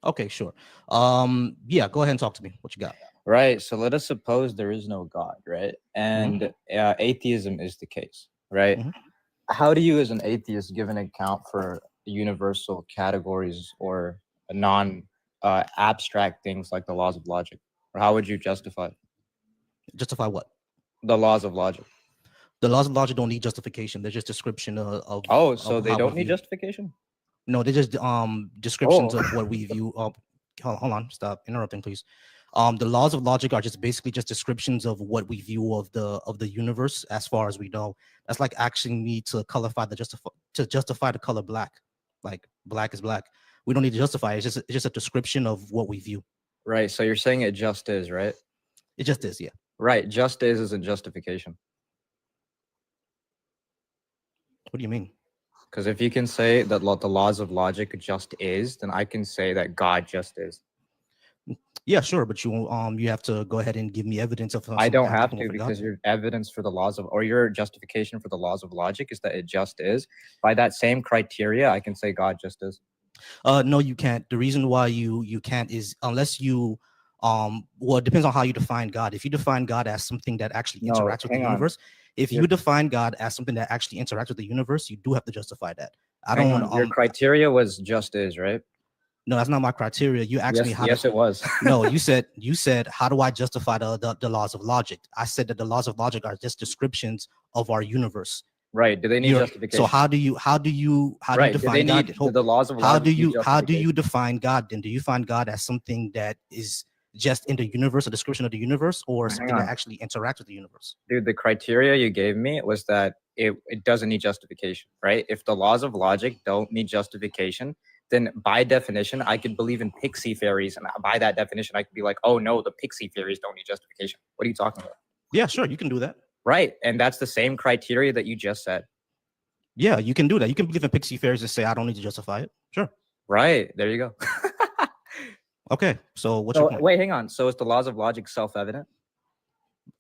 Okay, sure. Yeah, go ahead and talk to me. What you got? Right. So let us suppose there is no God, right? Hmm. And atheism is the case, right? Hmm. How do you, as an atheist, give an account for universal categories or non abstract things like the laws of logic? Or how would you justify Justify what? the laws of logic? The laws of logic don't need justification. They're just description Oh, of so they how we don't need view. justification? No, they're just descriptions Oh, of what we view. Hold on, stop interrupting, please. The laws of logic are just basically just descriptions of what we view of the universe as far as we know. That's like asking me to colorify to justify the color black. Like black is black. We don't need to justify it. It's just a description of what we view. right. So you're saying it just is, right? It just is, yeah. Right. Just is isn't justification. What do you mean? Because if you can say that the laws of logic just is, then I can say that God just is. Yeah, sure, but you have to go ahead and give me evidence of I something don't have happening to with God. because your evidence for the laws of, or your justification for the laws of logic is that it just is. By that same criteria, I can say God just is. No, you can't. The reason why you can't is unless you well, it depends on how you define God. If you define God as something that actually No, interacts with the hang on. universe, if Your you define God as something that actually interacts with the universe, you do have to justify that. I hang don't on. Your criteria was just is, right? no, that's not my criteria. You asked me Yes, how to yes, it was. no, you said how do I justify the laws of logic? I said that the laws of logic are just descriptions of our universe. Right. Do they need You're so justification? how do you Right. Do they define God? need, do the laws of How do logic need you justification? define God then? Do you find God as something that is just in the universe, a description of the universe, or Hang something that on. actually interacts with the universe? Dude, the criteria you gave me was that it doesn't need justification, right? If the laws of logic don't need justification, then by definition, I could believe in pixie fairies. And by that definition, I could be like, oh no, the pixie fairies don't need justification. What are you talking about? Yeah, sure, you can do that. Right. And that's the same criteria that you just said. Yeah, you can do that. You can believe in pixie fairies and say I don't need to justify it. Sure. Right. There you go. Okay. So what's your So point? wait, hang on. So is the laws of logic self-evident?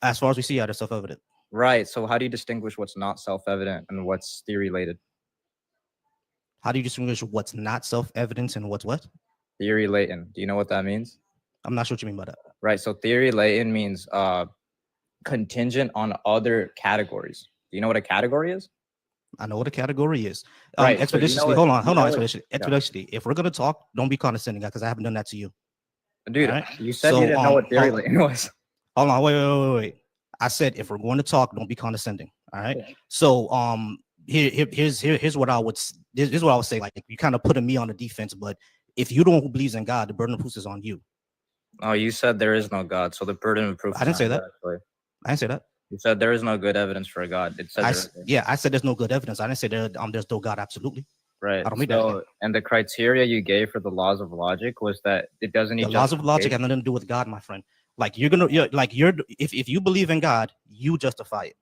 As far as we see, yeah, they're self-evident. Right. So how do you distinguish what's not self-evident and what's theory-related? How do you distinguish what's not self-evident and what's what? Theory latent. Do you know what that means? I'm not sure what you mean by that. Right. So theory latent means contingent on other categories. Do you know what a category is? I know what a category is. Right. So you know Expeditiously, what hold on, yeah. expeditiously. If we're gonna talk, don't be condescending, because I haven't done that to you. All Dude, right. you said you So didn't know what theory latent was. hold on, wait. I said if we're going to talk, don't be condescending. All right. So here's what I would here's what I would say. Like you kind of putting me on the defense, but if you don't who believes in God, the burden of proof is on you. Oh, you said there is no God, so the burden of proof I is didn't on say you, that. actually. I didn't say that. You said there is no good evidence for a God. It says it right there. Yeah, I said there's no good evidence. I didn't say there's no God. Absolutely. Right. I don't mean that. So, and the criteria you gave for the laws of logic was that it doesn't The need laws of logic justification. have nothing to do with God, my friend. Like if you believe in God, you justify it.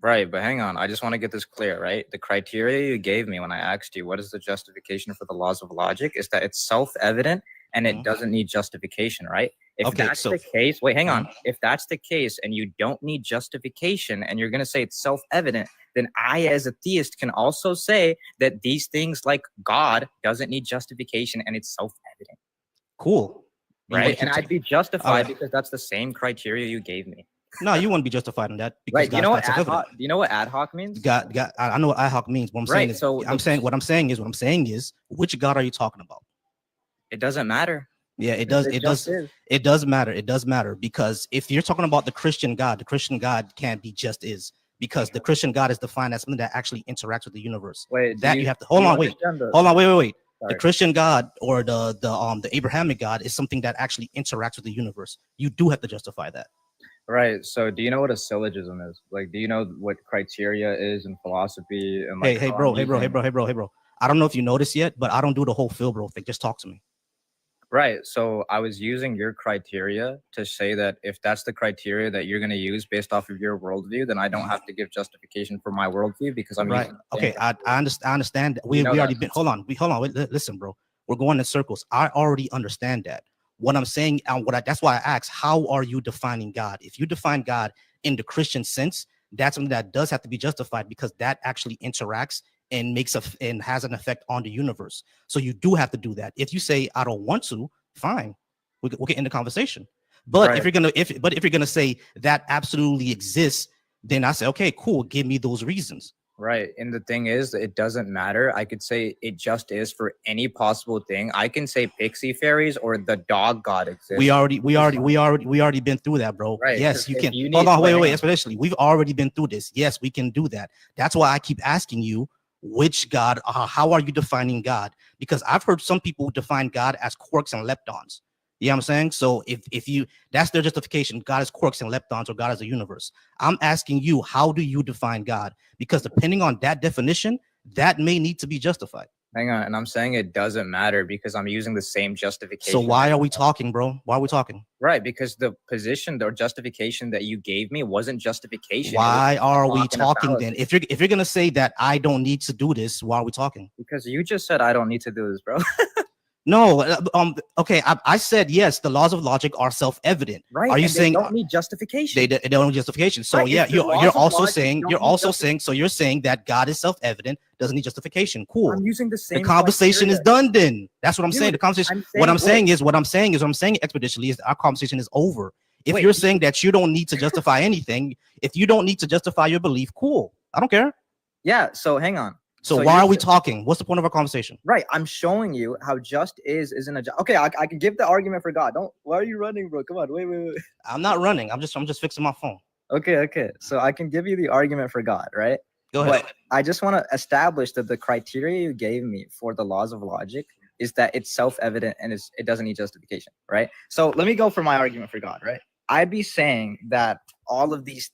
Right, but hang on. I just want to get this clear, right? The criteria you gave me when I asked you what is the justification for the laws of logic is that it's self-evident and it Mhm. doesn't need justification, right? If Okay, that's so the case, wait, hang on. mhm. If that's the case and you don't need justification and you're going to say it's self-evident, then I as a theist can also say that these things like God doesn't need justification and it's self-evident. Cool. You want Right? to And keep I'd be all justified right. because that's the same criteria you gave me. No, you wouldn't be justified in that because Right. Do you God's know not what ad self-evident. hoc? Do you know what ad hoc means? God, I know what ad hoc means. What I'm saying Right. is, So what I'm saying is, which God are you talking about? it doesn't matter. Yeah, it does. It just is. It does matter. It does matter because if you're talking about the Christian God can't be just is because the Christian God is defined as something that actually interacts with the universe. Wait, That you have to do hold you on, wait, understand the hold on, wait. The sorry. Christian God or the Abrahamic God is something that actually interacts with the universe. You do have to justify that. Right. So do you know what a syllogism is? Like, do you know what criteria is in philosophy and like Hey, how I'm bro, using hey, bro. I don't know if you noticed yet, but I don't do the whole Phil bro thing. Just talk to me. right. So I was using your criteria to say that if that's the criteria that you're gonna use based off of your worldview, then I don't have to give justification for my worldview because I'm Right. using the same Okay. I understand. I understand. you know We that. already been. Hold on. Listen, bro. We're going in circles. I already understand that. What I'm saying, that's why I asked, how are you defining God? If you define God in the Christian sense, that's something that does have to be justified because that actually interacts and and has an effect on the universe. So you do have to do that. If you say I don't want to, fine, we can end the conversation. But Right. if you're gonna say that absolutely exists, then I say, okay, cool, give me those reasons. Right. And the thing is, it doesn't matter. I could say it just is for any possible thing. I can say pixie fairies or the dog god exists. We already been through that, bro. Right, Yes, 'cause you if can. you Hold need- on, wait. hang on. Especially, we've already been through this. Yes, we can do that. That's why I keep asking you, which God? How are you defining God? Because I've heard some people define God as quarks and leptons. You know what I'm saying? So if you, that's their justification. God is quarks and leptons, or God is a universe. I'm asking you, how do you define God? Because depending on that definition, that may need to be justified. Hang on. And I'm saying it doesn't matter because I'm using the same justification. So why that are we you have. talking, bro? Why are we talking? Right. Because the position or justification that you gave me wasn't justification. it was Why are we talk and a talking then? fallacy. If you're gonna say that I don't need to do this, why are we talking? Because you just said I don't need to do this, bro. No, okay. I said yes. The laws of logic are self-evident. Right. Are you and they saying don't need justification? they don't need justification? So Right, yeah, if the laws you're of also logic saying don't you're need also saying so you're saying that God is self-evident, doesn't need justification. Cool. I'm using the The same conversation is criteria. done then. That's what I'm saying. Dude, The conversation. I'm What I'm saying, saying is what I'm saying expeditiously is our conversation is over. If Wait, you're you- saying that you don't need to justify anything, if you don't need to justify your belief, cool. I don't care. yeah. So hang on. So, So why you're are we sa- talking? What's the point of our conversation? Right. I'm showing you how just isn't a okay. I can give the argument for God. Don't. Why are you running, bro? Come on. Wait. I'm not running. I'm just fixing my phone. Okay. So I can give you the argument for God, right? Go ahead. But I just want to establish that the criteria you gave me for the laws of logic is that it's self-evident and it doesn't need justification, right? So let me go for my argument for God, right? I'd be saying that all of these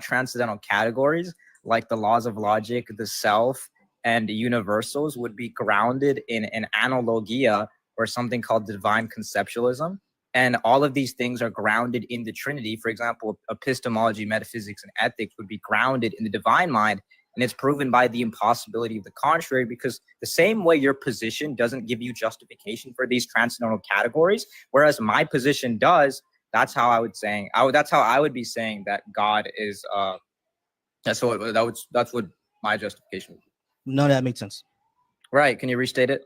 transcendental categories, like the laws of logic, the self, and universals, would be grounded in an analogia or something called divine conceptualism. And all of these things are grounded in the Trinity. For example, epistemology, metaphysics, and ethics would be grounded in the divine mind. And it's proven by the impossibility of the contrary, because the same way your position doesn't give you justification for these transcendental categories, whereas my position does, that's how I would saying, that's how I would be saying that God is, that's what my justification would be. None of that makes sense. Right. Can you restate it?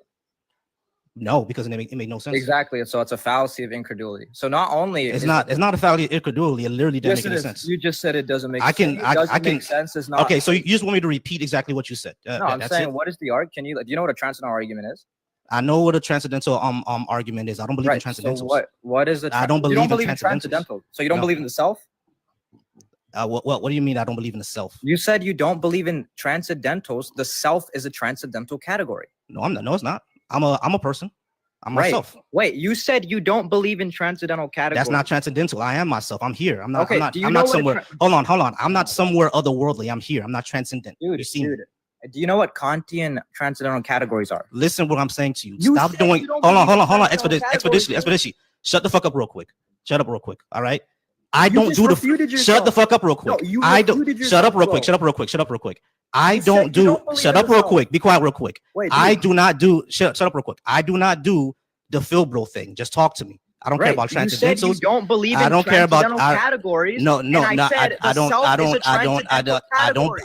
No, because it made no sense. Exactly. So it's a fallacy of incredulity. So not only It's not a fallacy of incredulity. It literally doesn't yes, make it any is. sense. You just said it doesn't make I can- sense. I- It doesn't I can- make sense. It's not Okay, so you just want me to repeat exactly what you said. no, I'm that's saying it. what is the argument? Can you do you know what a transcendental argument is? I know what a transcendental argument is. I don't believe in Right. So transcendentals. what is the I don't you believe don't in believe in transcendentals. transcendental. So you don't No. believe in the self? What do you mean I don't believe in the self? You said you don't believe in transcendentals. The self is a transcendental category. No, I'm not. No, it's not. I'm a person. I'm Right. myself. Wait, you said you don't believe in transcendental categories. That's not transcendental. I am myself. I'm here. I'm not. Okay, I'm not. do you I'm know not what a somewhere. Hold on. I'm not somewhere otherworldly. I'm here. I'm not transcendent. dude, You see me. dude. Do you know what Kantian transcendental categories are? Listen, what I'm saying to you. You Stop said doing. you don't Hold on. believe in transcendental Expeditiously. categories, Expeditiously. Shut the fuck up real quick. Shut up real quick. All right. I You don't just do the. refuted Shut the yourself. fuck up real quick. No, you I don't. refuted Shut up yourself, real quick. bro. Shut up real quick. Shut up real quick. I You said don't you do. don't believe Shut in up real yourself. quick. Be quiet real quick. Wait, I dude. do not do. Shut up real quick. I do not do the Philbro thing. Just talk to me. I don't care Right. about You said you transcendentals. don't believe I in don't care about- transcendental categories. No, and I said I the don't, self I is a don't, I don't, I transcendental category.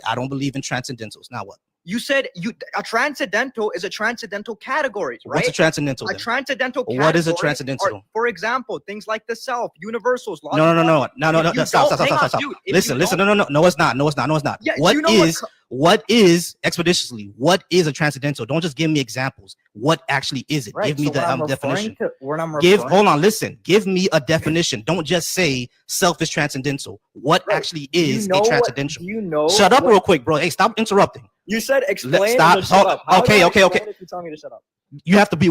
I don't believe in transcendentals. Now what? You said a transcendental is a transcendental category, right? What's a transcendental? A Then? transcendental category. What is a transcendental? are, for example, things like the self, universals, laws No, of no, no, logic. no, no, no, If no. you Stop, don't- stop, hang stop, on, stop. dude, if Listen, you listen. don't- No, it's not. No, it's not. No, it's not. Yeah, What you know what is expeditiously? What is a transcendental? Don't just give me examples. What actually is it? Right. Give me so the when I'm definition. When I'm Give. referring, Hold on. Listen. Give me a definition. Don't just say self is transcendental. What Right. actually do you is know a what- transcendental? do you know? Shut up what- real quick, bro. Hey, stop interrupting. You said explain. stop. And then shut Hold- up. How okay, do I okay, okay. explain if you tell me to shut up?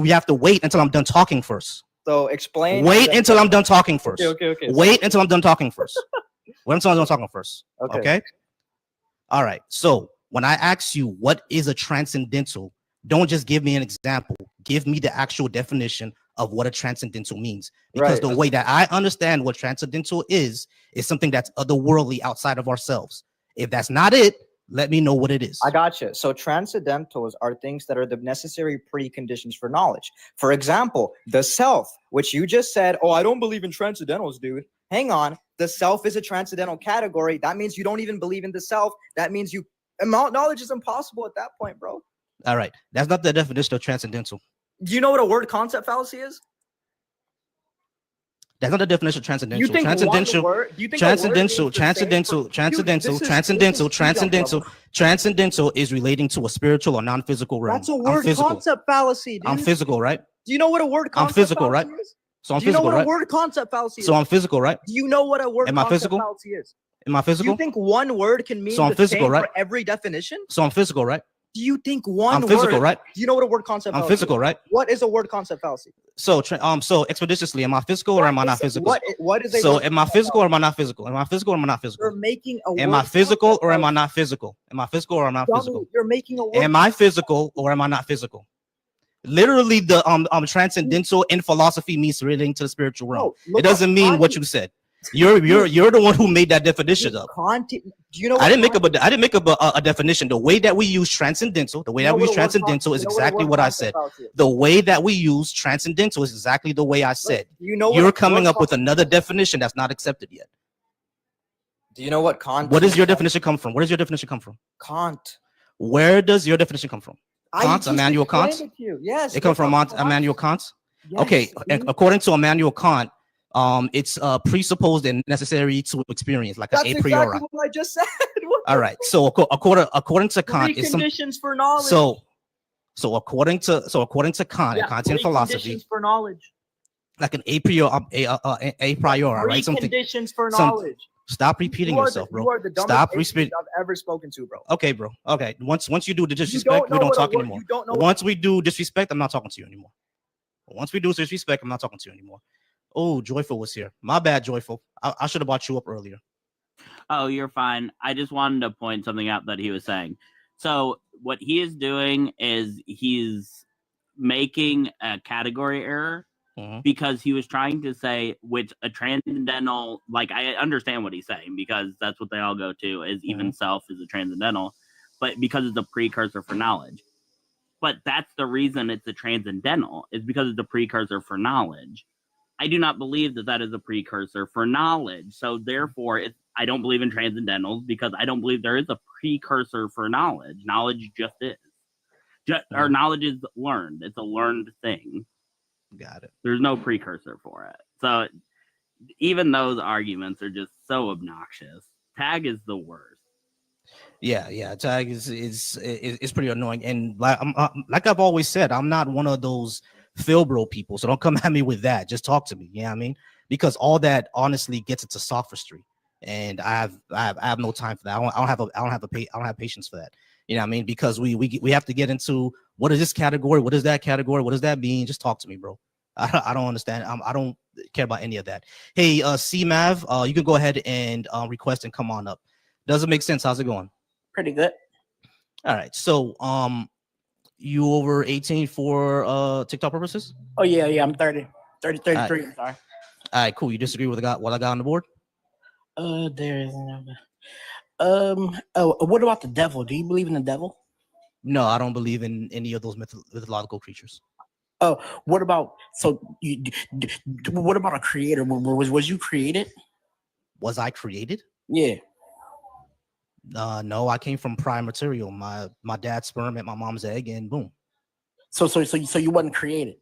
We have to wait until I'm done talking first. So explain. Wait and then until shut I'm up. done talking first. Okay. Wait until I'm done talking first. Wait until I'm done talking first. Okay. Okay. All right. So when I ask you what is a transcendental, don't just give me an example. Give me the actual definition of what a transcendental means. Because Right. the way that I understand what transcendental is something that's otherworldly outside of ourselves. If that's not it, let me know what it is. I gotcha. So transcendentals are things that are the necessary preconditions for knowledge. For example, the self, which you just said, oh, I don't believe in transcendentals, dude. Hang on. The self is a transcendental category. That means you don't even believe in the self. That means you And knowledge is impossible at that point, bro. All right, that's not the definition of transcendental. Do you know what a word concept fallacy is? That's not the definition of transcendental. You think Transcendental, one word, you think transcendental, a word means the same for- transcendental, Dude, this is transcendental, too young, transcendental, bro. transcendental is relating to a spiritual or non-physical realm. That's a I'm word physical. concept fallacy, dude. I'm physical, right? Do you know what a word I'm concept physical, fallacy right? is? So I'm Do you know physical, what right? a word concept fallacy is? So I'm physical, right? Do you know what a word Am I concept physical? fallacy is? Am I Do physical? you think one word can mean So I'm the physical, same right? for every definition? So I'm physical, right? Do you think one I'm physical, word? right? Do you know what a word concept I'm fallacy physical, is? right? What is a word concept fallacy? So so expeditiously, am I physical or am I not physical? What is a So word am I concept physical or fallacy? am I not physical? Am I physical or am I not physical? You're making a Am word I physical concept or am I fallacy. not physical? Am I physical or am I not Dummy, physical? you're making a word. Am I physical or am I not physical? Literally, the transcendental in philosophy means relating to the spiritual realm. No, It doesn't mean what you said. You're the one who made that definition up. Do you know? I didn't make up a definition. The way that we use transcendental, the way that we use transcendental is exactly what I said. The way that we use transcendental is exactly the way I said. You know, You're coming up with another definition that's not accepted yet. Do you know what Kant? What does your definition come from? Where does your definition come from? Kant. Where does your definition come from? Kant, just Immanuel Kant? explained it to you. Yes. It comes from Immanuel Kant. Yes, Okay, dude. according to Immanuel Kant, it's presupposed and necessary to experience, like That's a priori. exactly what I just said. All right. So according to Kant, it's some conditions for knowledge. so according to Kant and Kantian philosophy, conditions for knowledge. like an a priori, right? Something. Conditions for some- knowledge. Stop repeating yourself, You bro. are the dumbest Stop atheist repeating. I've ever spoken to, bro. Okay, bro. Okay. Once you do the You disrespect, we know don't what a talk word- anymore. You don't know. Once we do disrespect, I'm not talking to you anymore. Once we do disrespect, I'm not talking to you anymore. Oh, Joyful was here. My bad, Joyful. I should have brought you up earlier. Oh, you're fine. I just wanted to point something out that he was saying. So what he is doing is he's making a category error because he was trying to say which a transcendental, like I understand what he's saying because that's what they all go to is even self is a transcendental, but because it's a precursor for knowledge. But that's the reason it's a transcendental is because it's a precursor for knowledge. I do not believe that that is a precursor for knowledge. So therefore, I don't believe in transcendentals because I don't believe there is a precursor for knowledge. Knowledge just is. Or knowledge is learned. It's a learned thing. Got it. There's no precursor for it. So even those arguments are just so obnoxious. Tag is the worst. Yeah. Tag is pretty annoying. And like I've always said, I'm not one of those Philbro people. So don't come at me with that. Just talk to me. You know what I mean? Because all that honestly gets into sophistry. And I have no time for that. I don't have patience for that. You know what I mean? Because we have to get into what is this category? What is that category? What does that mean? Just talk to me, bro. I don't understand. I don't care about any of that. Hey, CMAV, you can go ahead and request and come on up. Does it make sense? How's it going? Pretty good. All right. So you over 18 for TikTok purposes? Oh yeah, I'm 30. 33, I'm sorry. All right, cool. You disagree with what I got on the board? There is another. What about the devil? Do you believe in the devil? No, I don't believe in any of those mythological creatures. Oh, what about what about a creator? Was you created? Was I created? Yeah. No, I came from prime material. My dad's sperm and my mom's egg, and boom. So you wasn't created.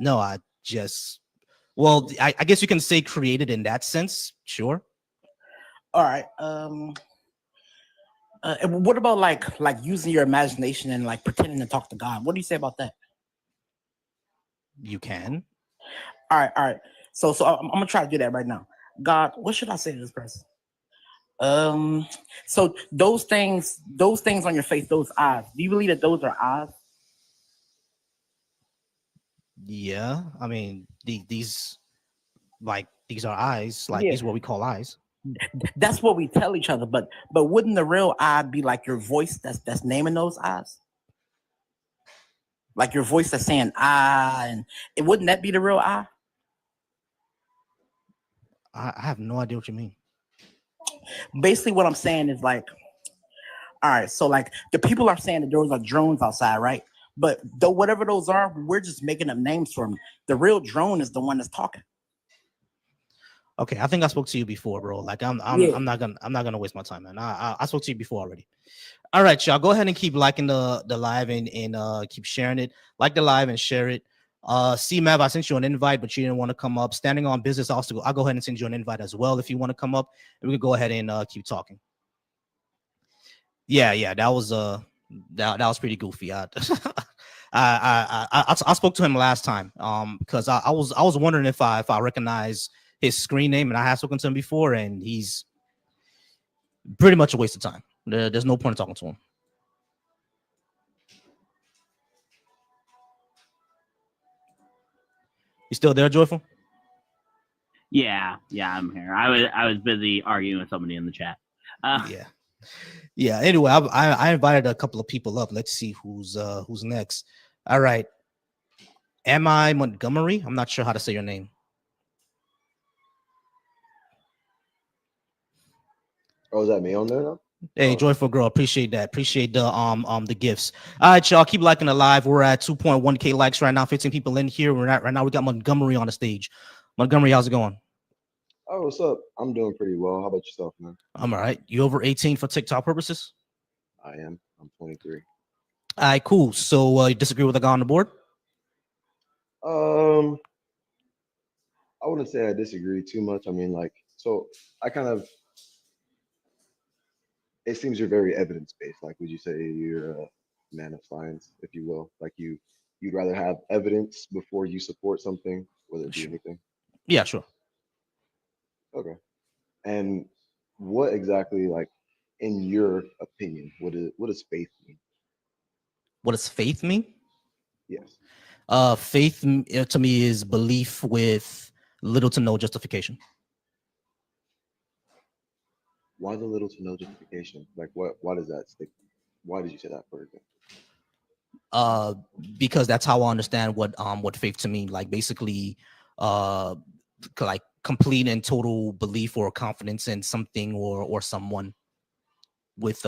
No, I guess you can say created in that sense. Sure. All right. What about like using your imagination and like pretending to talk to God? What do you say about that? You can. All right. So I'm gonna try to do that right now. God, what should I say to this person? So those things on your face, those eyes. Do you believe that those are eyes? Yeah, I mean these are eyes. Like Yeah. these are what we call eyes. That's what we tell each other. But wouldn't the real eye be like your voice that's naming those eyes? Like your voice that's saying "I," and wouldn't that be the real I? I have no idea what you mean. Basically, what I'm saying is like, all right, so like the people are saying that those are drones outside, right? But though whatever those are, we're just making up names for them. The real drone is the one that's talking. Okay, I think I spoke to you before, bro. Like Yeah. I'm not gonna waste my time, man. I spoke to you before already. All right, y'all. Go ahead and keep liking the live and keep sharing it. Like the live and share it. CMAV, I sent you an invite, but you didn't want to come up. Standing on business, I'll go ahead and send you an invite as well if you want to come up, and we can go ahead and keep talking. Yeah, that was that was pretty goofy. I spoke to him last time because I was wondering if I recognize his screen name, and I have spoken to him before, and he's pretty much a waste of time. There's no point in talking to him. You still there, Joyful? Yeah, I'm here. I was busy arguing with somebody in the chat. Yeah. Anyway, I invited a couple of people up. Let's see who's next. All right. Am I Montgomery? I'm not sure how to say your name. Oh, is that me on there now? Hey, Joyful Girl, appreciate that. Appreciate the gifts. All right, y'all, keep liking the live. We're at 2.1K likes right now. 15 people in here. Right now we got Montgomery on the stage. Montgomery, how's it going? Oh, what's up? I'm doing pretty well. How about yourself, man? I'm all right. You over 18 for TikTok purposes? I am. I'm 23. All right, cool. So you disagree with the guy on the board? I wouldn't say I disagree too much. I mean, like, so I kind of, it seems you're very evidence-based. Like, would you say you're a man of science, if you will? Like you'd rather have evidence before you support something, whether it be anything? Yeah, sure. Okay. And what exactly, like, in your opinion, what does faith mean? What does faith mean? Yes. Faith to me is belief with little to no justification. Why the little to no justification? Like, why does that stick? Why did you say that, for example? Because that's how I understand what faith to me. Like, basically, like complete and total belief or confidence in something or someone with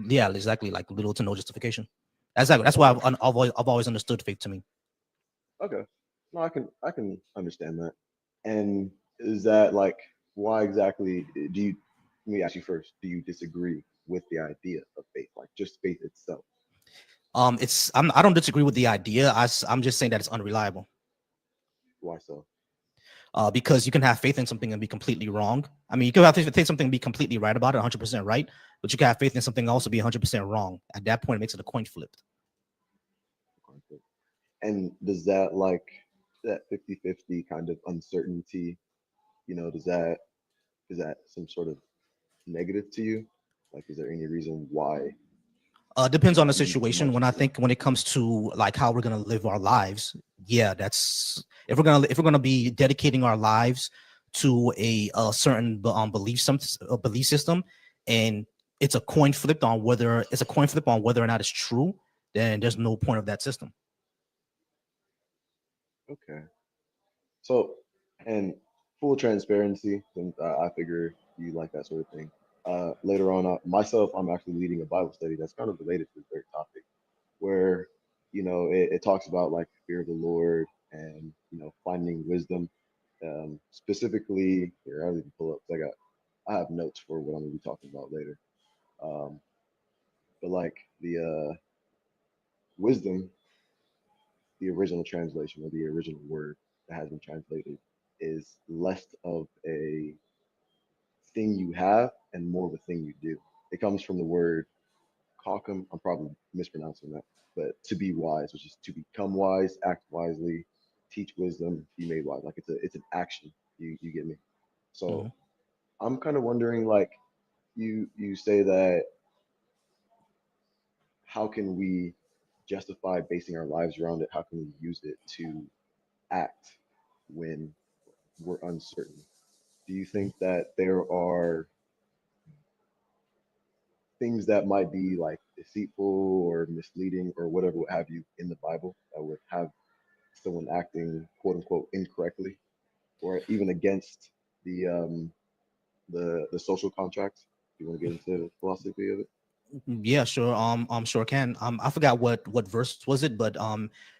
yeah, exactly, like little to no justification. That's why I've always understood faith to me. Okay. No, I can understand that. And is that, like, why exactly do you, let me ask you first, do you disagree with the idea of faith, like just faith itself? I don't disagree with the idea. I'm just saying that it's unreliable. Why so? Because you can have faith in something and be completely wrong. I mean, you can have faith in something and be completely right about it, 100% right, but you can have faith in something also be 100% wrong. At that point, it makes it a coin flip. And does that, like, that 50-50 kind of uncertainty, is that some sort of negative to you? Like, is there any reason why? Depends on the situation. When it comes to like how we're gonna live our lives, yeah, that's if we're gonna be dedicating our lives to a certain belief system, and it's a coin flip on whether or not it's true, then there's no point of that system. Okay. So, and full transparency, since I figure you like that sort of thing. Later on, myself, I'm actually leading a Bible study that's kind of related to the very topic, where it talks about, like, fear of the Lord and finding wisdom. Specifically, here I'll even pull up. I have notes for what I'm gonna be talking about later. But like the wisdom, the original translation or the original word that has been translated is less of a thing you have and more of a thing you do. It comes from the word Caucum. I'm probably mispronouncing that, but to be wise, which is to become wise, act wisely, teach wisdom, be made wise. Like, it's an action. You get me? So I'm kind of wondering, like, you say that, how can we justify basing our lives around it? How can we use it to act when we're uncertain? Do you think that there are things that might be, like, deceitful or misleading or whatever what have you in the Bible that would have someone acting, quote unquote, incorrectly, or even against the social contract? Do you want to get into the philosophy of it? Yeah, sure. Sure can. I forgot what verse was it, but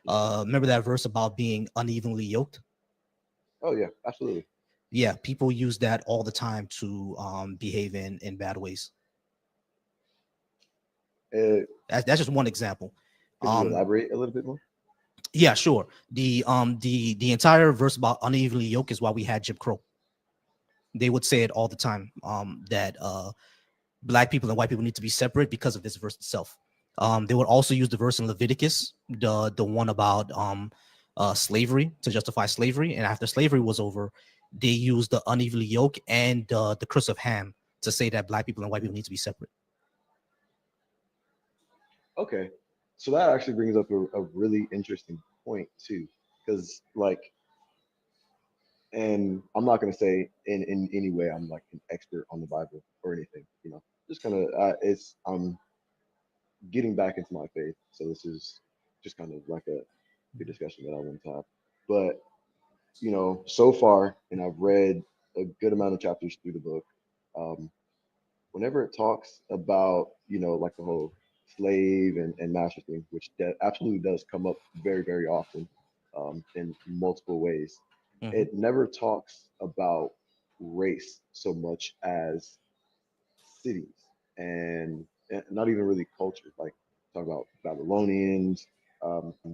remember that verse about being unevenly yoked? Oh yeah, absolutely. Yeah, people use that all the time to behave in bad ways. Uh, That's just one example. could you Um, elaborate a little bit more? yeah, sure. The entire verse about unevenly yoked is why we had Jim Crow. They would say it all the time. That black people and white people need to be separate because of this verse itself. They would also use the verse in Leviticus, the one about slavery, to justify slavery. And after slavery was over, they used the unevenly yoke and the curse of Ham to say that black people and white people need to be separate. Okay, so that actually brings up a really interesting point too, because like, and I'm not gonna say in any way I'm like an expert on the Bible or anything, you know, just kind of it's I'm getting back into my faith, so this is just kind of like a good discussion that I want to have. But you know, so far, and I've read a good amount of chapters through the book. Um, Whenever it talks about, you know, like the whole slave and master thing, which absolutely does come up very, very often in multiple ways, Mhm. it never talks about race so much as cities and not even really culture. Like talk about Babylonians,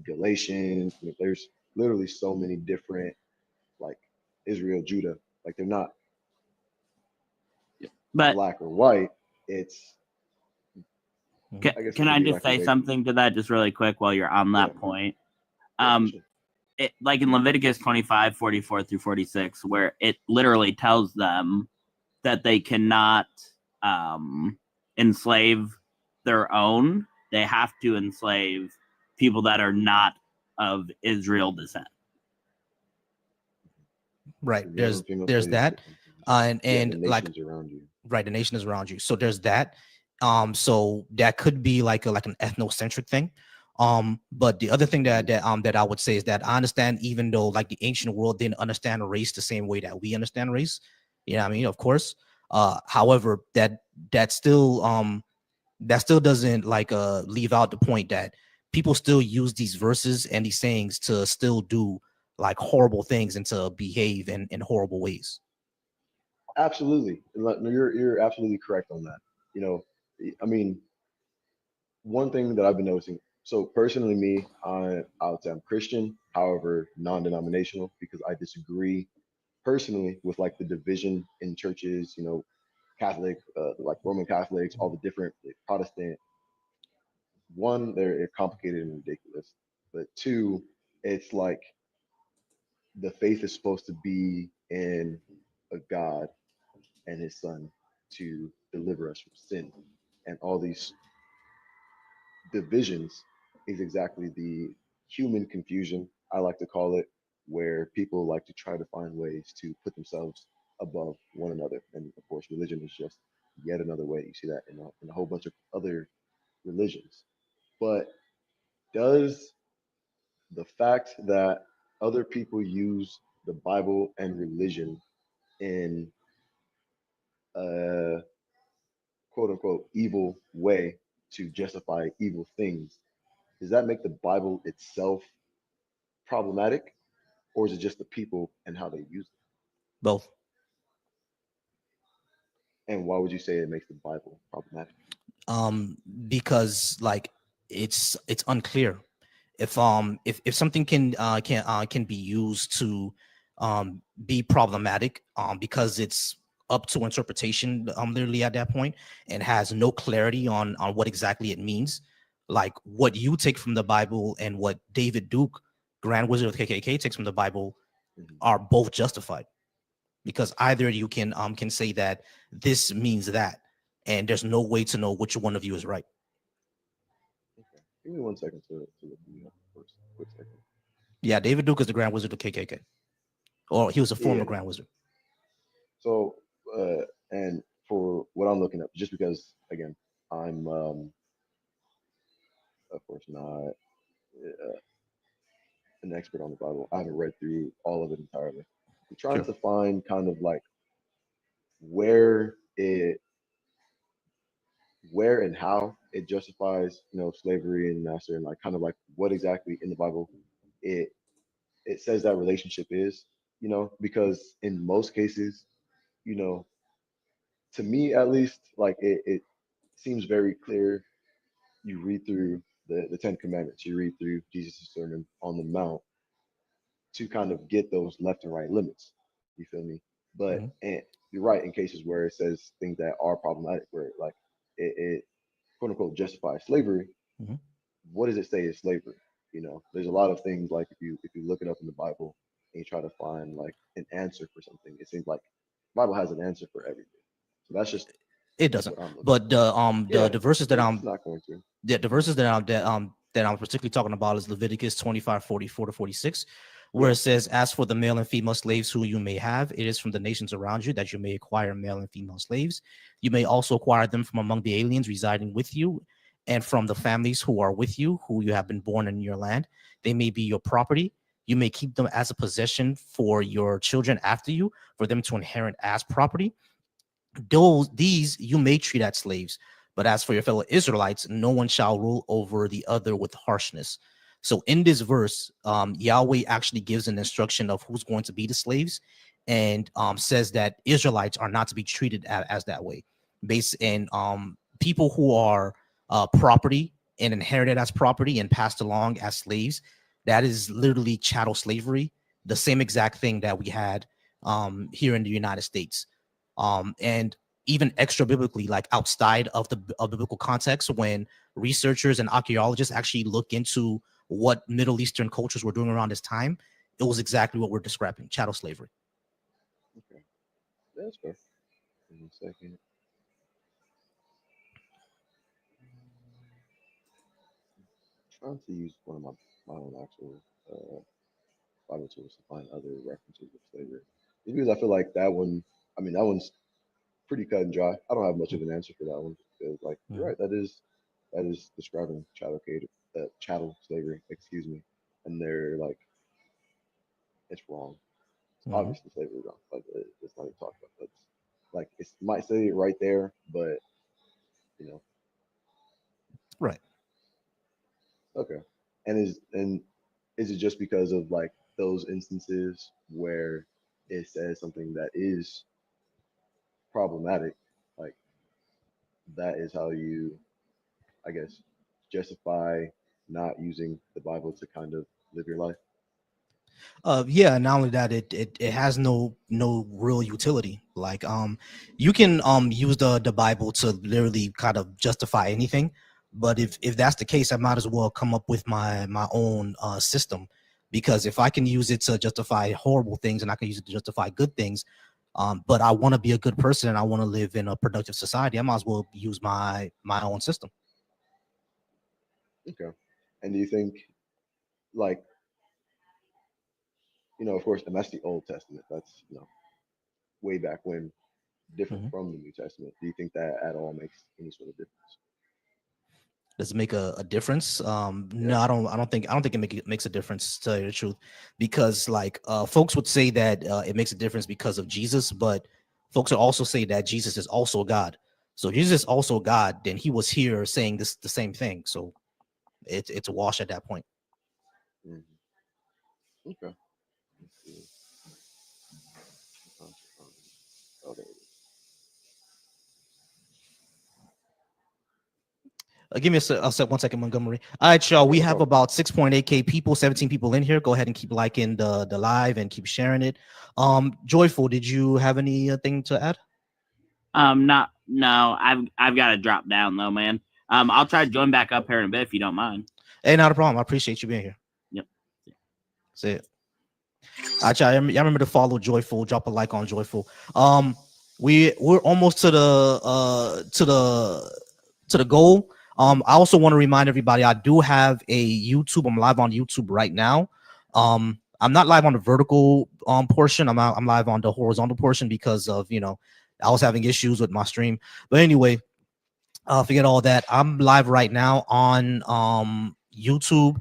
Galatians. You know, there's literally so many different like Israel, Judah. Like they're not But black or white. It's I guess it can could I be just like a say way. something to that just really quick while you're on Yeah, that point? yeah, for Um, sure. like in Leviticus 25, 44 through 46, where it literally tells them that they cannot enslave their own. They have to enslave people that are not of Israel descent. Right. Male and female There's slaves. that. Yeah, the And like, nations around you. right, the nation is around you. So there's that. So that could be like an ethnocentric thing. But the other thing that I would say is that I understand, even though like the ancient world didn't understand race the same way that we understand race. You know what I mean? Of course. However, that still doesn't like leave out the point that people still use these verses and these sayings to still do like horrible things and to behave in horrible ways. Absolutely. No, you're absolutely correct on that. You know, I mean, one thing that I've been noticing. So personally, me, I would say I'm Christian, however, non-denominational, because I disagree personally with like the division in churches. You know, Catholic, like Roman Catholics, all the different like, Protestant. One, they're complicated and ridiculous, but two, it's like the faith is supposed to be in a God and his son to deliver us from sin. And all these divisions is exactly the human confusion, I like to call it, where people like to try to find ways to put themselves above one another. And of course, religion is just yet another way. You see that in a whole bunch of other religions. But does the fact that other people use the Bible and religion in a quote unquote evil way to justify evil things, does that make the Bible itself problematic, or is it just the people and how they use Both. it? And why would you say it makes the Bible problematic? Because like it's unclear if something can be used to be problematic because it's up to interpretation literally at that point and has no clarity on what exactly it means, like what you take from the Bible and what David Duke, Grand Wizard of KKK, takes from the Bible Mhm. are both justified, because either you can say that this means that, and there's no way to know which one of you is right. Okay. Give me 1 second to look you up for a quick second. Yeah, David Duke is the Grand Wizard of KKK, or he was a former Yeah. Grand Wizard. So, and for what I'm looking up, just because again, I'm of course not an expert on the Bible. I haven't read through all of it entirely. I'm trying Sure. to find kind of like where it where and how it justifies, you know, slavery and master, and like kind of like what exactly in the Bible it it says that relationship is. you know, because in most cases, you know, to me at least, like it seems very clear. You read through the Ten Commandments, you read through Jesus' Sermon on the Mount to kind of get those left and right limits. You feel me? But Mhm. and you're right in cases where it says things that are problematic, where like it quote unquote justifies slavery. Mhm. What does it say is slavery? You know, there's a lot of things like if you look it up in the Bible and you try to find like an answer for something, it seems like the Bible has an answer for everything. So that's just It doesn't. what I'm looking But for. Yeah, the verses that it's not going to. the verses that I'm particularly talking about is Leviticus 25:44 to 46, where Yeah. it says, "As for the male and female slaves who you may have, it is from the nations around you that you may acquire male and female slaves. You may also acquire them from among the aliens residing with you, and from the families who are with you, who you have been born in your land. They may be your property. You may keep them as a possession for your children after you, for them to inherit as property. These you may treat as slaves, but as for your fellow Israelites, no one shall rule over the other with harshness." So in this verse, Yahweh actually gives an instruction of who's going to be the slaves, and says that Israelites are not to be treated as that way. Based and people who are property and inherited as property and passed along as slaves, that is literally chattel slavery, the same exact thing that we had here in the United States. And even extra biblically, like outside of the biblical context, when researchers and archaeologists actually look into what Middle Eastern cultures were doing around this time, it was exactly what we're describing: chattel slavery. Okay. That's fair. Give me a second. Trying to use one of my own actual Bible tools to find other references of slavery. Just because I feel like that one, I mean, that one's pretty cut and dry. I don't have much of an answer for that one because, like, you're Mhm. right, that is describing chattel slavery, excuse me, and they're like, it's wrong. It's Mhm. obviously slavery wrong. Like, it's not even talked about. But like, it might say it right there, but you know, Right. okay. And is it just because of like those instances where it says something that is problematic, like that is how you, I guess, justify not using the Bible to kind of live your life? Yeah, not only that, it has no real utility. Like you can use the Bible to literally kind of justify anything, but if that's the case, I might as well come up with my own system, because if I can use it to justify horrible things and I can use it to justify good things, but I want to be a good person and I want to live in a productive society, I might as well use my own system. Okay. And do you think, like, of course, and that's the Old Testament. That's, way back when, different Mhm. from the New Testament. Do you think that at all makes any sort of difference? Does it make a difference? Yeah. No, I don't think it makes a difference, to tell you the truth, because like folks would say that it makes a difference because of Jesus, but folks would also say that Jesus is also God. So if Jesus is also God, then he was here saying this the same thing. So it's a wash at that point. Mhm. Okay. Let's see. Oh, there it is. Give me a sec, 1 second, Montgomery. All right, y'all. Yeah, We no have problem. about 6.8K people, 17 people in here. Go ahead and keep liking the live and keep sharing it. Joyful, did you have anything to add? Not no. I've got to drop down though, man. I'll try to join back up here in a bit if you don't mind. Hey, not a problem. I appreciate you being here. Yep. See it. Y'all remember to follow Joyful. Drop a like on Joyful. We're almost to the goal. I also want to remind everybody I do have a YouTube. I'm live on YouTube right now. I'm not live on the vertical portion. I'm live on the horizontal portion because of I was having issues with my stream. But anyway, forget all that. I'm live right now on YouTube.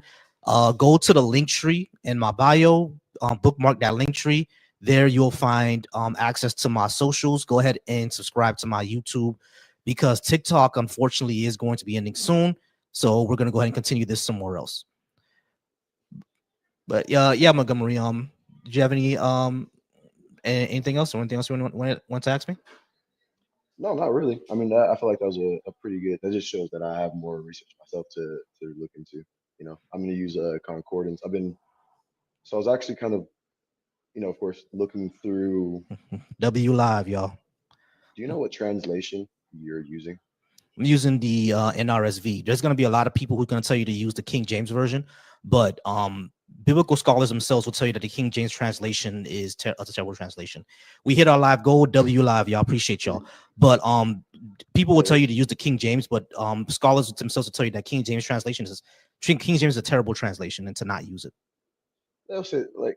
Go to the link tree in my bio. Bookmark that link tree. There you'll find access to my socials. Go ahead and subscribe to my YouTube, because TikTok unfortunately is going to be ending soon. So we're gonna go ahead and continue this somewhere else. But yeah, Montgomery. Did you have anything else or anything else you want to ask me? No, not really. I mean, I feel like that was a pretty good. That just shows that I have more research myself to look into. You know, I'm gonna use concordance. So I was actually kind of, of course, looking through. W Live, y'all. Do you know what translation you're using? I'm using the NRSV. There's going to be a lot of people who are going to tell you to use the King James version, but biblical scholars themselves will tell you that the King James translation is a terrible translation. We hit our live goal, W Live, y'all. Appreciate y'all. But people will tell you to use the King James, but scholars themselves will tell you that King James translation King James is a terrible translation and to not use it. They'll say like,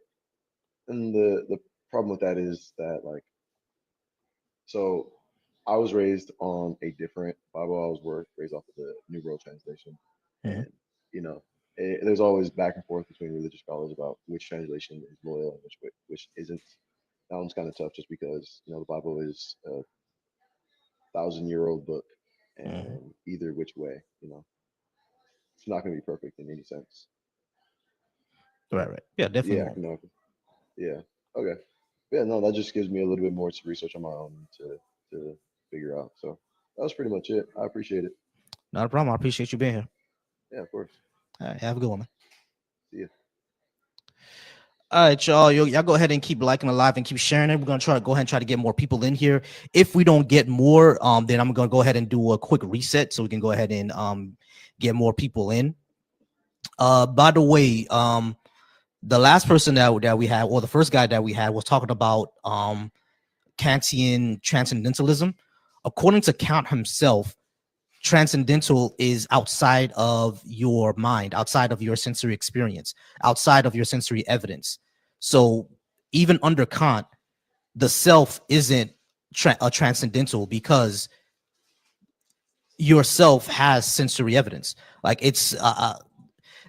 and the problem with that is that like, so I was raised on a different Bible. I was raised off of the New World Translation, and there's always back and forth between religious scholars about which translation is loyal and which isn't. That one's kind of tough, just because the Bible is a 1,000-year-old book, and either which way, it's not going to be perfect in any sense. Right. Yeah, definitely. Yeah. Okay. Yeah. No, that just gives me a little bit more research on my own to figure out. So that was pretty much it. I appreciate it. Not a problem. I appreciate you being here. Yeah, of course. All right, have a good one, man. See ya. All right, y'all. Y'all go ahead and keep liking the live and keep sharing it. We're gonna go ahead and try to get more people in here. If we don't get more, then I'm gonna go ahead and do a quick reset so we can go ahead and get more people in. By the way, the last person that we had, or the first guy that we had, was talking about Kantian transcendentalism. According to Kant himself, transcendental is outside of your mind, outside of your sensory experience, outside of your sensory evidence. So even under Kant, the self isn't transcendental, because yourself has sensory evidence. Like it's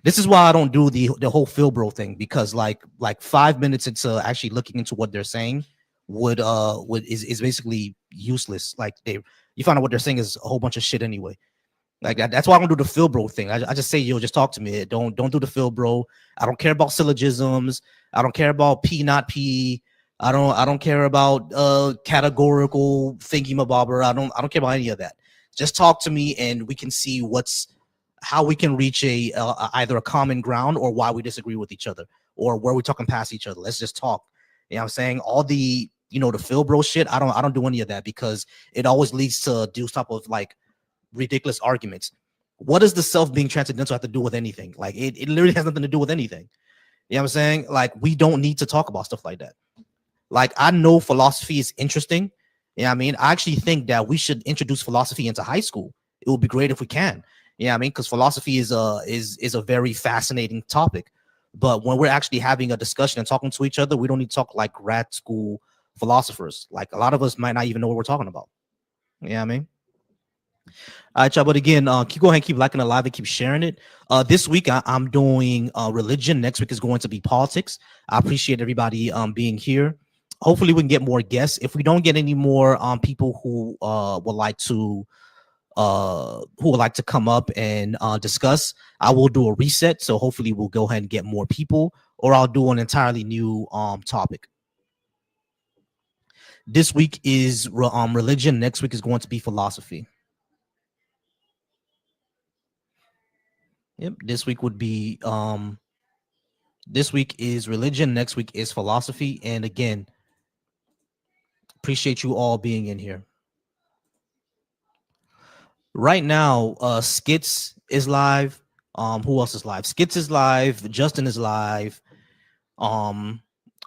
this is why I don't do the whole Philbro thing, because like 5 minutes into actually looking into what they're saying is basically useless. Like you find out what they're saying is a whole bunch of shit anyway. Like that's why I don't do the Philbro thing. I just say, just talk to me. Don't do the Philbro. I don't care about syllogisms. I don't care about P not P. I don't care about categorical thingy-mabobber. I don't care about any of that. Just talk to me and we can see how we can reach either a common ground, or why we disagree with each other, or where we're talking past each other. Let's just talk. You know what I'm saying? All the the Philbro shit, I don't do any of that, because it always leads to these type of like ridiculous arguments. What does the self being transcendental have to do with anything? Like it literally has nothing to do with anything. You know what I'm saying? Like we don't need to talk about stuff like that. Like I know philosophy is interesting. You know what I mean? I actually think that we should introduce philosophy into high school. It would be great if we can. Yeah, I mean, because philosophy is a very fascinating topic. But when we're actually having a discussion and talking to each other, we don't need to talk like grad school philosophers. Like a lot of us might not even know what we're talking about. You know what I mean? All right, y'all. But again, go ahead and keep liking it live and keep sharing it. This week I'm doing religion. Next week is going to be politics. I appreciate everybody being here. Hopefully we can get more guests. If we don't get any more people who would like to come up and discuss, I will do a reset. So hopefully we'll go ahead and get more people, or I'll do an entirely new topic. This week is religion. Next week is going to be philosophy. Yep. This week would be this week is religion. Next week is philosophy. And again, appreciate you all being in here. Right now, Skits is live. Who else is live? Skits is live. Justin is live.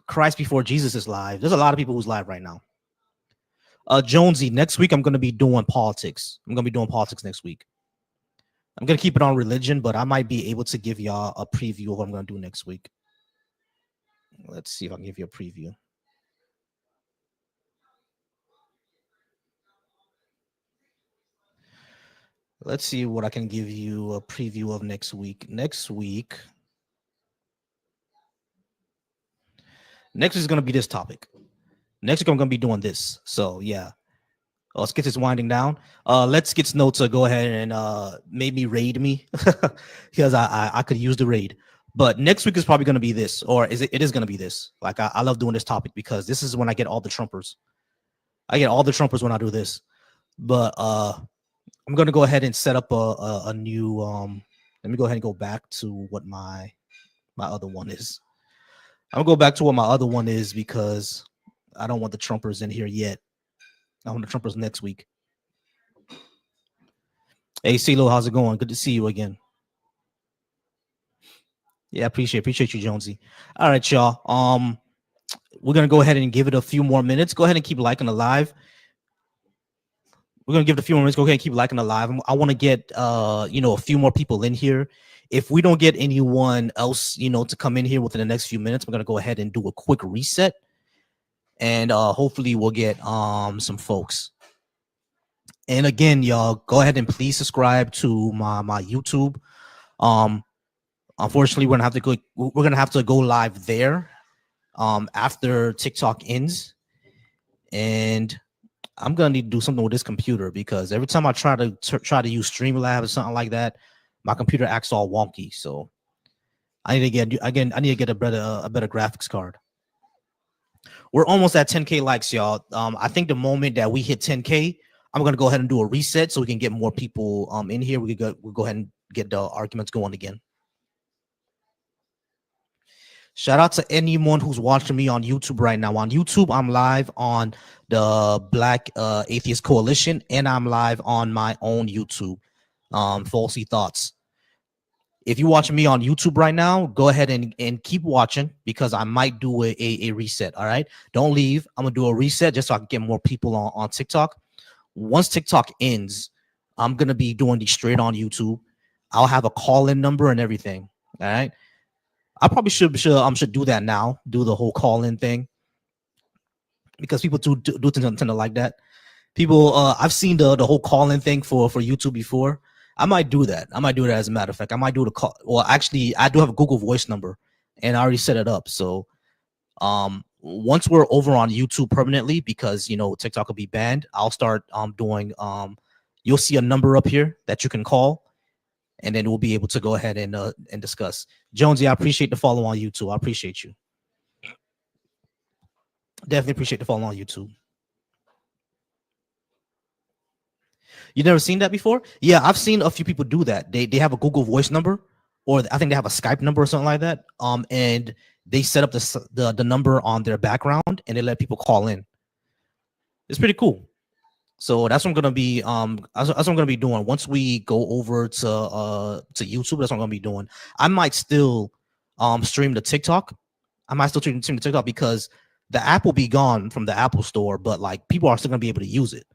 Christ Before Jesus is live. There's a lot of people who's live right now. Jonesy, next week I'm going to be doing politics. I'm going to be doing politics next week. I'm going to keep it on religion, but I might be able to give y'all a preview of what I'm going to do next week. Let's see if I can give you a preview. Let's see what I can give you a preview of next week. Next week is going to be this topic. Next week I'm going to be doing this. So yeah. Skits is winding down. Let's get Snow to go ahead and maybe raid me because I could use the raid. But next week is probably going to be this, or it is going to be this. Like I love doing this topic because this is when I get all the Trumpers. I get all the Trumpers when I do this. But I'm going to go ahead and set up a new let me go ahead and go back to what my other one is. I'm gonna go back to what my other one is because I don't want the Trumpers in here yet. I want the Trumpers next week. Hey, CeeLo, how's it going? Good to see you again. Yeah, appreciate you, Jonesy. All right, y'all. We're gonna go ahead and give it a few more minutes. Go ahead and keep liking the live. We're gonna give it a few more minutes. Go ahead and keep liking the live. I want to get a few more people in here. If we don't get anyone else, to come in here within the next few minutes, we're gonna go ahead and do a quick reset, and hopefully we'll get some folks. And again, y'all, go ahead and please subscribe to my YouTube. Unfortunately, we're gonna have to go live there after TikTok ends, and I'm gonna need to do something with this computer because every time I try to use Streamlabs or something like that, my computer acts all wonky. So I need to get a better graphics card. We're almost at 10K likes, y'all. I think the moment that we hit 10K, I'm gonna go ahead and do a reset so we can get more people in here. We'll go ahead and get the arguments going again. Shout out to anyone who's watching me on YouTube right now. On YouTube, I'm live on the Black Atheist Coalition, and I'm live on my own YouTube, Falsy Thoughts. If you're watching me on YouTube right now, go ahead and keep watching because I might do a reset. All right, don't leave. I'm gonna do a reset just so I can get more people on TikTok. Once TikTok ends, I'm gonna be doing these straight on YouTube. I'll have a call-in number and everything. All right. I probably should do that now. Do the whole call-in thing because people do tend to like that. People, I've seen the whole call-in thing for YouTube before. I might do that. As a matter of fact. I might do the call. Well, actually, I do have a Google Voice number, and I already set it up. So, once we're over on YouTube permanently, because TikTok will be banned, I'll start doing. You'll see a number up here that you can call. And then we'll be able to go ahead and discuss. Jonesy, I appreciate the follow on YouTube. I appreciate you. Definitely appreciate the follow on YouTube. You never seen that before? Yeah, I've seen a few people do that. They have a Google Voice number, or I think they have a Skype number or something like that. And they set up the number on their background, and they let people call in. It's pretty cool. So that's what I'm gonna be that's what I'm gonna be doing. Once we go over to YouTube, that's what I'm gonna be doing. I might still stream the TikTok. Stream the TikTok because the app will be gone from the Apple Store, but like people are still gonna be able to use it.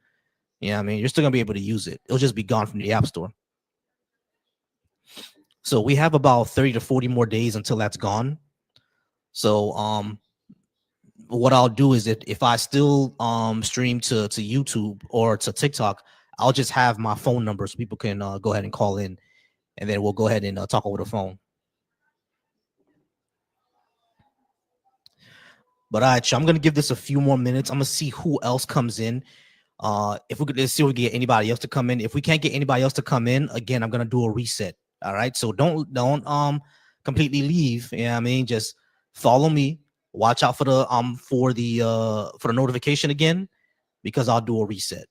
Yeah, I mean, you're still gonna be able to use it. It'll just be gone from the App Store. So we have about 30 to 40 more days until that's gone. So what I'll do is if I still stream to YouTube or to TikTok, I'll just have my phone number so people can go ahead and call in, and then we'll go ahead and talk over the phone. But all right, I'm gonna give this a few more minutes. I'm gonna see who else comes in. If we could see if we can get anybody else to come in. If we can't get anybody else to come in, again, I'm gonna do a reset. All right, so don't completely leave. You know what I mean? Just follow me. Watch out for the notification again, because I'll do a reset.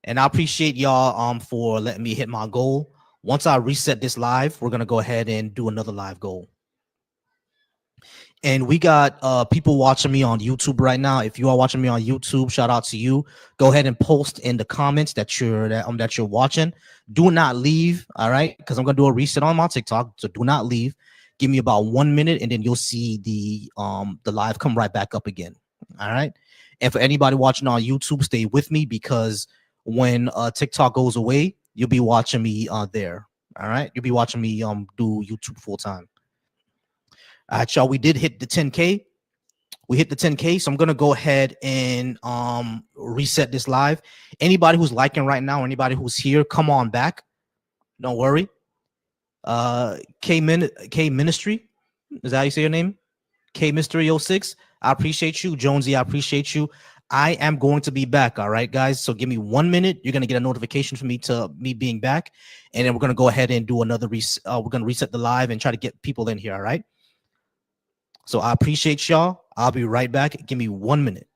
And I appreciate y'all for letting me hit my goal. Once I reset this live, we're gonna go ahead and do another live goal. And we got people watching me on YouTube right now. If you are watching me on YouTube, shout out to you. Go ahead and post in the comments that you're watching. Do not leave, all right? Because I'm gonna do a reset on my TikTok, so do not leave. Give me about 1 minute, and then you'll see the live come right back up again. All right. And for anybody watching on YouTube, stay with me because when TikTok goes away, you'll be watching me there. All right. You'll be watching me do YouTube full time. All right, y'all. We did hit the 10K. We hit the 10K. So I'm gonna go ahead and reset this live. Anybody who's liking right now, or anybody who's here, come on back. Don't worry. K Ministry, is that how you say your name? K Mystery 06. I appreciate you. Jonesy, I appreciate you. I am going to be back. All right, guys. So give me 1 minute. You're gonna get a notification from me being back, and then we're gonna go ahead and do another we're gonna reset the live and try to get people in here. All right. So I appreciate y'all. I'll be right back. Give me 1 minute.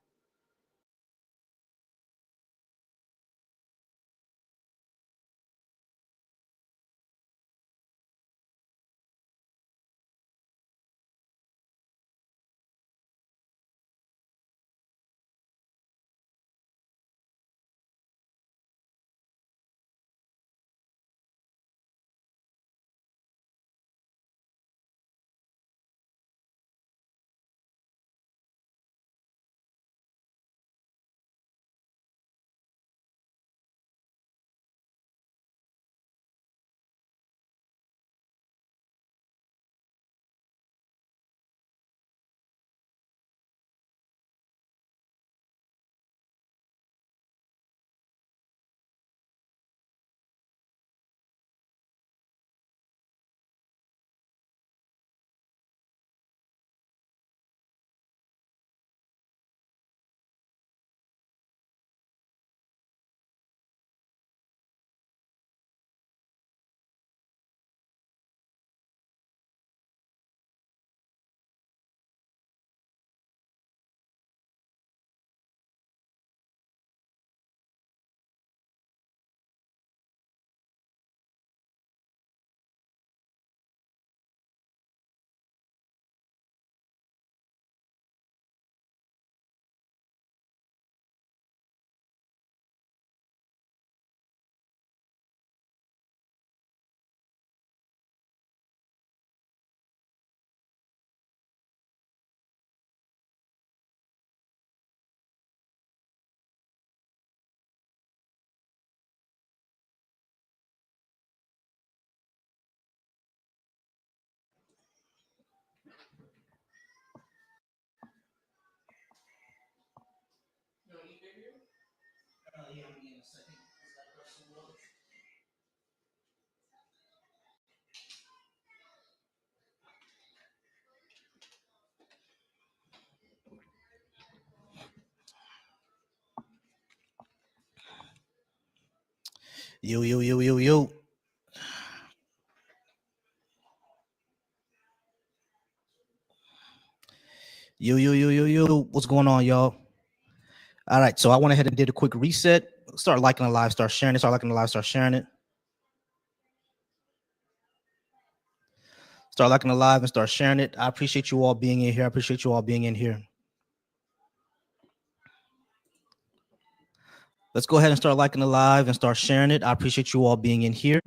Yo. Yo. What's going on, y'all? All right. So I went ahead and did a quick reset. Start liking the live, start sharing it. Start liking the live, start sharing it. Start liking the live and start sharing it. I appreciate you all being in here. I appreciate you all being in here. Let's go ahead and start liking the live and start sharing it. I appreciate you all being in here.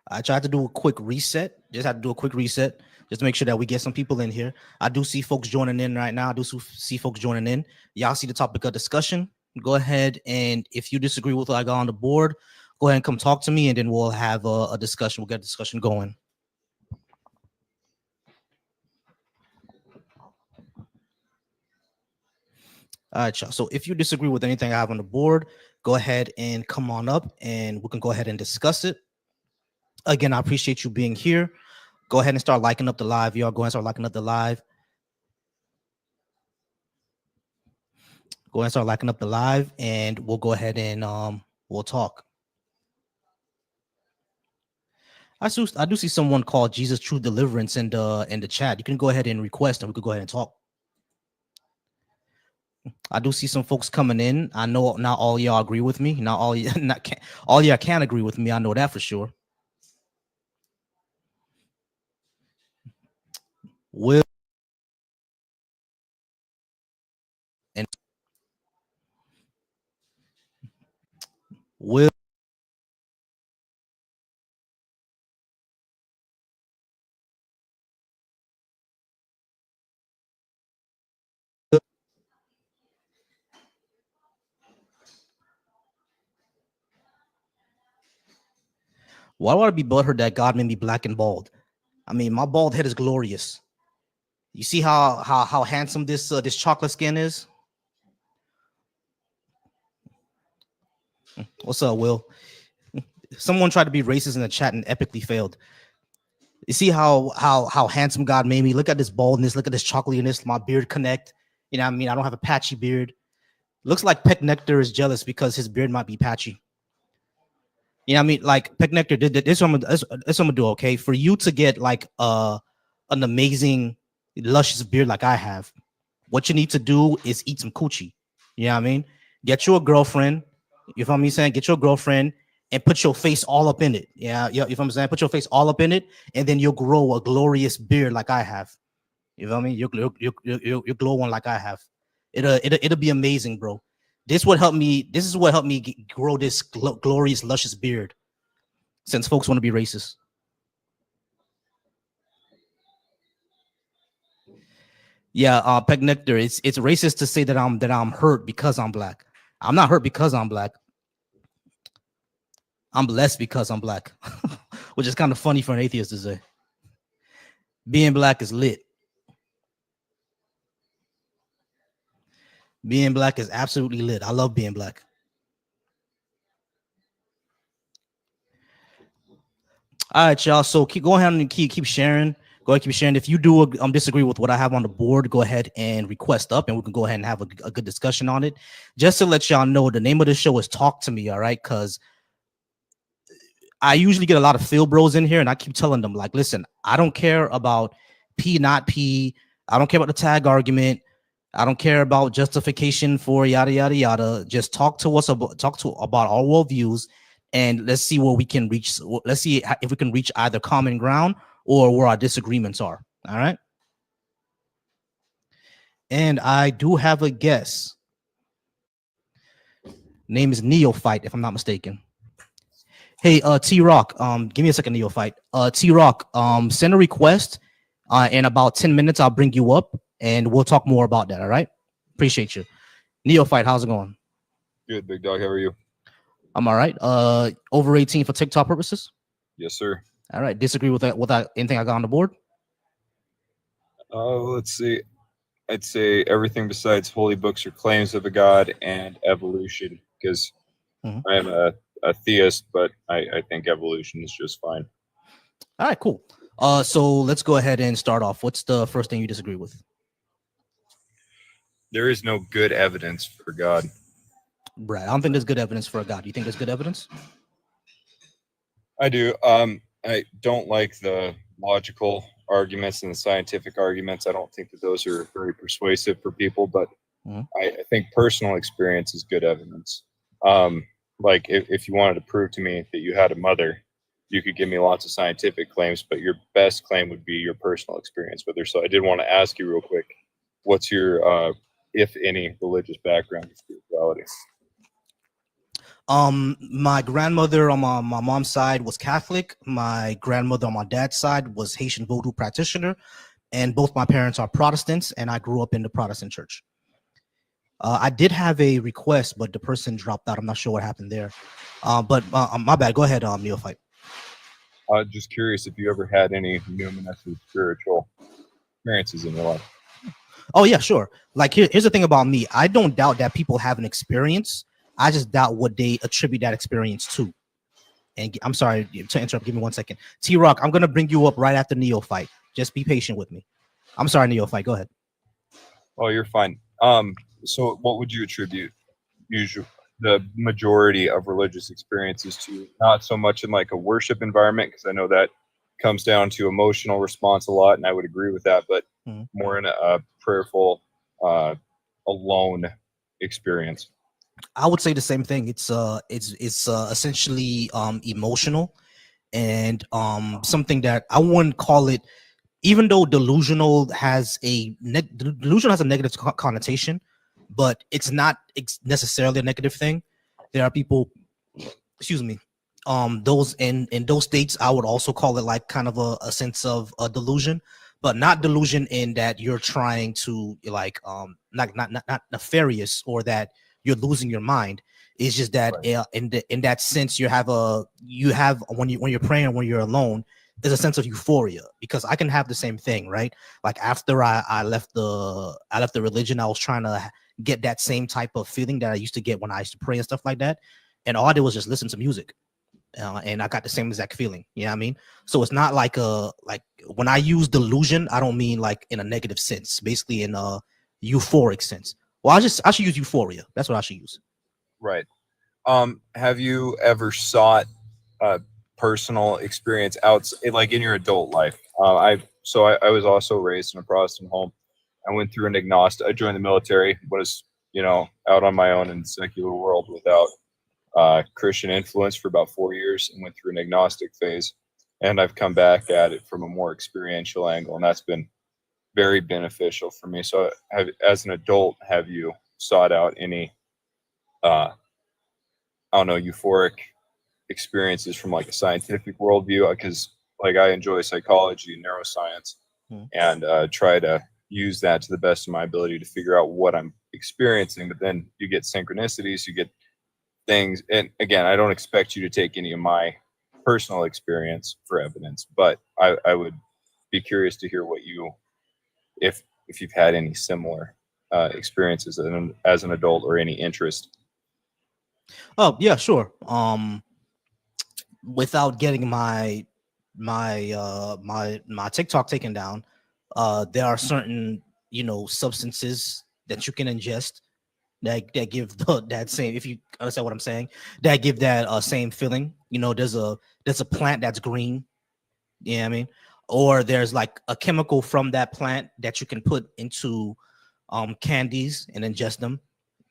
I tried to do a quick reset. Just had to do a quick reset just to make sure that we get some people in here. I do see folks joining in right now. I do see folks joining in. Y'all see the topic of discussion. Go ahead, and if you disagree with what I got on the board, go ahead and come talk to me, and then we'll have a discussion. We'll get a discussion going. All right, y'all. So if you disagree with anything I have on the board, go ahead and come on up, and we can go ahead and discuss it. Again, I appreciate you being here. Go ahead and start liking up the live. Y'all go ahead and start liking up the live. Go ahead and start liking up the live, and we'll go ahead and we'll talk. I do see someone called Jesus True Deliverance in the chat. You can go ahead and request, and we could go ahead and talk. I do see some folks coming in. I know not all y'all agree with me. Not all all y'all can't agree with me. I know that for sure. Will and Will. Why would I be butthurt that God made me black and bald? I mean, my bald head is glorious. You see how handsome this chocolate skin is? What's up, Will? Someone tried to be racist in the chat and epically failed. You see how handsome God made me. Look at this baldness. Look at this chocolatiness. My beard connect. You know what I mean? I don't have a patchy beard. Looks like Peck Nectar is jealous because his beard might be patchy. You know what I mean? Like Peck Nectar did this. What I'm gonna do. Okay, for you to get like an amazing luscious beard like I have, what you need to do is eat some coochie. You know what I mean? Get you a girlfriend. You feel me saying? Get your girlfriend and put your face all up in it. Yeah, you feel what I'm saying? Put your face all up in it, and then you'll grow a glorious beard like I have. You feel me? You'll glow one like I have. It'll be amazing, bro. This would help me. This is what helped me grow this glorious, luscious beard. Since folks want to be racist. Yeah, Peck Nectar. It's racist to say that I'm hurt because I'm black. I'm not hurt because I'm black. I'm blessed because I'm black, which is kind of funny for an atheist to say. Being black is lit. Being black is absolutely lit. I love being black. All right, y'all. So go ahead and keep sharing. Go ahead, keep sharing. If you do disagree with what I have on the board, go ahead and request up, and we can go ahead and have a good discussion on it. Just to let y'all know, the name of the show is Talk to Me. All right, because I usually get a lot of Phil bros in here, and I keep telling them, like, listen, I don't care about P not P. I don't care about the tag argument. I don't care about justification for yada yada yada. Just talk to us about our worldviews, and let's see where we can reach. Let's see if we can reach either common ground or where our disagreements are. All right. And I do have a guest. Name is Neophyte, if I'm not mistaken. Hey, T-Rock, give me a second, Neophyte. T-Rock, send a request. In about 10 minutes, I'll bring you up, and we'll talk more about that, all right? Appreciate you. Neophyte, how's it going? Good, big dog. How are you? I'm all right. Over 18 for TikTok purposes? Yes, sir. All right. Disagree with that? Anything I got on the board? Let's see. I'd say everything besides holy books or claims of a god and evolution, because I am a theist, but I think evolution is just fine. All right, cool. So let's go ahead and start off. What's the first thing you disagree with? There is no good evidence for God. Brad, I don't think there's good evidence for a God. You think there's good evidence? I do. I don't like the logical arguments and the scientific arguments. I don't think that those are very persuasive for people, but I think personal experience is good evidence. Like if you wanted to prove to me that you had a mother, you could give me lots of scientific claims, but your best claim would be your personal experience with her. So I did want to ask you real quick, what's your, if any, religious background and spirituality? My grandmother on my mom's side was Catholic. My grandmother on my dad's side was Haitian Vodou practitioner, and both my parents are Protestants, and I grew up in the Protestant church. I did have a request, but the person dropped out. I'm not sure what happened there. But my bad. Go ahead, Neophyte. Just curious if you ever had any luminescent spiritual experiences in your life. Oh yeah, sure. Like here's the thing about me. I don't doubt that people have an experience. I just doubt what they attribute that experience to. And I'm sorry to interrupt. Give me 1 second. T-Rock, I'm going to bring you up right after Neophyte. Just be patient with me. I'm sorry, Neophyte. Go ahead. Oh, you're fine. So what would you attribute usually the majority of religious experiences to? Not so much in like a worship environment, because I know that comes down to emotional response a lot, and I would agree with that, but more in a prayerful, alone experience. I would say the same thing. It's essentially emotional, and something that I wouldn't call it, even though delusional has a negative connotation, but it's not necessarily a negative thing. There are people, excuse me, those in those states, I would also call it like kind of a sense of a delusion, but not delusion in that you're trying to like not nefarious or that you're losing your mind. It's just that in that sense you have when you're praying, when you're alone, there's a sense of euphoria, because I can have the same thing, right? Like after I left the religion, I was trying to get that same type of feeling that I used to get when I used to pray and stuff like that, and all I did was just listen to music. and I got the same exact feeling. You know what I mean? So it's not like when I use delusion, I don't mean like in a negative sense, basically in a euphoric sense. Well, I should use euphoria. That's what I should use. Right. Have you ever sought personal experience like in your adult life? I was also raised in a Protestant home. I went through an agnostic. I joined the military. Was out on my own in the secular world without Christian influence for about 4 years, and went through an agnostic phase. And I've come back at it from a more experiential angle, and that's been very beneficial for me. So, as an adult, have you sought out any, I don't know, euphoric experiences from like a scientific worldview? Because like I enjoy psychology and neuroscience, and try to use that to the best of my ability to figure out what I'm experiencing. But then you get synchronicities, you get things, and again, I don't expect you to take any of my personal experience for evidence, but I would be curious to hear what if you've had any similar experiences as an adult, or any interest. Oh yeah, sure. Without getting my TikTok taken down, there are certain substances that you can ingest that give that same, if you understand what I'm saying, that give that same feeling. There's a plant that's green. You know what I mean? Or there's like a chemical from that plant that you can put into candies and ingest them,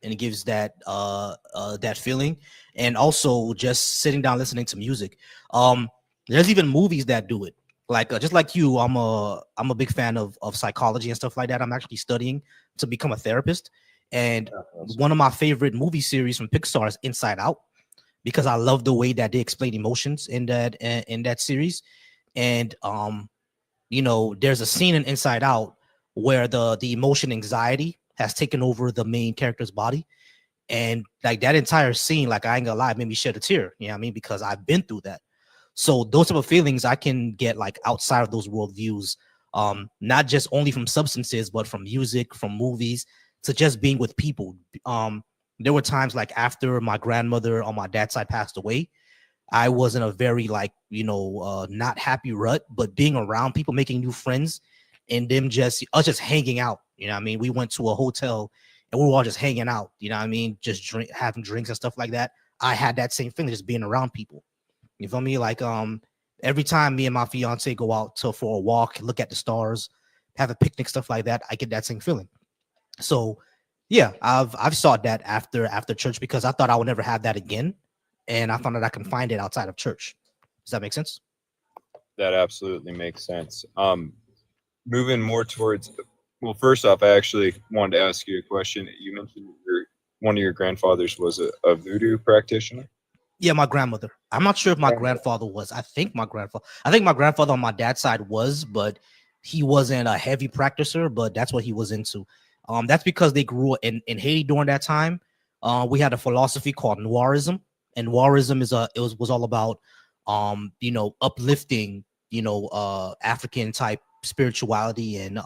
and it gives that that feeling. And also just sitting down listening to music. There's even movies that do it. Like just like you, I'm a big fan of psychology and stuff like that. I'm actually studying to become a therapist. And one of my favorite movie series from Pixar is Inside Out, because I love the way that they explain emotions in that series. And there's a scene in Inside Out where the emotion anxiety has taken over the main character's body, and like that entire scene, like I ain't gonna lie, made me shed a tear. You know what I mean? Because I've been through that. So those type of feelings I can get like outside of those worldviews, not just only from substances, but from music, from movies, to just being with people. There were times like after my grandmother on my dad's side passed away, I was in a very like, not happy rut, but being around people, making new friends, and them us just hanging out. You know what I mean? We went to a hotel and we were all just hanging out. You know what I mean? Just having drinks and stuff like that. I had that same feeling, just being around people. You feel me? Like every time me and my fiance go out for a walk, look at the stars, have a picnic, stuff like that, I get that same feeling. So yeah, I've sought that after church, because I thought I would never have that again, and I found that I can find it outside of church. Does that make sense? That absolutely makes sense. Moving more towards, well, first off, I actually wanted to ask you a question. You mentioned one of your grandfathers was a voodoo practitioner. Yeah, my grandmother. I'm not sure if my grandfather was. I think my grandfather on my dad's side was, but he wasn't a heavy practicer, but that's what he was into. That's because they grew up in Haiti during that time. We had a philosophy called Noirism, and Noirism was all about uplifting, African type spirituality and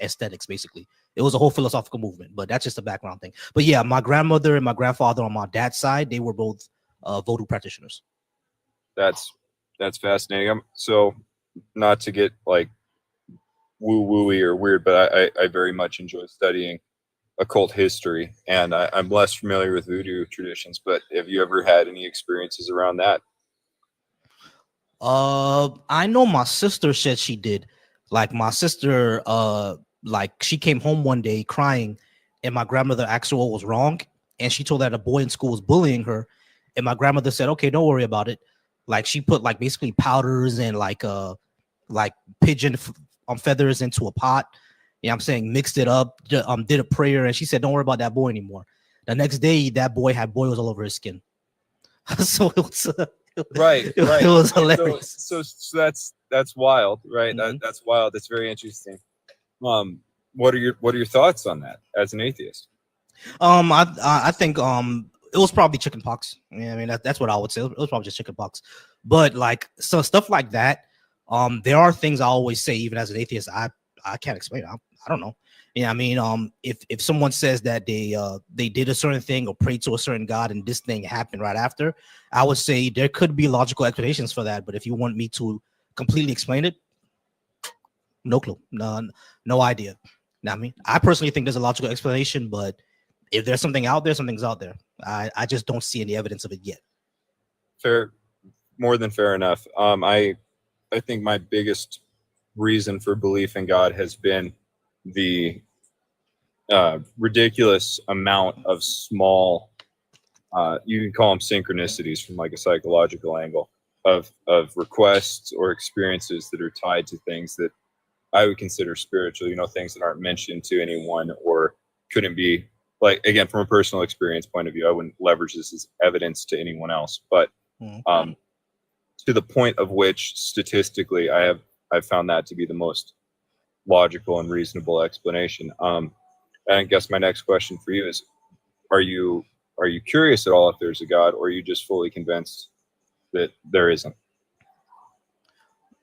aesthetics. Basically, it was a whole philosophical movement, but that's just a background thing. But yeah, my grandmother and my grandfather on my dad's side, they were both voodoo practitioners. That's fascinating. So not to get like woo-wooey or weird, but I very much enjoy studying occult history, and I'm less familiar with voodoo traditions, but have you ever had any experiences around that? I know my sister said she did. Like my sister, like she came home one day crying, and my grandmother asked her what was wrong, and she told that a boy in school was bullying her, and my grandmother said, "Okay, don't worry about it." Like she put like basically powders and like pigeon feathers into a pot. You know what I'm saying? Mixed it up, did a prayer, and she said, "Don't worry about that boy anymore." The next day, that boy had boils all over his skin. So it was right. It was hilarious. So that's wild, right? Mm-hmm. That's wild. That's very interesting. What are your thoughts on that as an atheist? I think it was probably chicken pox. Yeah, I mean that's what I would say. It was probably just chicken pox. But like so stuff like that, there are things I always say, even as an atheist, I can't explain it. I don't know. Yeah, I mean, if someone says that they did a certain thing or prayed to a certain god and this thing happened right after, I would say there could be logical explanations for that. But if you want me to completely explain it, no clue, no idea. Now, I mean, I personally think there's a logical explanation, but if there's something out there, something's out there. I just don't see any evidence of it yet. Fair, more than fair enough. I think my biggest reason for belief in God has been the ridiculous amount of small, you can call them synchronicities from like a psychological angle of requests or experiences that are tied to things that I would consider spiritual, things that aren't mentioned to anyone or couldn't be, like, again, from a personal experience point of view, I wouldn't leverage this as evidence to anyone else, but to the point of which statistically I've found that to be the most logical and reasonable explanation. And I guess my next question for you is, are you curious at all if there's a God, or are you just fully convinced that there isn't?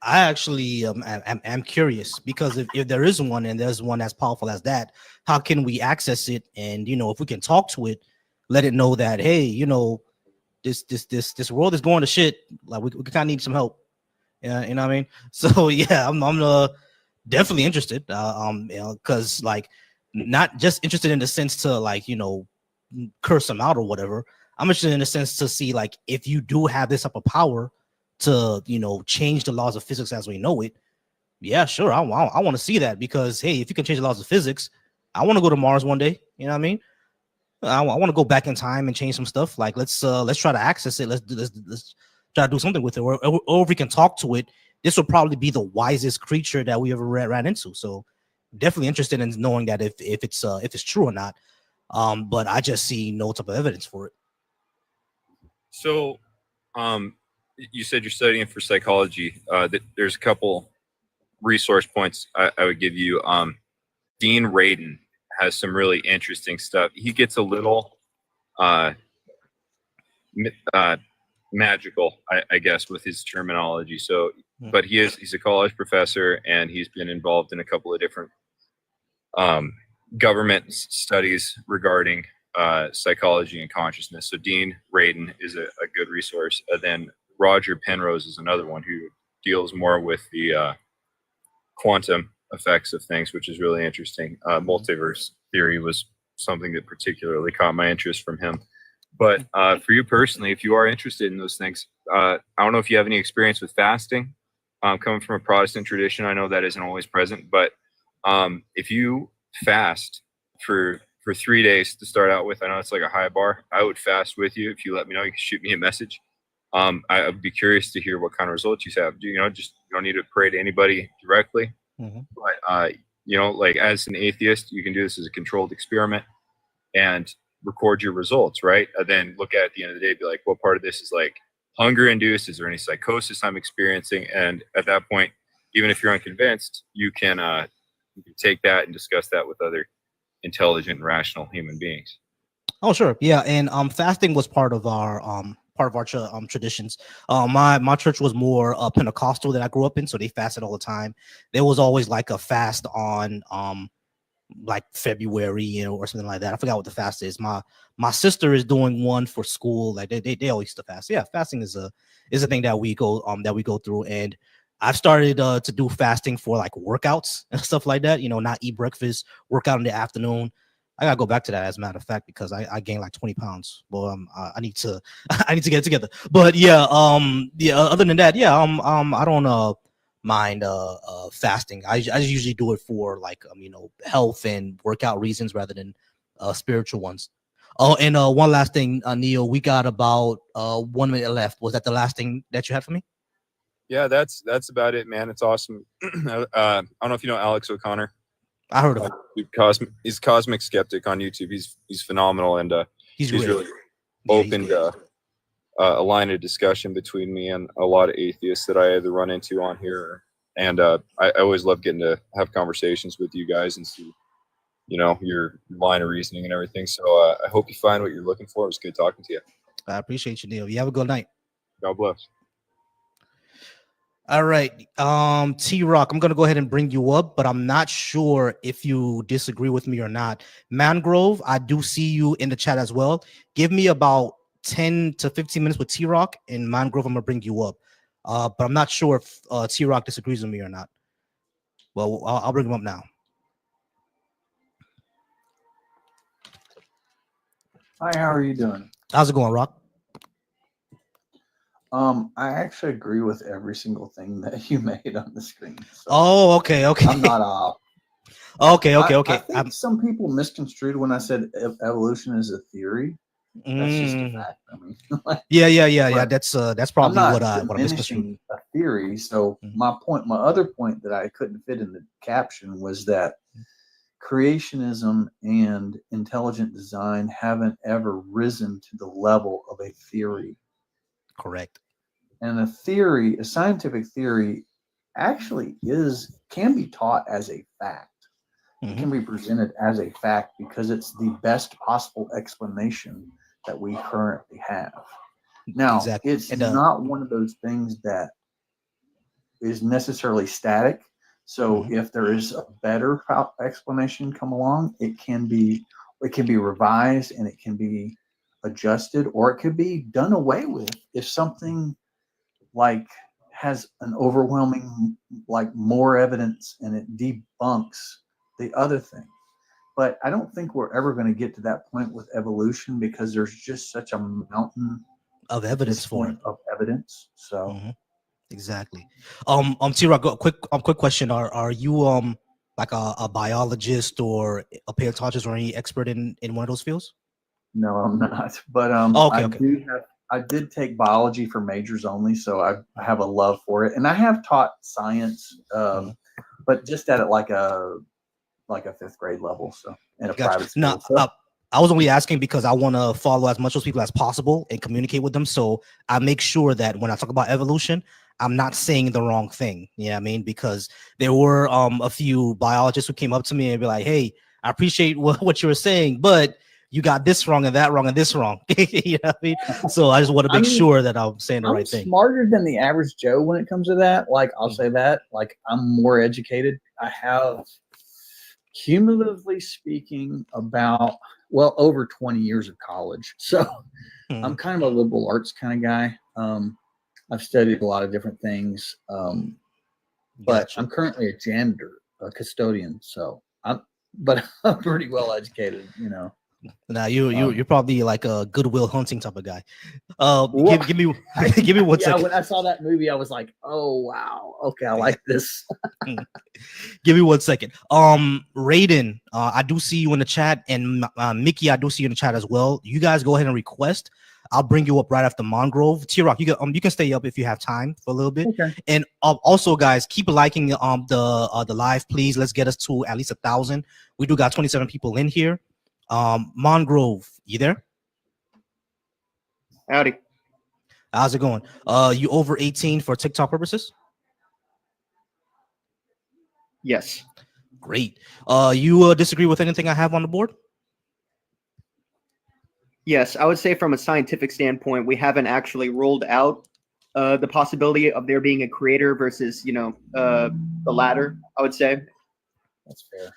I actually am curious, because if there is one and there's one as powerful as that, how can we access it? And if we can talk to it, let it know that, hey, this world is going to shit. Like we kind of need some help. Yeah, you know what I mean? So yeah, I'm definitely interested. Because like, not just interested in the sense to like, curse them out or whatever. I'm interested in the sense to see, like, if you do have this type of power to change the laws of physics as we know it, yeah, sure, I want to see that, because hey, if you can change the laws of physics, I want to go to Mars one day. You know what I mean? I want to go back in time and change some stuff. Like, let's try to access it. Let's try to do something with it, or if we can talk to it, this will probably be the wisest creature that we ever ran into. So definitely interested in knowing that if it's true or not. But I just see no type of evidence for it. So, you said you're studying for psychology. There's a couple resource points I would give you. Dean Radin has some really interesting stuff. He gets a little magical, I guess, with his terminology. So, but he's a college professor, and he's been involved in a couple of different government studies regarding psychology and consciousness. So Dean Radin is a good resource. And then Roger Penrose is another one who deals more with the quantum effects of things, which is really interesting. Multiverse theory was something that particularly caught my interest from him. But for you personally, if you are interested in those things, I don't know if you have any experience with fasting. Coming from a Protestant tradition, I know that isn't always present, but if you fast for 3 days to start out with, I know it's like a high bar. I would fast with you. If you let me know, you can shoot me a message. I would be curious to hear what kind of results you have. You don't need to pray to anybody directly, but like, as an atheist, you can do this as a controlled experiment and record your results, right? And then look at the end of the day, be like, what part of this is like hunger induced? Is there any psychosis I'm experiencing? And at that point, even if you're unconvinced, you can take that and discuss that with other intelligent and rational human beings. Oh, sure. Yeah. And fasting was part of our traditions. My church was more Pentecostal that I grew up in, so they fasted all the time. There was always like a fast on like February, or something like that. I forgot what the fast is. My sister is doing one for school. Like they always used to fast. Yeah, fasting is a thing that we go through. And I've started to do fasting for like workouts and stuff like that. Not eat breakfast, work out in the afternoon. I gotta go back to that, as a matter of fact, because I gained like 20 pounds. Well, I need to get it together. But yeah, other than that, yeah, I don't mind fasting. I usually do it for like health and workout reasons rather than spiritual ones. Oh, and one last thing, Neil, we got about 1 minute left. Was that the last thing that you had for me? Yeah, that's about it, man. It's awesome. I don't know if you know Alex O'Connor. I heard of him. He's Cosmic Skeptic on YouTube. He's phenomenal, and he's really opened a line of discussion between me and a lot of atheists that I either run into on here, and I always love getting to have conversations with you guys and see, your line of reasoning and everything. So I hope you find what you're looking for. It was good talking to you. I appreciate you, Neil. You have a good night. God bless. All right. T Rock, I'm gonna go ahead and bring you up, but I'm not sure if you disagree with me or not. Mangrove, I do see you in the chat as well. Give me about 10 to 15 minutes with T Rock, and Mangrove, I'm gonna bring you up. But I'm not sure if T Rock disagrees with me or not. Well, I'll bring him up now. Hi, how are you doing? How's it going, Rock? I actually agree with every single thing that you made on the screen. So Oh, okay. I'm not off. Okay. I think some people misconstrued when I said evolution is a theory. That's just a fact. I mean, Yeah. That's probably I'm what not I'm misconstrued. diminishing a theory. So my other point that I couldn't fit in the caption was that creationism and intelligent design haven't ever risen to the level of a theory. Correct. And a scientific theory, actually can be taught as a fact. It can be presented as a fact because it's the best possible explanation that we currently have. Now, Exactly. it's not one of those things that is necessarily static. So if there is a better explanation come along, it can be revised and it can be adjusted, or it could be done away with if something like has an overwhelming, like more evidence and it debunks the other thing. But I don't think we're ever going to get to that point with evolution because there's just such a mountain of evidence for it. Of evidence. So exactly. T-Rock, quick question. Are you like a biologist or a paleontologist or any expert in one of those fields? No, I'm not. But I did take biology for majors only, so I have a love for it, and I have taught science, but just at like a fifth grade level, so in a private school. No, I was only asking because I want to follow as much of those people as possible and communicate with them, so I make sure that when I talk about evolution, I'm not saying the wrong thing. You know what I mean? Because there were a few biologists who came up to me and be like, "Hey, I appreciate what you were saying, but you got this wrong and that wrong and this wrong." You know what I mean? So I just want to make sure that I'm saying the right thing. I'm smarter than the average Joe when it comes to that. Like, I'll say that. Like, I'm more educated. I have, cumulatively speaking, about over 20 years of college. So I'm kind of a liberal arts kind of guy. I've studied a lot of different things. But I'm currently a janitor, a custodian. So I'm pretty well educated, you know. Now you're probably like a Goodwill Hunting type of guy. Give me 1 second. When I saw that movie, I was like, oh wow, okay, I like this. Give me 1 second. Raiden, I do see you in the chat, and Mickey, I do see you in the chat as well. You guys go ahead and request. I'll bring you up right after Mangrove. T-Rock, you can stay up if you have time for a little bit. Okay. And also, guys, keep liking the live, please. Let's get us to at least 1,000. We do got 27 people in here. Mangrove, you there? Howdy. How's it going? You over 18 for TikTok purposes? Yes. Great. You disagree with anything I have on the board? Yes, I would say from a scientific standpoint, we haven't actually ruled out the possibility of there being a creator versus, the latter, I would say. That's fair.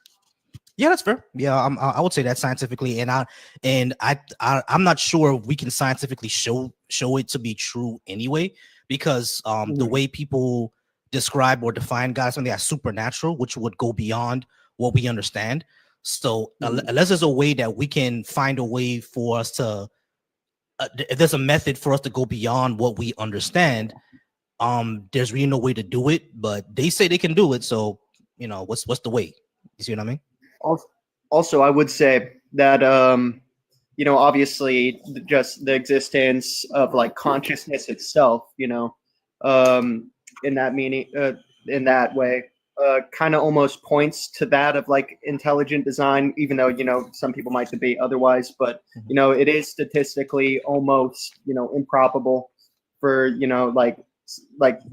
Yeah, that's fair. Yeah, I would say that scientifically, and I'm not sure we can scientifically show it to be true anyway, because the way people describe or define God as something that's supernatural, which would go beyond what we understand. So unless there's a way that we can find a way for us to, if there's a method for us to go beyond what we understand, there's really no way to do it. But they say they can do it, so what's the way? You see what I mean? Also, I would say that obviously just the existence of like consciousness itself, in that meaning, in that way. Kind of almost points to that of like intelligent design, even though some people might debate otherwise, but it is statistically almost improbable for like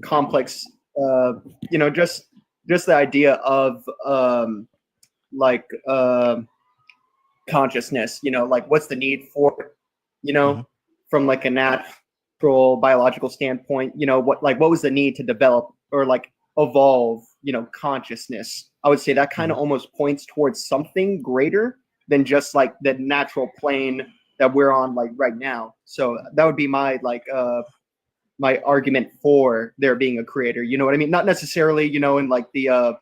complex just the idea of consciousness, like what's the need for from like a natural biological standpoint, what was the need to develop or like evolve, you know, consciousness, I would say that kind of almost points towards something greater than just like the natural plane that we're on like right now. So that would be my like my argument for there being a creator. You know what I mean? Not necessarily, you know, in like the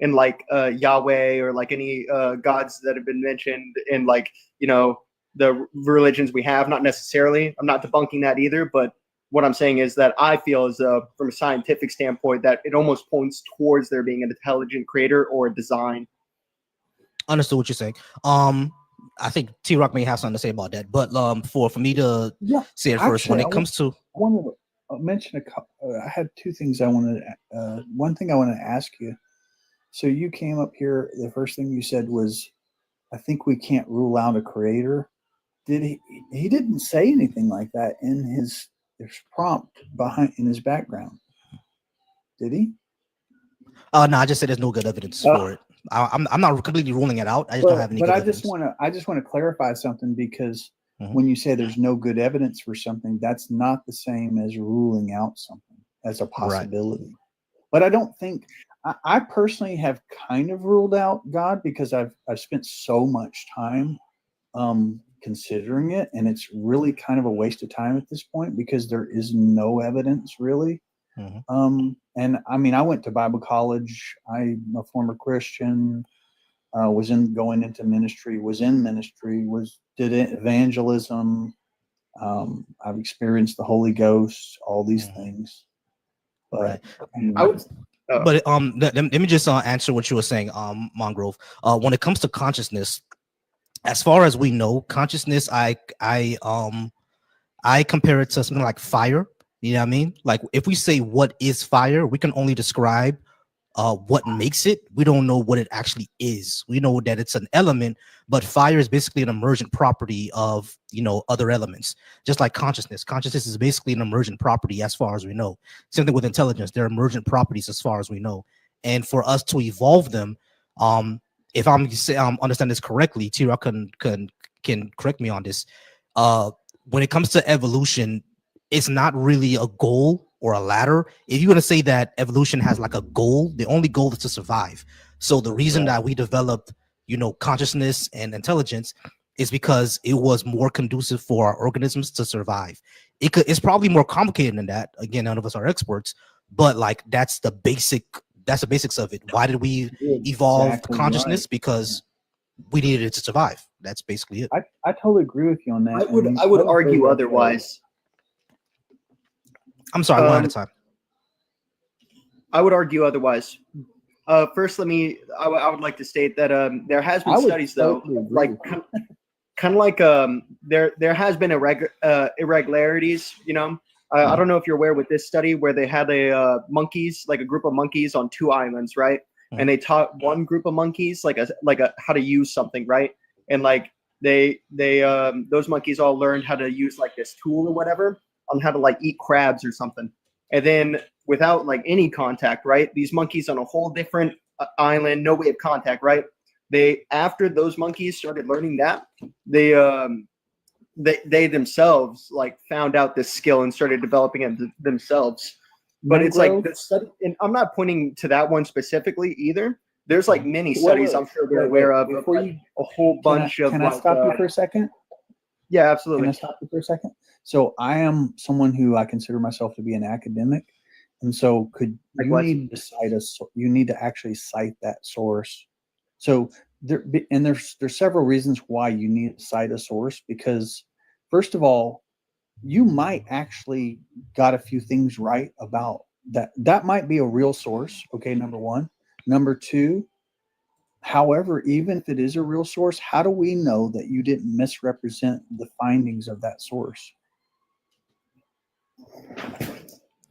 in like Yahweh or like any gods that have been mentioned in like, you know, the religions we have. Not necessarily. I'm not debunking that either, but what I'm saying is that I feel as from a scientific standpoint that it almost points towards there being an intelligent creator or a design. Understood what you're saying. I think T-Rock may have something to say about that, but for me to say it first, when it comes to, I wanted to mention a couple. I had two things I wanted. One thing I wanted to ask you. So you came up here. The first thing you said was, "I think we can't rule out a creator." Did he? He didn't say anything like that in his prompt behind in his background. Did he? No, I just said there's no good evidence for it. I'm not completely ruling it out. I just don't have any. But good I evidence. just want to clarify something, because when you say there's no good evidence for something, that's not the same as ruling out something as a possibility. Right. But I don't think I personally have kind of ruled out God, because I've spent so much time considering it, and it's really kind of a waste of time at this point because there is no evidence really. And I mean, I went to Bible college. I'm a former Christian, was going into ministry, did evangelism. I've experienced the Holy Ghost, all these things. But I would, but let me just answer what you were saying, Mongrove. When it comes to consciousness, as far as we know, consciousness, I compare it to something like fire. You know what I mean? Like if we say what is fire, we can only describe what makes it. We don't know what it actually is. We know that it's an element, but fire is basically an emergent property of, you know, other elements. Just like consciousness. Consciousness is basically an emergent property as far as we know. Same thing with intelligence. They're emergent properties as far as we know. And for us to evolve them, if I'm understand this correctly, T-Rock can correct me on this. When it comes to evolution, it's not really a goal or a ladder. If you're going to say that evolution has like a goal, the only goal is to survive. So the reason that we developed, you know, consciousness and intelligence is because it was more conducive for our organisms to survive. It's probably more complicated than that. Again, none of us are experts, but like that's the basics of it. Why did we evolve consciousness? Because we needed it to survive. That's basically it. I totally agree with you on that. I would argue otherwise. I'm sorry, one at a time. I would argue otherwise. First, I would like to state that there has been studies though, like kind of like there has been irregularities. You know, I don't know if you're aware with this study where they had a group of monkeys on 2 islands, right? And they taught one group of monkeys like a how to use something, right? And like they those monkeys all learned how to use like this tool or whatever on how to like eat crabs or something. And then without like any contact, right? These monkeys on a whole different island, no way of contact, right? After those monkeys started learning that, they themselves like found out this skill and started developing it themselves. But it's like the study, and I'm not pointing to that one specifically either. There's like many studies I'm sure you're aware of like a whole bunch of. Can I stop you for a second? Yeah, absolutely. Can I stop you for a second? So I am someone who I consider myself to be an academic, and so you need to actually cite that source. So there's several reasons why you need to cite a source, because first of all, you might actually got a few things right about that. That might be a real source. Okay, number one. Number two, however, even if it is a real source, how do we know that you didn't misrepresent the findings of that source?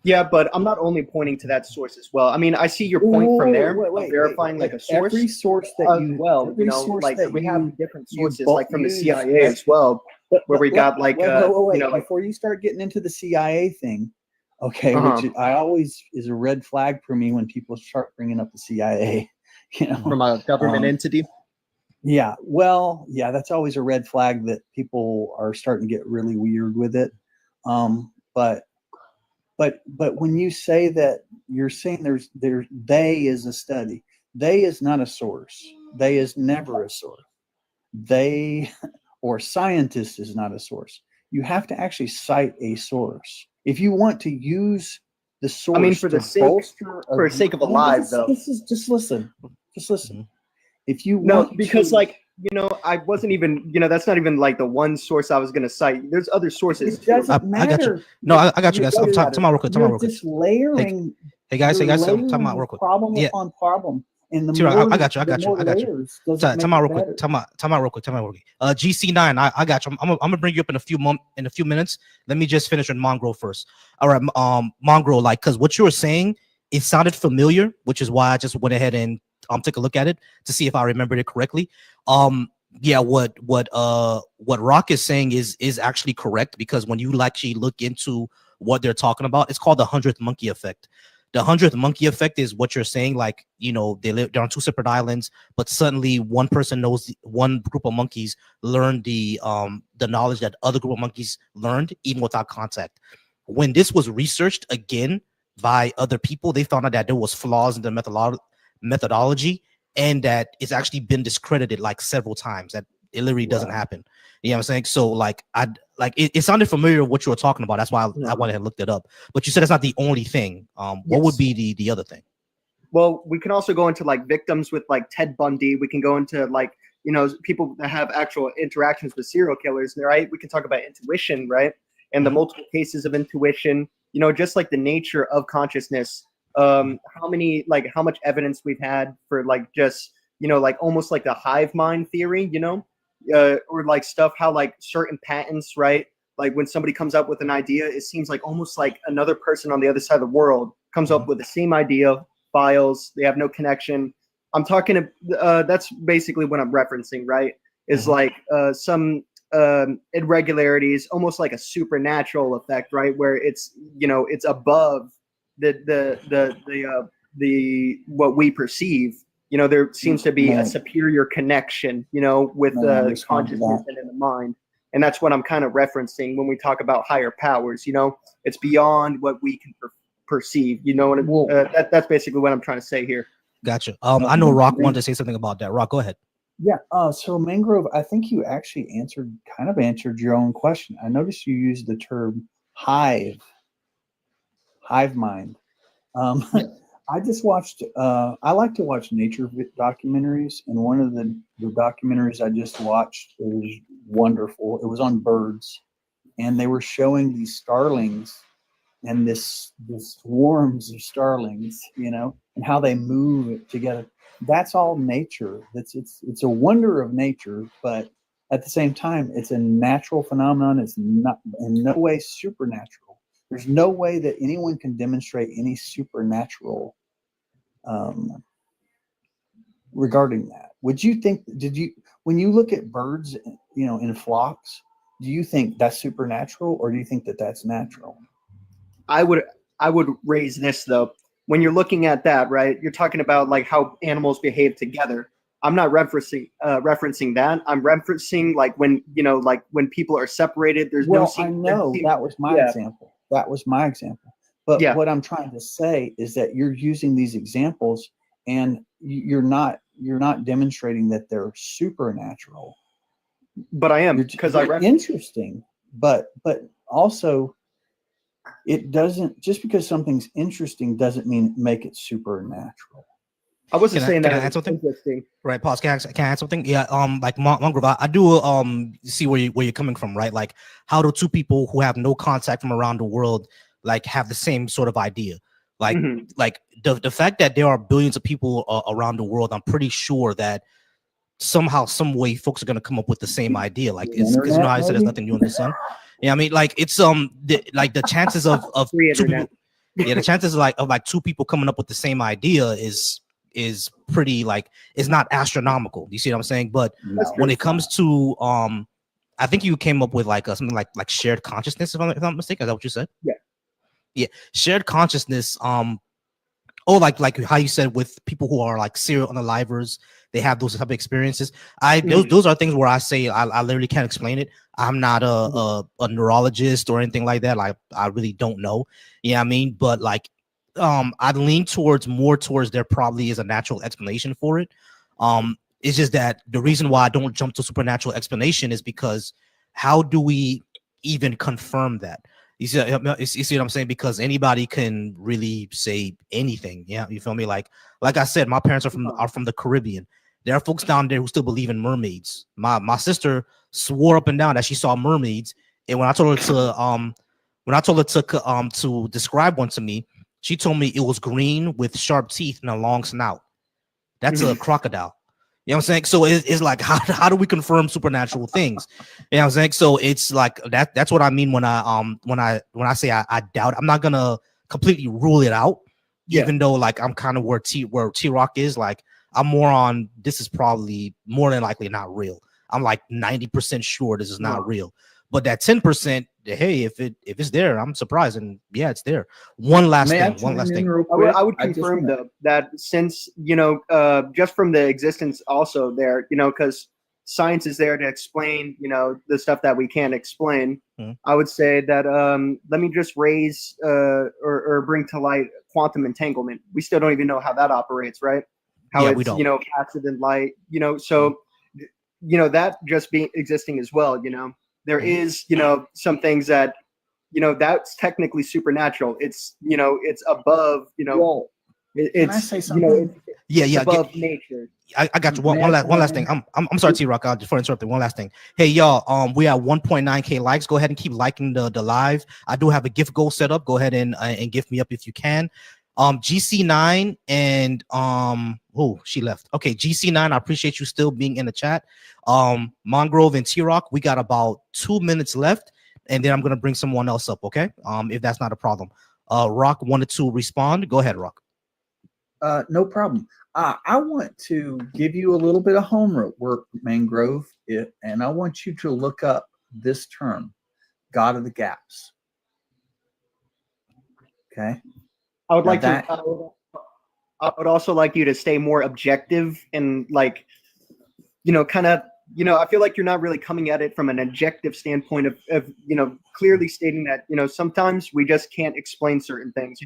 Yeah, but I'm not only pointing to that source as well. I mean, I see your point from there, verifying like a source. Every source that we have different sources, like from the CIA as well, where we got like, before you start getting into the CIA thing, okay, which I always is a red flag for me when people start bringing up the CIA, you know, from a government entity. Yeah, well, yeah, that's always a red flag that people are starting to get really weird with it. But But when you say that, you're saying there's they is a study. They is not a source. They is never a source. They or scientist is not a source. You have to actually cite a source if you want to use the source. I mean, for the sake of alive, though. This is just listen. Just listen. If you No, want because to, like, you know, I wasn't even, you know, that's not even like the one source I was going to cite. There's other sources. it doesn't I got you. matter. No, I got you guys. You're Time out real quick. Time out real quick. just layering. Hey guys, you're time layering out real quick. Problem Yeah. upon problem, and the Tira, more I got you. the more layers doesn't Time make out it real quick. better. Time out real quick. GC9, I got you. I'm gonna bring you up in a few minutes. Let me just finish with Mongrel first. All right, Mongrel, like, because what you were saying, it sounded familiar, which is why I just went ahead and take a look at it to see if I remembered it correctly. Yeah, what Rock is saying is actually correct, because when you actually look into what they're talking about, it's called the 100th monkey effect. The 100th monkey effect is what you're saying, like, you know, they're on two separate islands, but suddenly one person knows, one group of monkeys learned the knowledge that other group of monkeys learned even without contact. When this was researched again by other people, they found out that there was flaws in the methodology, and that it's actually been discredited like several times, that it literally doesn't happen. You know what I'm saying? So like, it sounded familiar what you were talking about. That's why I went ahead and looked it up. But you said it's not the only thing. What would be the other thing? Well, we can also go into like victims with like Ted Bundy. We can go into like, you know, people that have actual interactions with serial killers, right? We can talk about intuition, right? And the multiple cases of intuition, you know, just like the nature of consciousness. How much evidence we've had for like just, you know, like almost like the hive mind theory, you know, or like stuff, how like certain patents, right? Like when somebody comes up with an idea, it seems like almost like another person on the other side of the world comes up with the same idea, files, they have no connection. I'm talking, that's basically what I'm referencing, right? Is like some irregularities, almost like a supernatural effect, right? Where it's, you know, it's above the what we perceive. You know, there seems to be a superior connection, you know, with the consciousness and in the mind. And that's what I'm kind of referencing when we talk about higher powers. You know, it's beyond what we can perceive. You know, and that's basically what I'm trying to say here. Gotcha. I know Rock wanted to say something about that. Rock, go ahead. Yeah. So Mangrove, I think you actually answered your own question. I noticed you used the term hive mind. I just watched, I like to watch nature documentaries, and one of the documentaries I just watched was wonderful. It was on birds, and they were showing these starlings and this swarms of starlings, you know, and how they move together. That's all nature. It's a wonder of nature, but at the same time, it's a natural phenomenon. It's not in no way supernatural. There's no way that anyone can demonstrate any supernatural regarding that. Would you think, when you look at birds, you know, in flocks, do you think that's supernatural, or do you think that that's natural? I would raise this though. When you're looking at that, right, you're talking about like how animals behave together. I'm not referencing that. I'm referencing like when, you know, like when people are separated, there's no. I know that was my example. That was my example. But what I'm trying to say is that you're using these examples, and you're not demonstrating that they're supernatural. But I am, because interesting. But also, it doesn't, just because something's interesting doesn't mean make it supernatural. I wasn't saying that. Can I add something? Right, pause. Can I add something? Yeah. Like Mongrove, I do see where you're coming from, right? Like, how do two people who have no contact from around the world like have the same sort of idea? Like, like the fact that there are billions of people around the world, I'm pretty sure that somehow, some way, folks are gonna come up with the same idea. Like, it's because, you know, I said there's nothing new under the sun. Yeah, I mean, like, it's the chances of two people, the chances of two people coming up with the same idea is pretty, like, it's not astronomical. You see what I'm saying? But when it comes to I think you came up with like something like shared consciousness, if I'm not mistaken. Is that what you said? Yeah. Shared consciousness. Oh, like how you said with people who are like serial unalivers, they have those type of experiences. Those are things where I say I literally can't explain it. I'm not a neurologist or anything like that. Like I really don't know. You know what I mean? But like I'd lean more towards there probably is a natural explanation for it. It's just that the reason why I don't jump to supernatural explanation is because how do we even confirm that? You see what I'm saying? Because anybody can really say anything. Yeah, you feel me? Like I said, my parents are from the Caribbean. There are folks down there who still believe in mermaids. My sister swore up and down that she saw mermaids, and when I told her to describe one to me, she told me it was green with sharp teeth and a long snout. That's a crocodile. You know what I'm saying? So it's like how do we confirm supernatural things? You know what I'm saying? So it's like that's what I mean when I say I doubt. I'm not gonna completely rule it out, even though like I'm kind of where T-Rock is. Like I'm more on this is probably more than likely not real. I'm like 90% sure this is not real. But that 10%, hey, if it's there, I'm surprised, and yeah, it's there. One last thing. I would confirm though that since just from the existence also there, because science is there to explain, the stuff that we can't explain. I would say that let me just raise or bring to light quantum entanglement. We still don't even know how that operates, right? How it's faster than light, so that just being existing as well, there is, some things that, that's technically supernatural. It's, it's above, it's, I say something? It's above nature. I got you. One last thing. I'm sorry, T-Rock. I'll just interrupt you. One last thing. Hey, y'all. We are 1.9K likes. Go ahead and keep liking the live. I do have a gift goal set up. Go ahead and gift me up if you can. GC9 and oh, she left. Okay, GC9, I appreciate you still being in the chat. Mongrove and T-Rock, we got about 2 minutes left, and then I'm gonna bring someone else up, okay? If that's not a problem. Rock wanted to respond. Go ahead, Rock. No problem. I want to give you a little bit of homework, Mangrove, and I want you to look up this term, God of the gaps. Okay. I would also like you to stay more objective and like, kind of, I feel like you're not really coming at it from an objective standpoint of clearly stating that, sometimes we just can't explain certain things,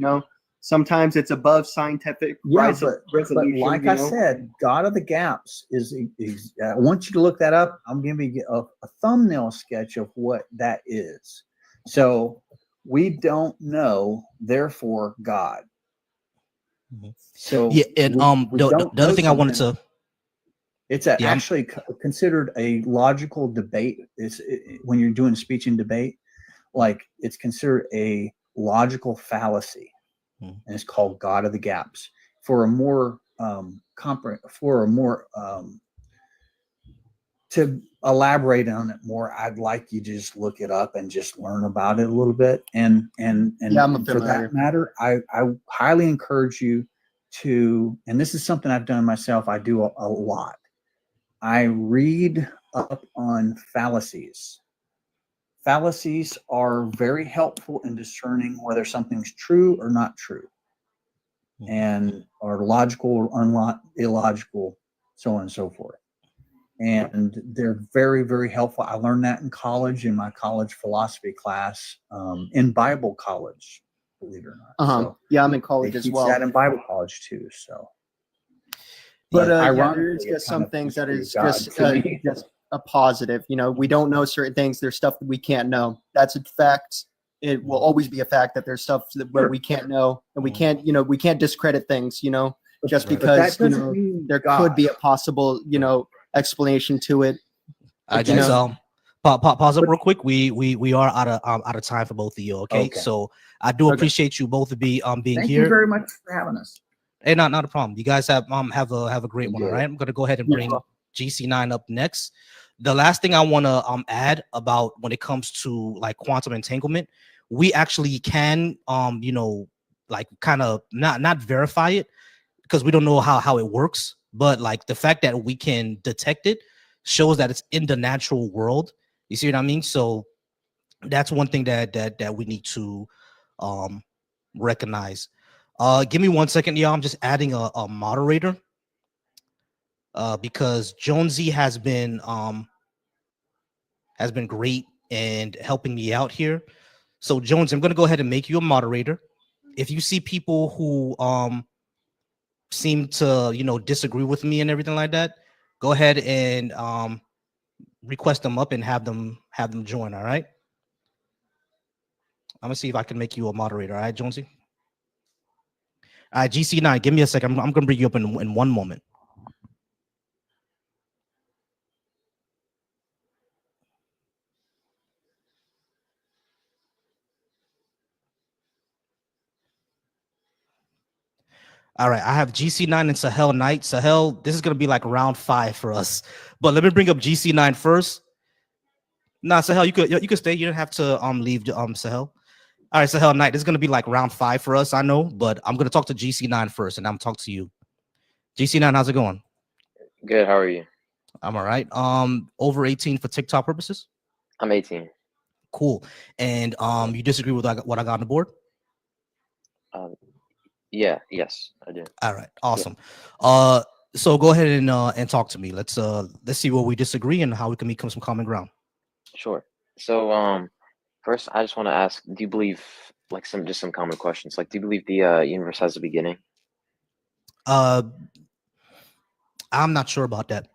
sometimes it's above scientific resolution. But like I said, God of the gaps is I want you to look that up. I'm giving you a thumbnail sketch of what that is. So we don't know, therefore God. So yeah, and the other thing I wanted to, it's actually considered a logical debate. When you're doing speech and debate, like it's considered a logical fallacy, and it's called God of the gaps. For a more to elaborate on it more, I'd like you to just look it up and just learn about it a little bit. And for that matter, I highly encourage you to, and this is something I've done myself, I do a lot. I read up on fallacies. Fallacies are very helpful in discerning whether something's true or not true, and are logical or illogical, so on and so forth. And they're very, very helpful. I learned that in college, in my college philosophy class, in Bible college, believe it or not. So yeah, I'm in college as well. That in Bible college too. So, but there's just some things that is just a positive. We don't know certain things. There's stuff that we can't know. That's a fact. It will always be a fact that there's stuff where we can't know, and we can't, we can't discredit things, just because there could be a possible, explanation to it. I just pause up real quick. We are out of time for both of you. Okay. So I do appreciate you both being here. Thank you very much for having us. Hey, not a problem. You guys have a great one. All right. I'm gonna go ahead and bring GC9 up next. The last thing I want to add about when it comes to like quantum entanglement, we actually can like kind of not verify it because we don't know how it works. But like the fact that we can detect it shows that it's in the natural world. You see what I mean? So that's one thing that we need to recognize. Give me 1 second, y'all. I'm just adding a moderator. Because Jonesy has been great and helping me out here. So Jones, I'm gonna go ahead and make you a moderator. If you see people who seem to disagree with me and everything like that, go ahead and request them up and have them join. All right. I'm gonna see if I can make you a moderator. All right, Jonesy. All right, GC9, give me a second. I'm gonna bring you up in one moment. All right, I have GC9 and Sahel Knight. Sahel, this is gonna be like round 5 for us. But let me bring up GC9 first. Nah, Sahel, you could stay. You don't have to leave Sahel. All right, Sahel Knight, this is gonna be like round 5 for us. I know, but I'm gonna talk to GC9 first, and I'm talk to you. GC9, how's it going? Good. How are you? I'm all right. Over 18 for TikTok purposes. I'm 18. Cool. And you disagree with what I got on the board? Yeah. Yes, I do. All right. Awesome. Yeah. So go ahead and talk to me. Let's see where we disagree and how we can become some common ground. Sure. So first I just want to ask, do you believe, like, some common questions, like, do you believe the universe has a beginning? I'm not sure about that.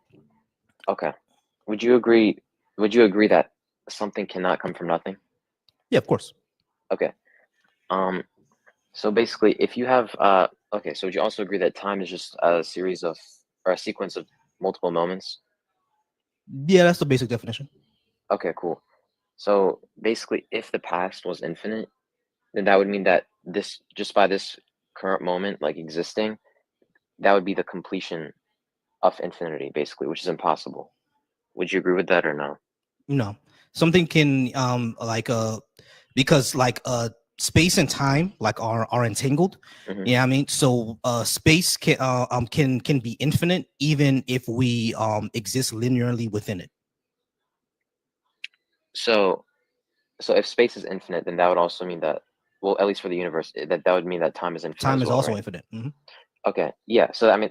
Okay. Would you agree that something cannot come from nothing? Yeah, of course. Okay. So basically, if you have okay, so would you also agree that time is just a series of, or a sequence of multiple moments? Yeah, that's the basic definition. Okay, cool. So basically, if the past was infinite, then that would mean that this, just by this current moment, like, existing, that would be the completion of infinity, basically, which is impossible. Would you agree with that or no? No, something can because space and time are entangled. Mm-hmm. Yeah, I mean, so space can be infinite even if we exist linearly within it. So if space is infinite, then that would also mean that, well, at least for the universe, that would mean that time is infinite. Time is well, also right? infinite. Mm-hmm. Okay, yeah. So I mean,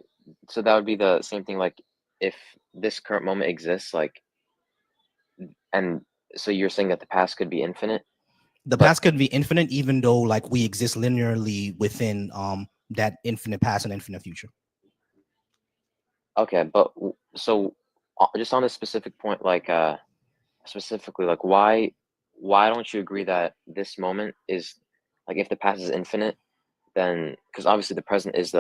so that would be the same thing. Like, if this current moment exists, like, and so you're saying that the past could be infinite. The past could be infinite, even though like we exist linearly within that infinite past and infinite future. Okay, but so just on this specific point, like specifically, like, why don't you agree that this moment is, like, if the past is infinite, then, because obviously the present is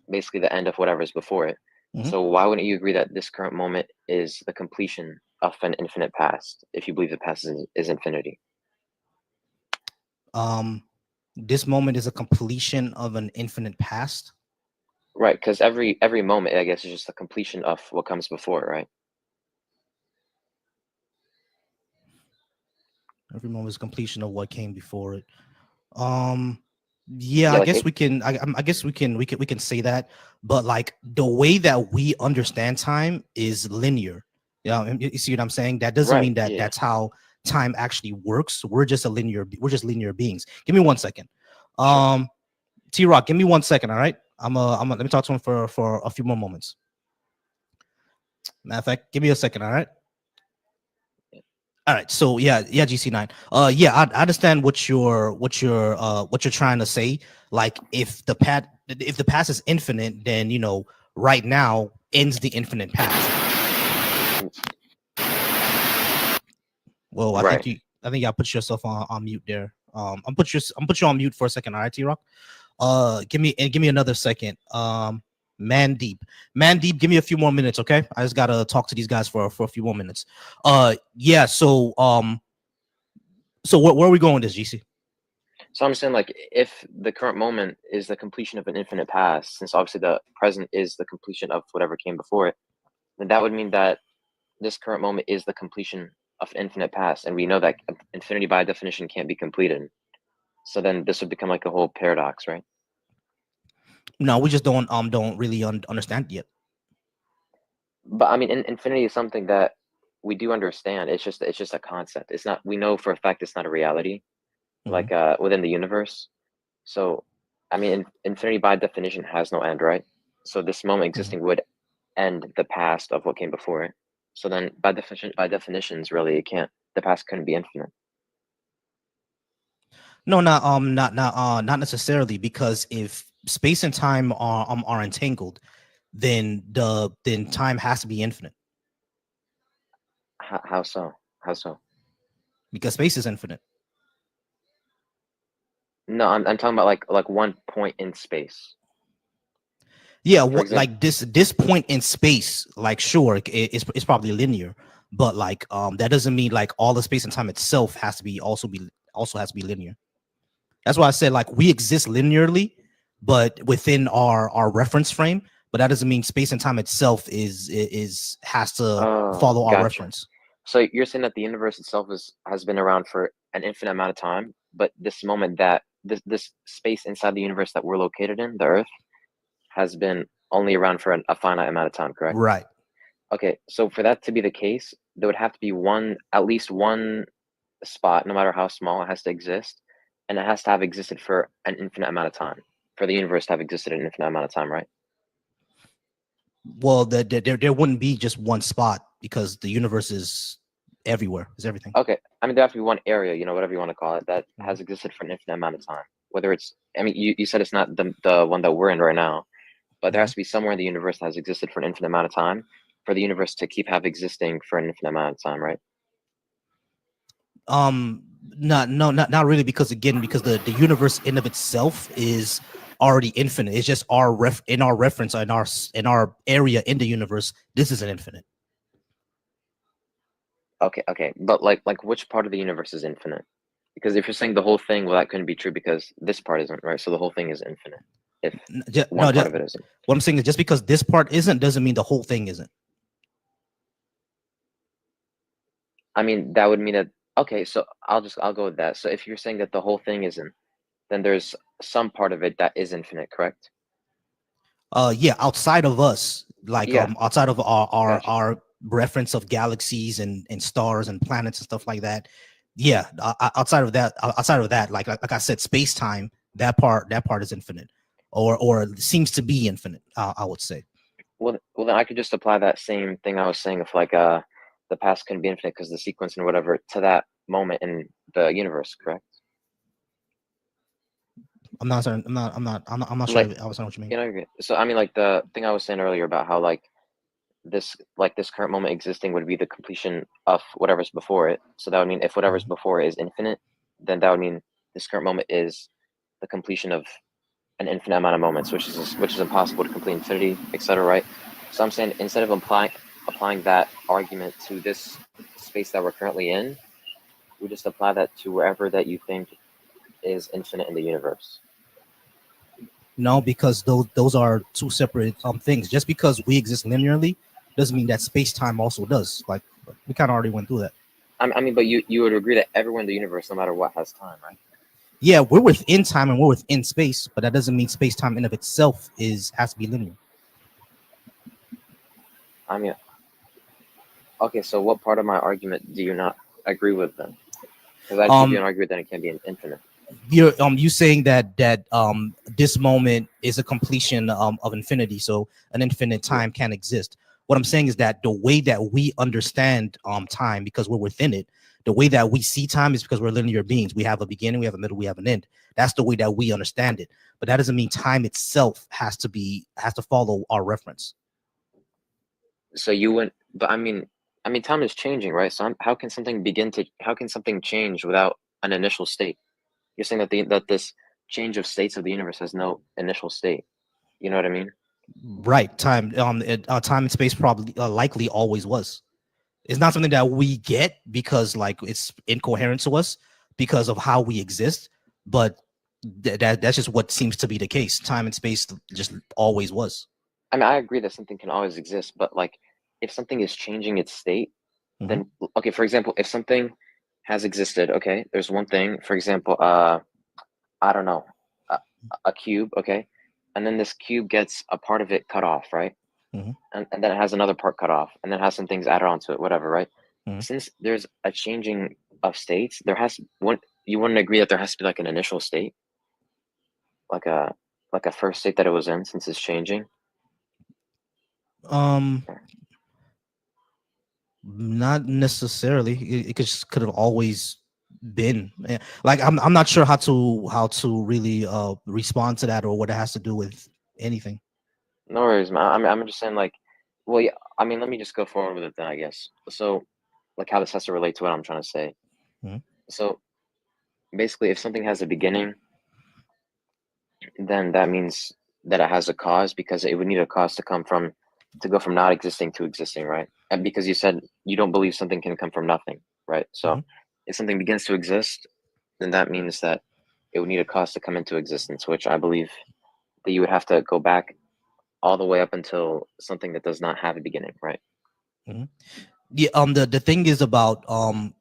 basically the end of whatever is before it. Mm-hmm. So why wouldn't you agree that this current moment is the completion of an infinite past, if you believe the past is infinity? This moment is a completion of an infinite past. Right, because every moment, I guess, is just a completion of what comes before it, right? Every moment is a completion of what came before it. Yeah, I guess we can. I guess we can say that, but like the way that we understand time is linear. Yeah, you see what I'm saying? That doesn't mean that that's how time actually works. We're just linear beings. Give me 1 second. Sure. T-Rock, give me 1 second. All right, let me talk to him for a few more moments. Matter of fact, give me a second. All right. All right, so yeah, GC9. Yeah, I understand what you're trying to say. Like, if the past is infinite, then right now ends the infinite past. Well, I think y'all put yourself on mute there. I'm put you on mute for a second. All right, T-Rock. Give me another second. Mandeep, give me a few more minutes, okay? I just gotta talk to these guys for a few more minutes. Yeah. So where are we going with this, GC? So I'm saying, like, if the current moment is the completion of an infinite past, since obviously the present is the completion of whatever came before it, then that would mean that this current moment is the completion of infinite past, and we know that infinity by definition can't be completed. So then this would become like a whole paradox, right? No, we just don't really understand it yet. But I mean, infinity is something that we do understand. It's just a concept. It's not. We know for a fact it's not a reality, like within the universe. So, I mean, infinity by definition has no end, right? So this moment existing would end the past of what came before it. So then, by definitions, really, it can't. The past couldn't be infinite. No, not necessarily, because if space and time are entangled, then time has to be infinite, How so? How so? because space is infinite. No, I'm talking about like one point in space. Yeah, For what, example, like this point in space, like sure, it's probably linear, but like that doesn't mean like all the space and time itself has to be also has to be linear. That's why I said like we exist linearly, but within our reference frame. But that doesn't mean space and time itself has to follow our gotcha. reference. So you're saying that the universe itself has been around for an infinite amount of time, but this moment that this space inside the universe that we're located in, the Earth, has been only around for a finite amount of time, correct? Right. Okay, so for that to be the case, there would have to be at least one spot, no matter how small, it has to exist, and it has to have existed for an infinite amount of time. For the universe to have existed an infinite amount of time, right? Well, there wouldn't be just one spot, because the universe is everywhere. It's everything. Okay, I mean there has to be one area, whatever you want to call it, that has existed for an infinite amount of time. Whether it's, I mean, you said it's not the one that we're in right now, but there has to be somewhere in the universe that has existed for an infinite amount of time, for the universe to have existing for an infinite amount of time, right? Not really, because the universe in of itself is already infinite. It's just our reference in our area in the universe, this isn't infinite. Okay, but like which part of the universe is infinite? Because if you're saying the whole thing, well, that couldn't be true because this part isn't, right? So the whole thing is infinite. If one part of it isn't. What I'm saying is, just because this part isn't doesn't mean the whole thing isn't. I mean, that would mean that, okay, so I'll go with that. So if you're saying that the whole thing isn't, then there's some part of it that is infinite, correct? Yeah, outside of us, like Yeah. outside of our Gotcha. our reference of galaxies and stars and planets and stuff like that. Yeah, outside of that, like I said, space time, that part is infinite, or seems to be infinite. I would say. Well, then I could just apply that same thing I was saying of like the past couldn't be infinite because the sequence and whatever to that moment in the universe, correct? I'm not sure. I'm not sure. I was not what you mean. So I mean, like the thing I was saying earlier about how like this current moment existing would be the completion of whatever's before it. So that would mean if whatever's before it is infinite, then that would mean this current moment is the completion of an infinite amount of moments, which is impossible to complete infinity, etc. Right? So I'm saying instead of applying that argument to this space that we're currently in, we just apply that to wherever that you think is infinite in the universe. No, because those are two separate things. Just because we exist linearly doesn't mean that space time also does. Like we kind of already went through that. I mean, but you would agree that everyone in the universe, no matter what, has time, right? Yeah, we're within time and we're within space, but that doesn't mean space time in of itself has to be linear. I mean, okay, so what part of my argument do you not agree with then? Because I give you an argument that it can be infinite. You're you saying that this moment is a completion of infinity, so an infinite time can't exist. What I'm saying is that the way that we understand time, because we're within it, the way that we see time is because we're linear beings. We have a beginning, we have a middle, we have an end. That's the way that we understand it. But that doesn't mean time itself has to follow our reference. So you wouldn't, but I mean, time is changing, right? So how can something change without an initial state? You're saying that this change of states of the universe has no initial state. You know what I mean? Right. Time and space probably likely always was. It's not something that we get because like it's incoherent to us because of how we exist, but that's just what seems to be the case. Time and space just always was. I mean, I agree that something can always exist, but like if something is changing its state, then okay, for example, if something has existed, okay, there's one thing, for example, I don't know, a cube, okay, and then this cube gets a part of it cut off, right? And then it has another part cut off, and then has some things added onto it, whatever, right? Since there's a changing of states, you wouldn't agree that there has to be like an initial state? like a first state that it was in since it's changing? Not necessarily. It could have always been. Like I'm not sure how to really respond to that or what it has to do with anything. No worries, man. I'm just saying, like, well, yeah. I mean, let me just go forward with it then, I guess. So, like, how this has to relate to what I'm trying to say. Mhm. So, basically, if something has a beginning, then that means that it has a cause, because it would need a cause to go from not existing to existing, right? And because you said you don't believe something can come from nothing, right? So, Mhm. if something begins to exist, then that means that it would need a cause to come into existence, which I believe that you would have to go back all the way up until something that does not have a beginning, right? Mhm. Yeah. The thing is about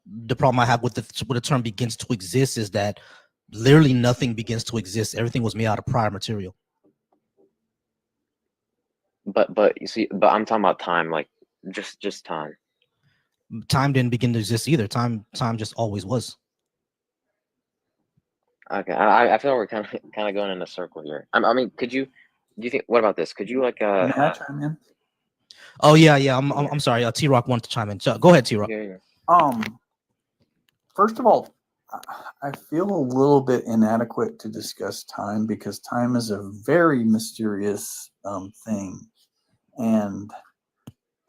the problem I have with the term begins to exist is that literally nothing begins to exist. Everything was made out of prior material. But you see, but I'm talking about time, like just time. Time didn't begin to exist either. Time just always was. Okay, I feel like we're kind of going in a circle here. I mean, do you think? What about this? Could you like May I chime in? Oh yeah. I'm sorry. T Rock wanted to chime in. Go ahead, T Rock. Yeah. First of all, I feel a little bit inadequate to discuss time because time is a very mysterious thing, and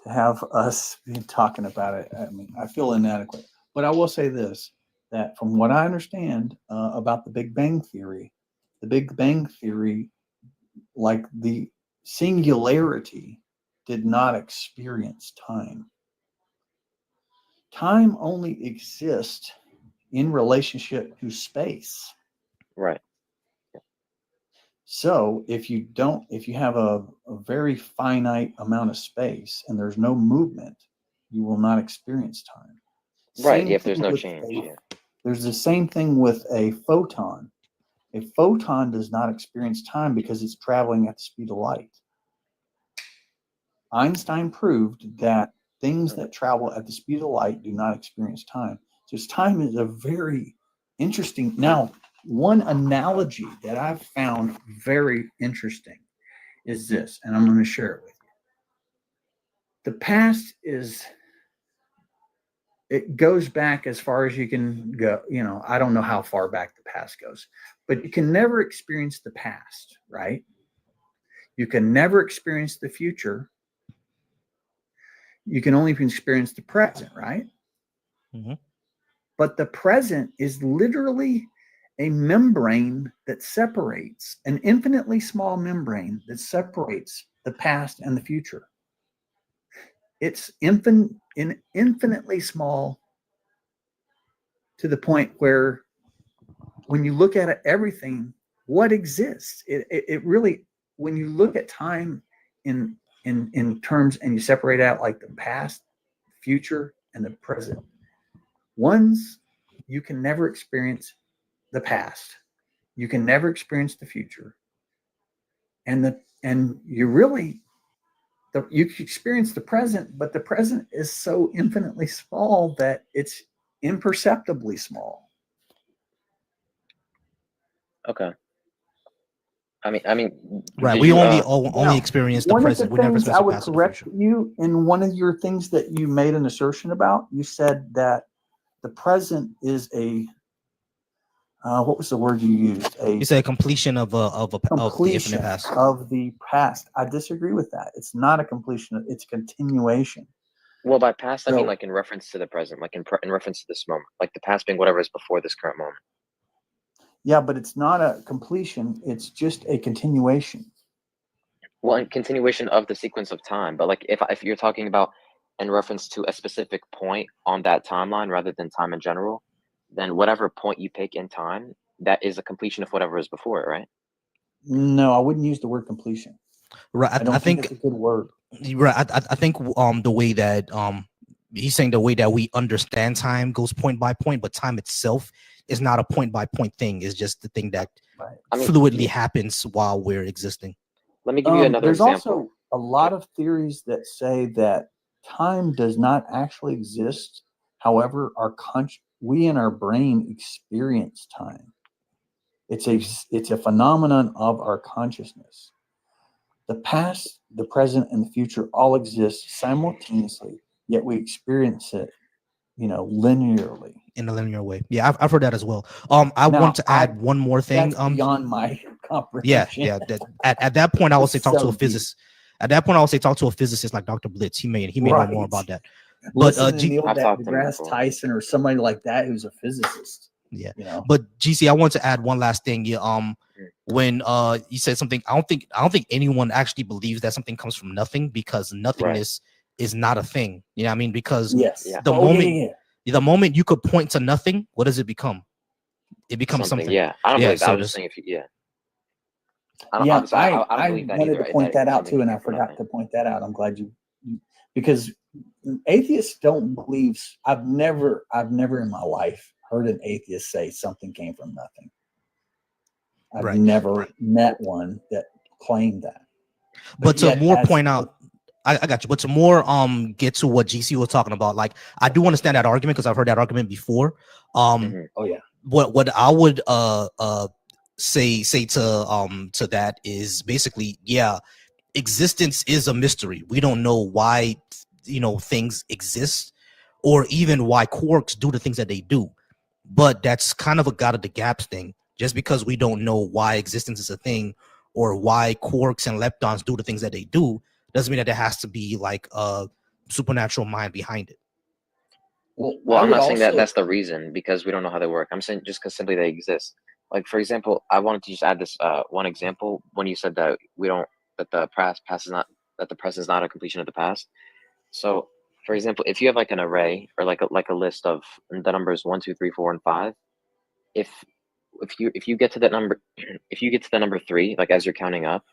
to have us be talking about it, I mean, I feel inadequate. But I will say this: that from what I understand about the Big Bang Theory, like the singularity, did not experience time. Time only exists in relationship to space. Right. So if you have a very finite amount of space and there's no movement, you will not experience time. Right. Same If there's thing no with change. Yeah. There's the same thing with a photon. A photon does not experience time because it's traveling at the speed of light. Einstein proved that things that travel at the speed of light do not experience time. Just time is a very interesting. Now, one analogy that I've found very interesting is this, and I'm going to share it with you. The past it goes back as far as you can go. You know, I don't know how far back the past goes, but you can never experience the past, right? You can never experience the future. You can only experience the present, right? Mm-hmm. But the present is literally a membrane that separates, an infinitely small membrane that separates the past and the future. It's infinitely small to the point where when you look at it, everything, what exists, it really, when you look at time in terms and you separate out like the past, future, and the present, you can never experience the past, you can never experience the future, and you can experience the present, but the present is so infinitely small that it's imperceptibly small. Okay. I mean, right. We only experience the one present. Of the We never things experience I the would past or the correct future. you in one of your things that you made an assertion about. You said that the present is a what was the word you used? You said completion of the infinite past. Of the past. I disagree with that. It's not a completion. It's a continuation. Well, by past, I mean like in reference to the present, like in reference to this moment, like the past being whatever is before this current moment. Yeah, but it's not a completion. It's just a continuation. Well, in continuation of the sequence of time, but like if you're talking about in reference to a specific point on that timeline rather than time in general, then whatever point you pick in time, that is a completion of whatever is before it, right? No, I wouldn't use the word completion. Right. I think it's a good word. Right. I think the way that he's saying the way that we understand time goes point by point, but time itself is not a point by point thing. It's just the thing that fluidly happens while we're existing. Let me give you another example. There's also a lot of theories that say that time does not actually exist. However, we in our brain experience time. It's a phenomenon of our consciousness. The past, the present, and the future all exist simultaneously, yet we experience it, linearly. In a linear way. Yeah, I've heard that as well. I Now, want to add one more thing. That's beyond my Yeah, comprehension. yeah. At that point, I would It's say talk to so a deep. physicist. At that point, I would say talk to a physicist like Dr. Blitz. He may know more Right. about that. But Listen to Neil I've talked to him deGrasse before. Tyson or somebody like that who's a physicist. yeah. You know, But GC, I want to add one last thing. Yeah, when you said something, I don't think anyone actually believes that something comes from nothing, because nothingness is not a thing. You know what I mean? Because yes. Yeah. the moment you could point to nothing, what does it become? It becomes something. Yeah, I don't Yeah, believe that. so I was just just- saying if you, yeah. Yeah, Obviously, I don't I believe that wanted either. to point that out something too, and I came from forgot nothing. to point that out. I'm glad you because atheists don't believe. I've never in my life heard an atheist say something came from nothing. I've Right. never met one that claimed that. But to yet more has- point out, I got you. But to more get to what GC was talking about, like I do understand that argument because I've heard that argument before. Mhm. Oh yeah. What I would say to that is basically, yeah, existence is a mystery. We don't know why things exist, or even why quarks do the things that they do. But that's kind of a God of the gaps thing. Just because we don't know why existence is a thing, or why quarks and leptons do the things that they do, doesn't mean that there has to be like a supernatural mind behind it. Well, I'm not saying that that's the reason, because we don't know how they work. I'm saying just because simply they exist. Like, for example, I wanted to just add this one example when you said that that the past is not, that the present is not a completion of the past. So, for example, if you have like an array or like a list of the numbers 1, 2, 3, 4, and 5, if you get to that number, if you get to the number 3, like as you're counting up,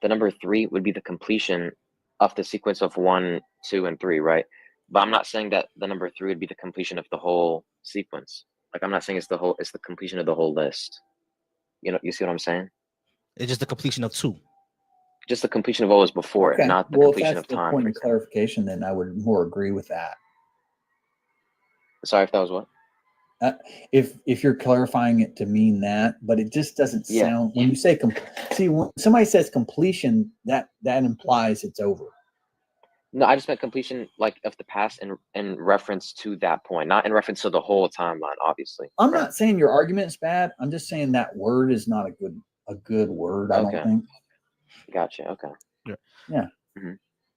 the number 3 would be the completion of the sequence of 1, 2, and 3, right? But I'm not saying that the number 3 would be the completion of the whole sequence. Like, I'm not saying it's the completion of the whole list. You see what I'm saying? It's just the completion of 2. Just the completion of what was before it, not the completion of time. Point of clarification, then I would more agree with that. Sorry if that was what? If you're clarifying it to mean that, but it just doesn't sound, when you say see, when somebody says completion, that implies it's over. No, I just meant completion, like, of the past in reference to that point, not in reference to the whole timeline, obviously. I'm not saying your argument is bad. I'm just saying that word is not a good word. I don't think. Gotcha. Okay. Yeah. Mm-hmm.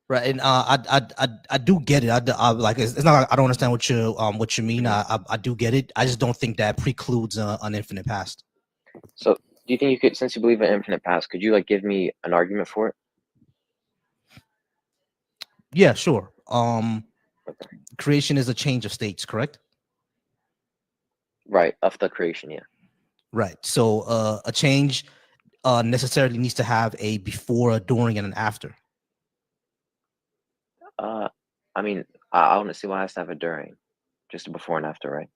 Right, and I do get it. I like it's not like I don't understand what you mean. I do get it. I just don't think that precludes an infinite past. So, do you think you could, since you believe in infinite past, could you like give me an argument for it? Yeah, sure. Creation is a change of states, correct? Right, of the creation, yeah. Right. So a change necessarily needs to have a before, a during, and an after. I mean, I want to see why it has to have a during, just a before and after, right?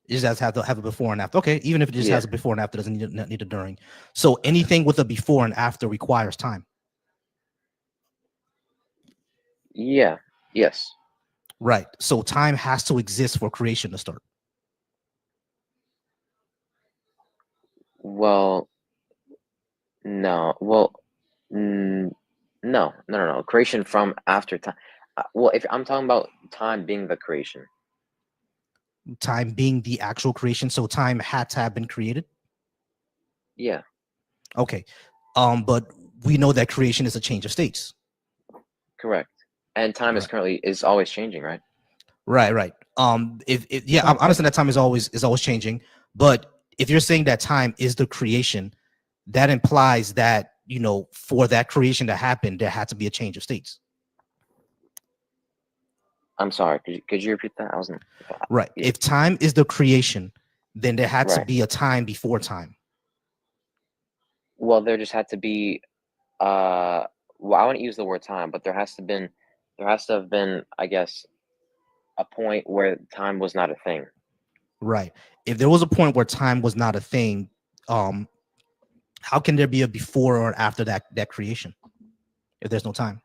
It just has to have a before and after. Okay, even if it just has a before and after, doesn't need a during. So anything with a before and after requires time. Yeah. Yes. Right. So time has to exist for creation to start. Well, no. Well, no. Creation from after time. Well, if I'm talking about time being the creation. Time being the actual creation, so time had to have been created. Yeah. Okay. But we know that creation is a change of states. Correct. And time is always changing, right? Right. I understand that time is always changing, but if you're saying that time is the creation, that implies that, for that creation to happen, there had to be a change of states. I'm sorry. Could you repeat that? I wasn't. Right. Yeah. If time is the creation, then there had to be a time before time. Well, there just had to be. Well, I wouldn't use the word time, but there has to have been, I guess, a point where time was not a thing. Right. If there was a point where time was not a thing, how can there be a before or after that creation if there's no time?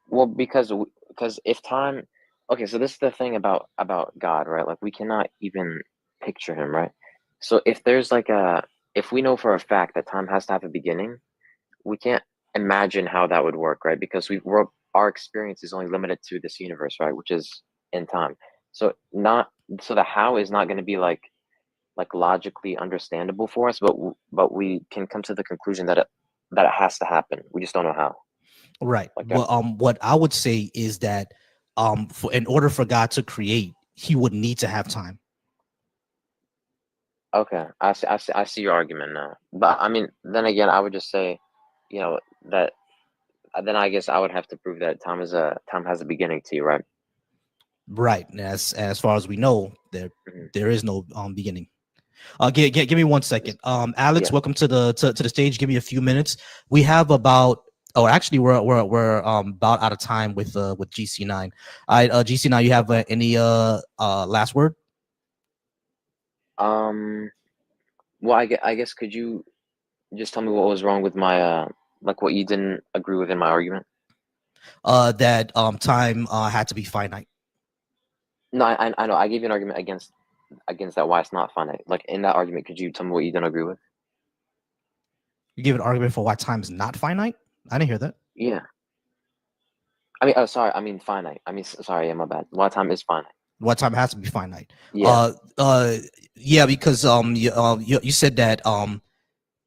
Well, because if time, okay, so this is the thing about God, right? Like, we cannot even picture him, right? So if there's like if we know for a fact that time has to have a beginning, we can't imagine how that would work, right? Because our experience is only limited to this universe, right? Which is in time. So the how is not going to be like logically understandable for us, but we can come to the conclusion that it has to happen. We just don't know how. Right. Like Well, what I would say is that in order for God to create, he would need to have time. Okay, I see your argument now. But I mean, then again, I would just say, that then I guess I would have to prove that time has a beginning to you, right? Right. And as far as we know, Mhm. there is no beginning. Give me 1 second. Alex, Yeah. welcome to the stage. Give me a few minutes. We have about actually we're about out of time with GC9. All right, GC9, you have any last word? Well, I guess could you just tell me what was wrong with my what you didn't agree with in my argument? That time had to be finite. No, I know. I gave you an argument against that why it's not finite. Like in that argument, could you tell me what you didn't agree with? You give an argument for why time is not finite? I didn't hear that. Yeah. I mean, sorry. I mean finite. I mean, sorry. Yeah, my bad. Why time is finite? What time has to be finite? Yeah. Yeah, because you said that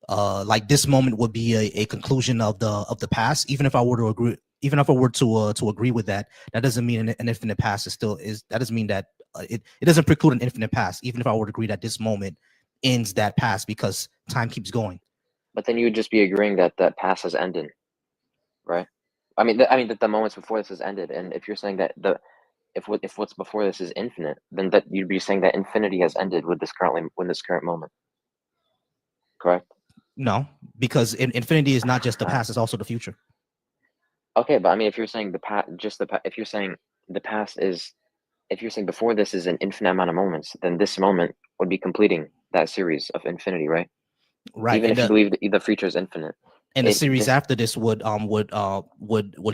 like this moment would be a conclusion of the past. Even if I were to agree with that, that doesn't mean an infinite past that doesn't mean that it doesn't preclude an infinite past. Even if I were to agree that this moment ends that past, because time keeps going. But then you would just be agreeing that that past has ended, right? I mean, that the moments before this has ended, and if you're saying that if what's before this is infinite, then that you'd be saying that infinity has ended with this current moment, correct? No, because infinity is not just the past; it's also the future. Okay, but I mean, if you're saying if you're saying the past is, if you're saying before this is an infinite amount of moments, then this moment would be completing that series of infinity, right? Right. Even and if you believe the future is infinite. And the series after this would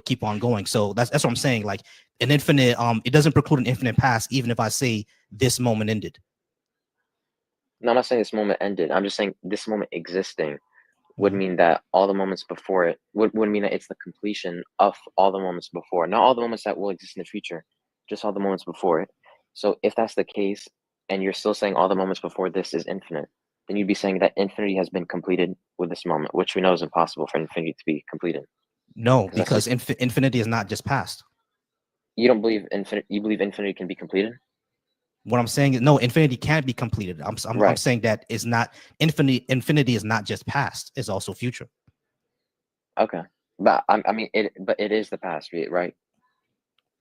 keep on going. So that's what I'm saying. Like an infinite, it doesn't preclude an infinite past, even if I say this moment ended. No, I'm not saying this moment ended. I'm just saying this moment existing would mean that all the moments before it would mean that it's the completion of all the moments before, not all the moments that will exist in the future, just all the moments before it. So if that's the case, and you're still saying all the moments before this is infinite, then you'd be saying that infinity has been completed with this moment, which we know is impossible for infinity to be completed. No, because infinity is not just past. You don't believe infinite. You believe infinity can be completed. What I'm saying is no, infinity can't be completed. I'm saying that is not infinity. Infinity is not just past; it's also future. Okay, but I mean it. But it is the past, right? Right.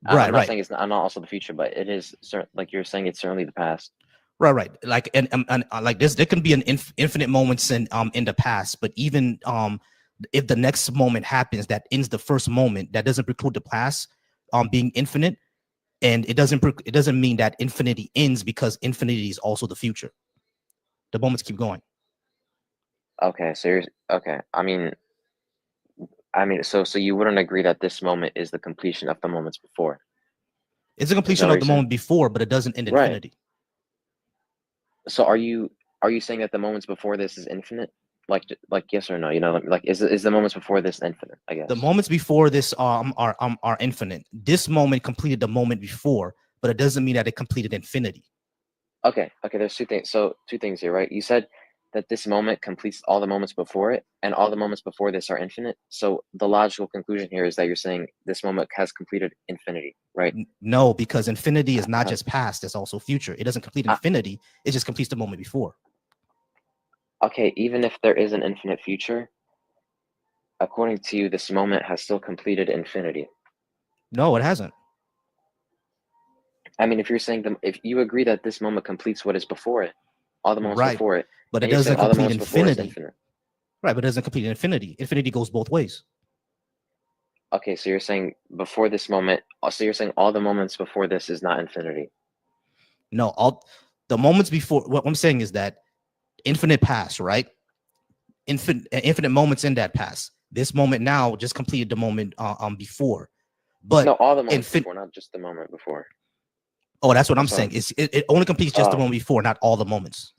I'm not saying it's not. I'm not also the future, but it is like you're saying it's certainly the past. Right. Like and like this, there can be an infinite moments in the past, but even if the next moment happens that ends the first moment, that doesn't preclude the past being infinite. And it doesn't mean that infinity ends, because infinity is also the future. The moments keep going. Okay, so you're okay. I mean, so you wouldn't agree that this moment is the completion of the moments before? It's a completion of the moment before, but it doesn't end infinity. So are you saying that the moments before this is infinite? Like yes or no? Like is the moments before this infinite? I guess the moments before this are infinite. This moment completed the moment before, but it doesn't mean that it completed infinity. Okay. There's two things. So two things here, right? You said that this moment completes all the moments before it, and all the moments before this are infinite. So the logical conclusion here is that you're saying this moment has completed infinity, right? No, because infinity is not just past; it's also future. It doesn't complete infinity; it just completes the moment before. Okay, even if there is an infinite future, according to you, this moment has still completed infinity. No, it hasn't. I mean, if you're saying if you agree that this moment completes what is before it, all the moments before it, but it doesn't complete infinity. Right, but it doesn't complete infinity. Infinity goes both ways. Okay, so you're saying before this moment, so you're saying all the moments before this is not infinity. No, all the moments before. What I'm saying is that infinite past, right? Infinite moments in that past. This moment now just completed the moment before. But no, all the moments before, not just the moment before. Oh, that's what I'm saying. It only completes just the moment before, not all the moments.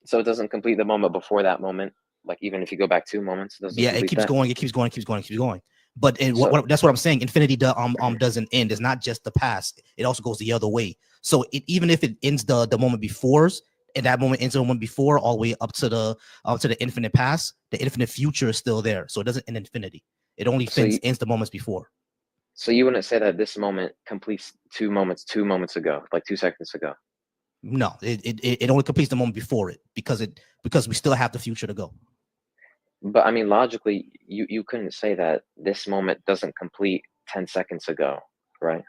So it doesn't complete the moment before that moment. Like even if you go back 2 moments, it doesn't Yeah, it complete keeps that. going, it keeps going, it keeps going, it keeps going. But So- that's what I'm saying. Infinity doesn't end. It's not just the past. It also goes the other way. So even if it ends the moment before, and that moment ends the moment before, all the way up to the infinite past, the infinite future is still there. So it doesn't end infinity. It only So ends the moments before. So you wouldn't say that this moment completes 2 moments ago, like 2 seconds ago. No, it only completes the moment before it because we still have the future to go. But I mean, logically, you couldn't say that this moment doesn't complete 10 seconds ago, right?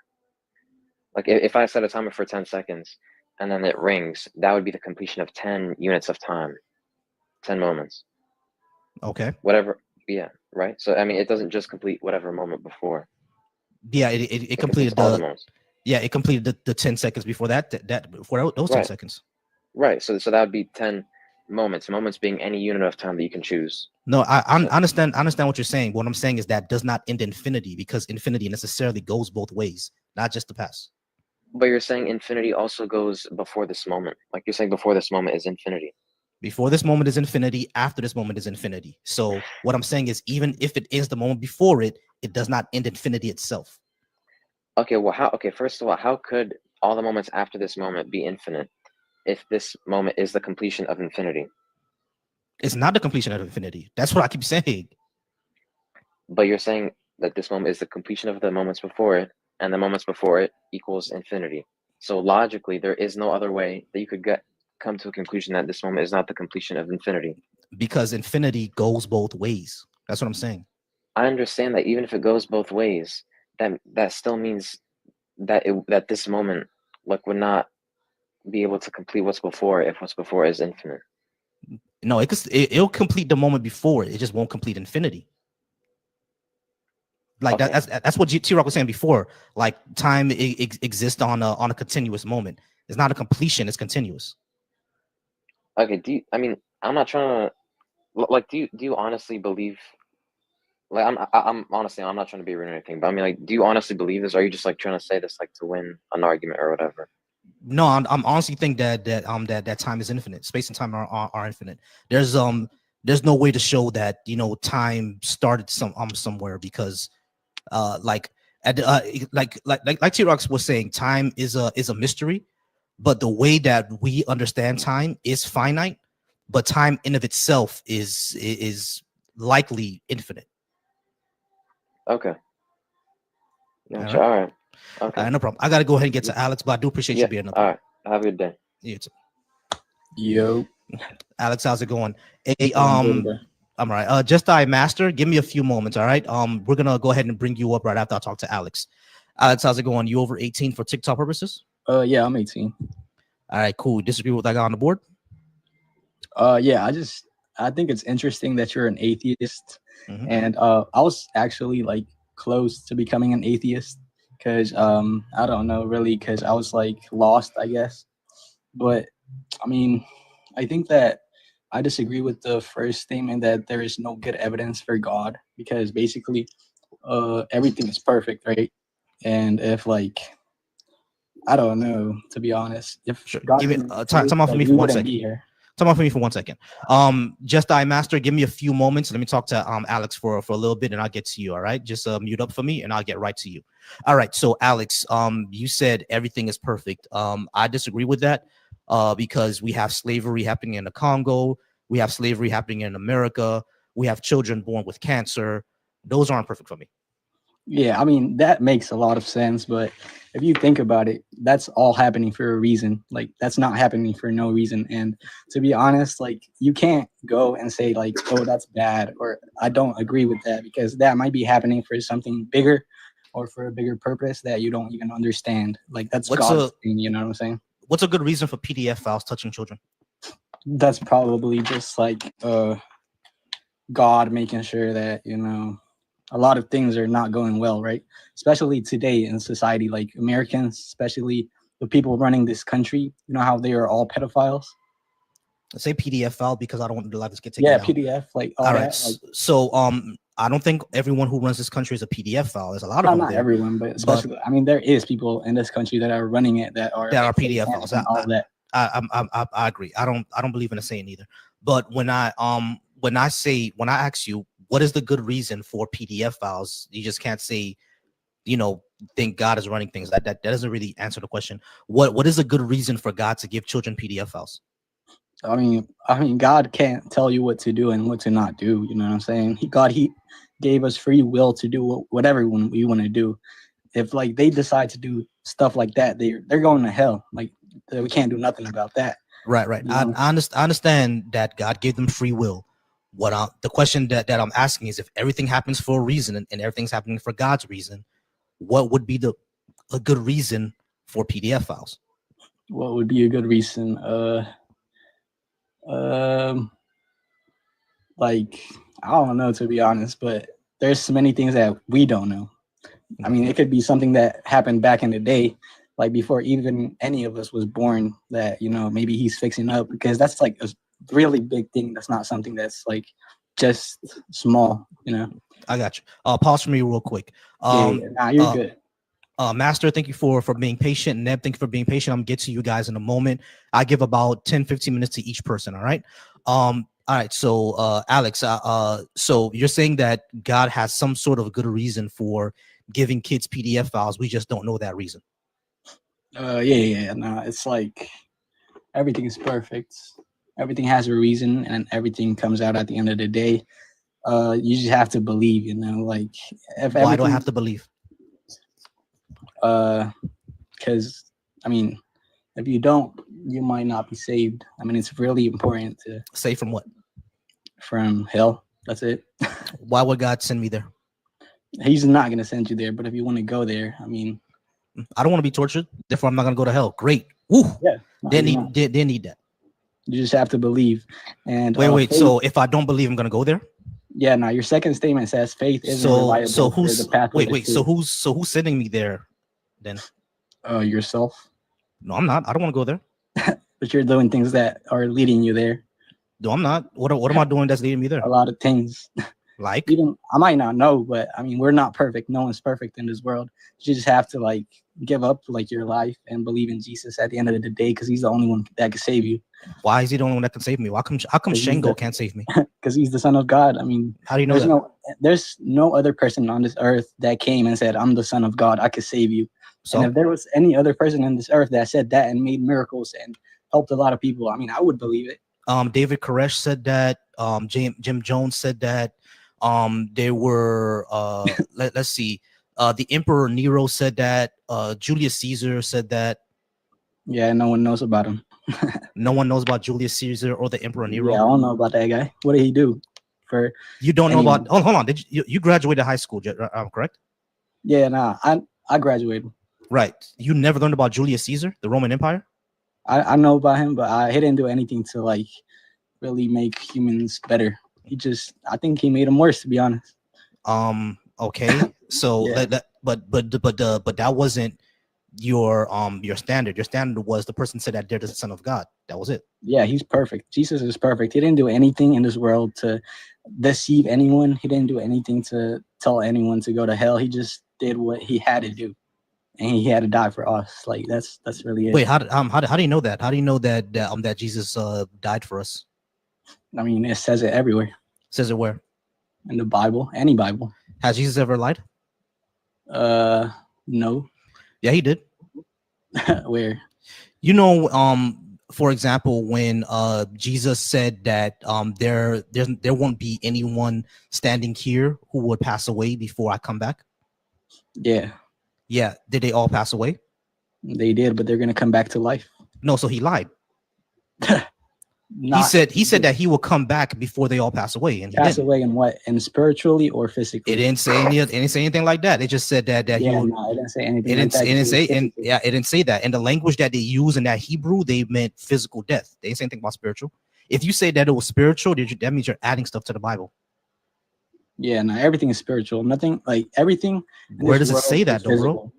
Like if I set a timer for 10 seconds and then it rings, that would be the completion of 10 units of time, 10 moments. Okay. Whatever. Yeah. Right. So I mean, it doesn't just complete whatever moment before. Yeah, it completed all the moments. Yeah, it completed the 10 seconds before before those 10 Right. seconds. Right. So that would be 10 moments. Moments being any unit of time that you can choose. No, I understand what you're saying. What I'm saying is that does not end infinity because infinity necessarily goes both ways, not just the past. But you're saying infinity also goes before this moment. Like you're saying before this moment is infinity. Before this moment is infinity, after this moment is infinity. So what I'm saying is even if it is the moment before it, it does not end infinity itself. Okay, well, first of all, how could all the moments after this moment be infinite if this moment is the completion of infinity? It's not the completion of infinity. That's what I keep saying. But you're saying that this moment is the completion of the moments before it, and the moments before it equals infinity. So logically, there is no other way that you could come to a conclusion that this moment is not the completion of infinity. Because infinity goes both ways. That's what I'm saying. I understand that even if it goes both ways, that still means that that this moment would not be able to complete what's before if what's before is infinite. No, it'll complete the moment before it just won't complete infinity. Like Okay. that's what T-Rock was saying before. Like time exists on a continuous moment. It's not a completion; it's continuous. Okay. I'm not trying to do you honestly believe? Like I'm honestly, I'm not trying to be rude or anything, but I mean, like, do you honestly believe this? Or are you just like trying to say this like to win an argument or whatever? No, I'm honestly think that time is infinite. Space and time are infinite. There's no way to show that time started somewhere because like T-Rox was saying, time is a mystery, but the way that we understand time is finite, but time in of itself is likely infinite. Okay. Gotcha. All All right. Okay. No problem. I gotta go ahead and get to Alex, but I do appreciate you being up. All right. Have a good day. You too. Yo. Alex, how's it going? Hey, I'm all right. Just Master, give me a few moments. All right. We're gonna go ahead and bring you up right after I talk to Alex. Alex, how's it going? You over 18 for TikTok purposes? Yeah, I'm 18. All right, cool. Disagree with what I got on the board? Yeah, I think it's interesting that you're an atheist. Mhm. And I was actually like close to becoming an atheist because I don't know really because I was like lost, I guess. But I mean, I think that I disagree with the first statement that there is no good evidence for God because basically everything is perfect, right? And if like I don't know, to be honest, if God Give me didn't time exist, off for like, me we for 1 wouldn't second. be here. Time off for me for 1 second. Just Master, give me a few moments. Let me talk to Alex for a little bit, and I'll get to you. All right, just mute up for me, and I'll get right to you. All right. So Alex, you said everything is perfect. I disagree with that because we have slavery happening in the Congo. We have slavery happening in America. We have children born with cancer. Those aren't perfect for me. Yeah, I mean, that makes a lot of sense, but if you think about it, that's all happening for a reason. Like, that's not happening for no reason. And to be honest, like, you can't go and say, like, oh, that's bad, or I don't agree with that, because that might be happening for something bigger or for a bigger purpose that you don't even understand. Like, that's God's thing, you know what I'm saying? What's a good reason for PDF files touching children? That's probably just like God making sure that, a lot of things are not going well, right? Especially today in society, like Americans, especially the people running this country, you know how they are all pedophiles? I say PDF file because I don't want to let this get taken Yeah, down. PDF, like all right. that. Like, so I don't think everyone who runs this country is a PDF file. There's a lot of them. Not there, everyone, but especially, I mean, there is people in this country that are running it that are PDF files. And all that. I agree. I don't believe in a saying either. But when I ask you what is the good reason for PDF files, you just can't say, think God is running things. That doesn't really answer the question. What is a good reason for God to give children PDF files? I mean, God can't tell you what to do and what to not do. You know what I'm saying? He gave us free will to do whatever we want to do. If like they decide to do stuff like that, they're going to hell. Like we can't do nothing about that. Right. I understand that God gave them free will. The question that I'm asking is, if everything happens for a reason and everything's happening for God's reason, what would be a good reason for PDF files? What would be a good reason? Like, I don't know, to be honest, but there's so many things that we don't know. I mean, it could be something that happened back in the day, like before even any of us was born, that, maybe he's fixing up, because that's like a really big thing. That's not something that's like just small, I got you. Pause for me real quick. Nah, you're good. Master, thank you for being patient. Neb, thank you for being patient. I'm gonna get to you guys in a moment. I give about 10-15 minutes to each person. All right. All right. So Alex, so you're saying that God has some sort of good reason for giving kids PDF files. We just don't know that reason. Yeah. No, it's like everything is perfect. Everything has a reason, and everything comes out at the end of the day. You just have to believe, like Why do I have to believe? Because I mean, if you don't, you might not be saved. I mean, it's really important to save from what? From hell. That's it. Why would God send me there? He's not gonna send you there, but if you want to go there, I mean, I don't want to be tortured. Therefore, I'm not gonna go to hell. Great. Woo. Yeah. They need that. You just have to believe. And wait. Faith, so if I don't believe, I'm gonna go there? Yeah. Now your second statement says faith isn't reliable. So who's the path wait? So who's sending me there then? Yourself. No, I'm not. I don't want to go there. But you're doing things that are leading you there. No, I'm not. What am I doing that's leading me there? A lot of things. Like? Even I might not know, but I mean, we're not perfect. No one's perfect in this world. You just have to like give up like your life and believe in Jesus at the end of the day, because he's the only one that can save you. Why is he the only one that can save me? How come Shango can't save me? Because he's the son of God. I mean, how do you know that? There's no other person on this earth that came and said, I'm the son of God, I could save you. So and if there was any other person on this earth that said that and made miracles and helped a lot of people, I mean, I would believe it. David Koresh said that. Jim Jones said that. There were let's see. The Emperor Nero said that. Julius Caesar said that. Yeah, no one knows about him. No one knows about Julius Caesar or the Emperor Nero. Yeah, I don't know about that guy. What did he do? You don't know about? Hold on. Did you graduated high school? Correct? Yeah, nah. I graduated. Right. You never learned about Julius Caesar, the Roman Empire? I know about him, but he didn't do anything to like really make humans better. I think he made them worse, to be honest. Okay. So yeah. But that wasn't your standard. Your standard was the person said that they're the son of God. That was it. Yeah, he's perfect. Jesus is perfect. He didn't do anything in this world to deceive anyone. He didn't do anything to tell anyone to go to hell. He just did what he had to do, and he had to die for us. Like that's really it. Wait, how do you know that? How do you know that Jesus died for us? I mean, it says it everywhere. Says it where? In the Bible, any Bible. Has Jesus ever lied? No. Yeah, he did. Where? For example, when Jesus said that there won't be anyone standing here who would pass away before I come back. Yeah. Yeah. Did they all pass away? They did, but they're gonna come back to life. No, so he lied. He said that he will come back before they all pass away. And pass away in what? And spiritually or physically? It didn't say anything like that. It just said that he would. No, it didn't say anything. It didn't say that. And the language that they use in that Hebrew, they meant physical death. They didn't say anything about spiritual. If you say that it was spiritual, that means you're adding stuff to the Bible. Yeah, no, everything is spiritual. Nothing like everything. Where does it say that, though, bro?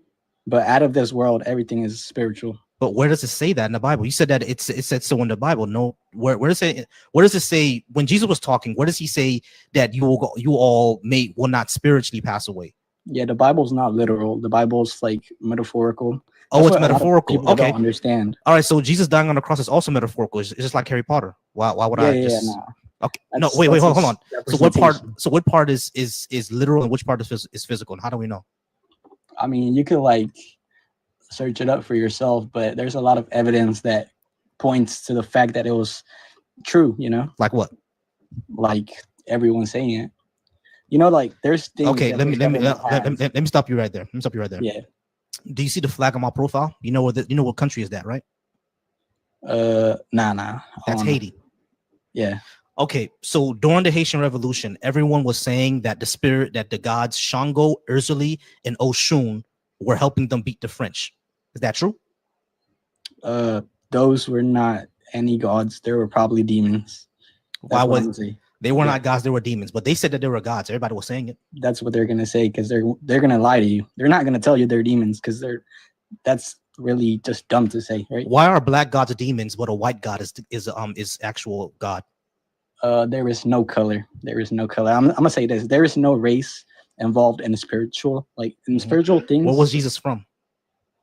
But out of this world, everything is spiritual. But where does it say that in the Bible? You said that it said so in the Bible. No, where does it say when Jesus was talking? Where does he say that you all will not spiritually pass away? Yeah, the Bible's not literal. The Bible's like metaphorical. Oh, That's it's what a lot of metaphorical. people Okay. don't understand. All right. So Jesus dying on the cross is also metaphorical. It's just like Harry Potter. Why would I just? No. Okay. No. That's- Wait. that's Hold just on. So what part? representation. So what part is literal and which part is physical? And how do we know? I mean, you could like search it up for yourself, but there's a lot of evidence that points to the fact that it was true, you know? Like what? Like everyone's saying it. You know, like there's things. Okay. that Let me this government has. let me stop you right there. Yeah. Do you see the flag on my profile? You know what country is that, right? Nah. That's Haiti. Yeah. Okay, so during the Haitian Revolution, everyone was saying that the gods Shango, Urzuli, and Oshun were helping them beat the French. Is that true? Those were not any gods. They were probably demons. Why what I'm was saying. they were Yeah. not gods? They were demons, but they said that they were gods. Everybody was saying it. That's what they're gonna say because they're gonna lie to you. They're not gonna tell you they're demons because that's really just dumb to say, right? Why are black gods demons, but a white god is actual god? There is no color. There is no color. I'm gonna say this. There is no race involved in the spiritual, like in spiritual things. Where was Jesus from?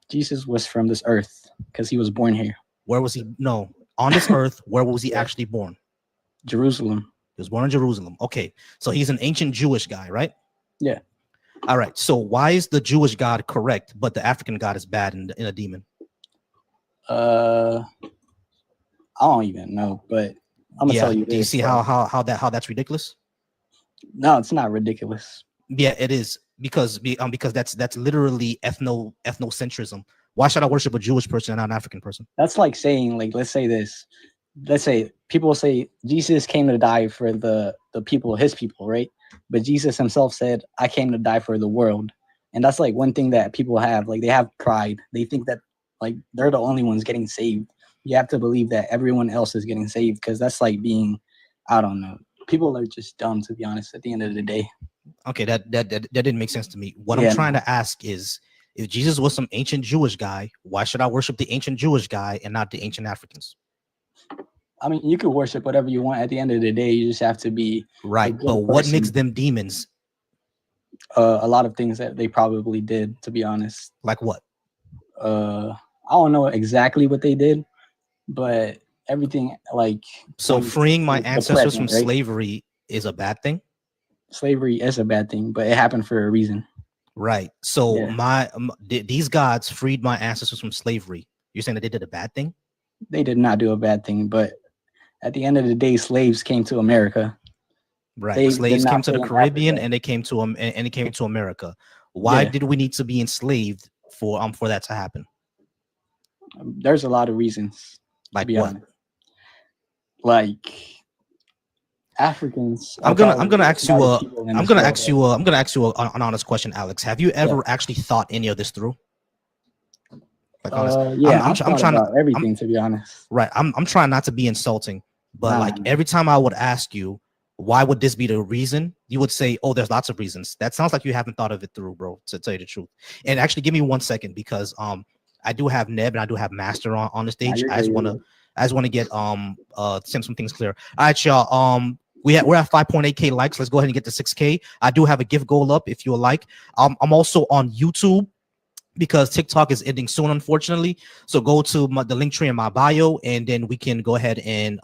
Jesus was from this earth because he was born here. Where was he? No, on this earth. Where was he actually born? Jerusalem. He was born in Jerusalem. Okay, so he's an ancient Jewish guy, right? Yeah. All right. So why is the Jewish God correct, but the African God is bad in a demon? I don't even know, but I'm gonna tell you. Do you see how that's ridiculous? No, it's not ridiculous. Yeah, it is because that's literally ethnocentrism. Why should I worship a Jewish person and not an African person? That's like saying, like, let's say this. Let's say people say Jesus came to die for the people, his people, right? But Jesus himself said, I came to die for the world. And that's like one thing that people have. Like they have pride. They think that like they're the only ones getting saved. You have to believe that everyone else is getting saved because that's like being, I don't know. People are just dumb, to be honest, at the end of the day. Okay, that didn't make sense to me. What Yeah, I'm trying to ask is, if Jesus was some ancient Jewish guy, why should I worship the ancient Jewish guy and not the ancient Africans? I mean, you could worship whatever you want. At the end of the day, you just have to be right. But what makes them demons? A lot of things that they probably did, to be honest. Like what? I don't know exactly what they did, but everything like. So freeing my ancestors from right? slavery is a bad thing? Slavery is a bad thing, but it happened for a reason. Right. So Yeah. these gods freed my ancestors from slavery. You're saying that they did a bad thing? They did not do a bad thing, but at the end of the day, slaves came to America. Right. They did Slaves not came to the stay in Caribbean Africa. and they came to America. Why Yeah. did we need to be enslaved for that to happen? There's a lot of reasons. Like to be what? honest. Like Africans. I'm gonna ask you I'm an honest question, Alex. Have you ever actually thought any of this through? Like honest, Yeah, I'm trying about everything, to be honest. Right. I'm trying not to be insulting, but like every time I would ask you, why would this be the reason? You would say, oh, there's lots of reasons. That sounds like you haven't thought of it through, bro, to tell you the truth. And actually give me 1 second because I do have Neb and I do have Master on the stage. I just want to get some things clear. All right, y'all. We're at 5.8K likes. Let's go ahead and get to 6K. I do have a gift goal up if you would like. I'm also on YouTube because TikTok is ending soon, unfortunately. So go to the link tree in my bio, and then we can go ahead and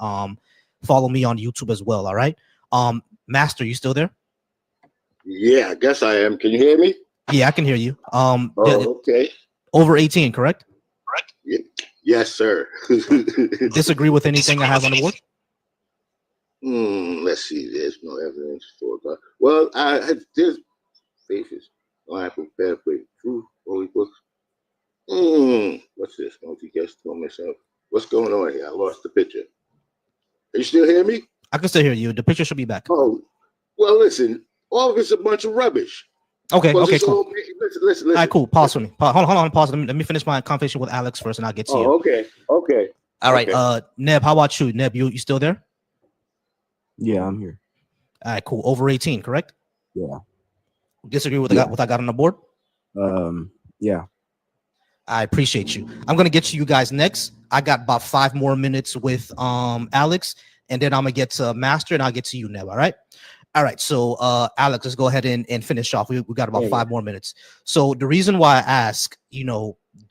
follow me on YouTube as well. All right. Master, you still there? Yeah, I guess I am. Can you hear me? Yeah, I can hear you. Okay. Over 18, correct? Yes, sir. Disagree with anything I have on the board? Let's see. There's no evidence for God. Well, there's faces. I have prepared for truth, holy books. What's this? Multi-guest told myself. What's going on here? I lost the picture. Are you still hear me? I can still hear you. The picture should be back. Oh, well, listen. All of it's a bunch of rubbish. Okay, Because okay, it's cool. all- Listen. All right, cool. Pause for me. Hold on, pause. Let me finish my conversation with Alex first, and I'll get to you. Oh, okay. All right, okay. Neb, how about you? Neb, you still there? Yeah, I'm here. All right, cool. Over 18, correct? Yeah. Disagree with what I got on the board? Yeah. I appreciate you. I'm gonna get to you guys next. I got about 5 more minutes with Alex, and then I'm gonna get to Master, and I'll get to you, Neb. All right. All right, so Alex, let's go ahead and finish off. We got about Yeah, 5 more minutes. So the reason why I ask,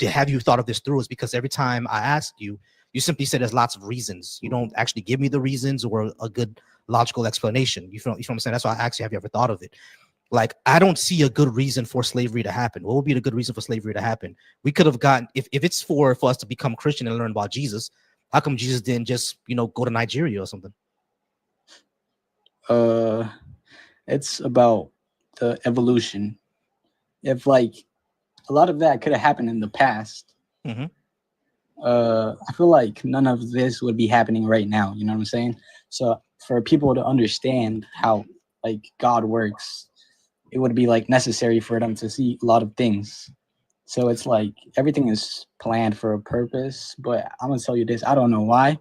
have you thought of this through is because every time I ask you, you simply say there's lots of reasons. You don't actually give me the reasons or a good logical explanation. You feel what I'm saying? That's why I asked you, have you ever thought of it? Like, I don't see a good reason for slavery to happen. What would be the good reason for slavery to happen? We could have gotten, if it's for us to become Christian and learn about Jesus, how come Jesus didn't just, go to Nigeria or something? It's about the evolution. If like a lot of that could have happened in the past, Mm-hmm. I feel like none of this would be happening right now. You know what I'm saying? So for people to understand how like God works, it would be like necessary for them to see a lot of things. So it's like everything is planned for a purpose. But I'm gonna tell you this: I don't know why,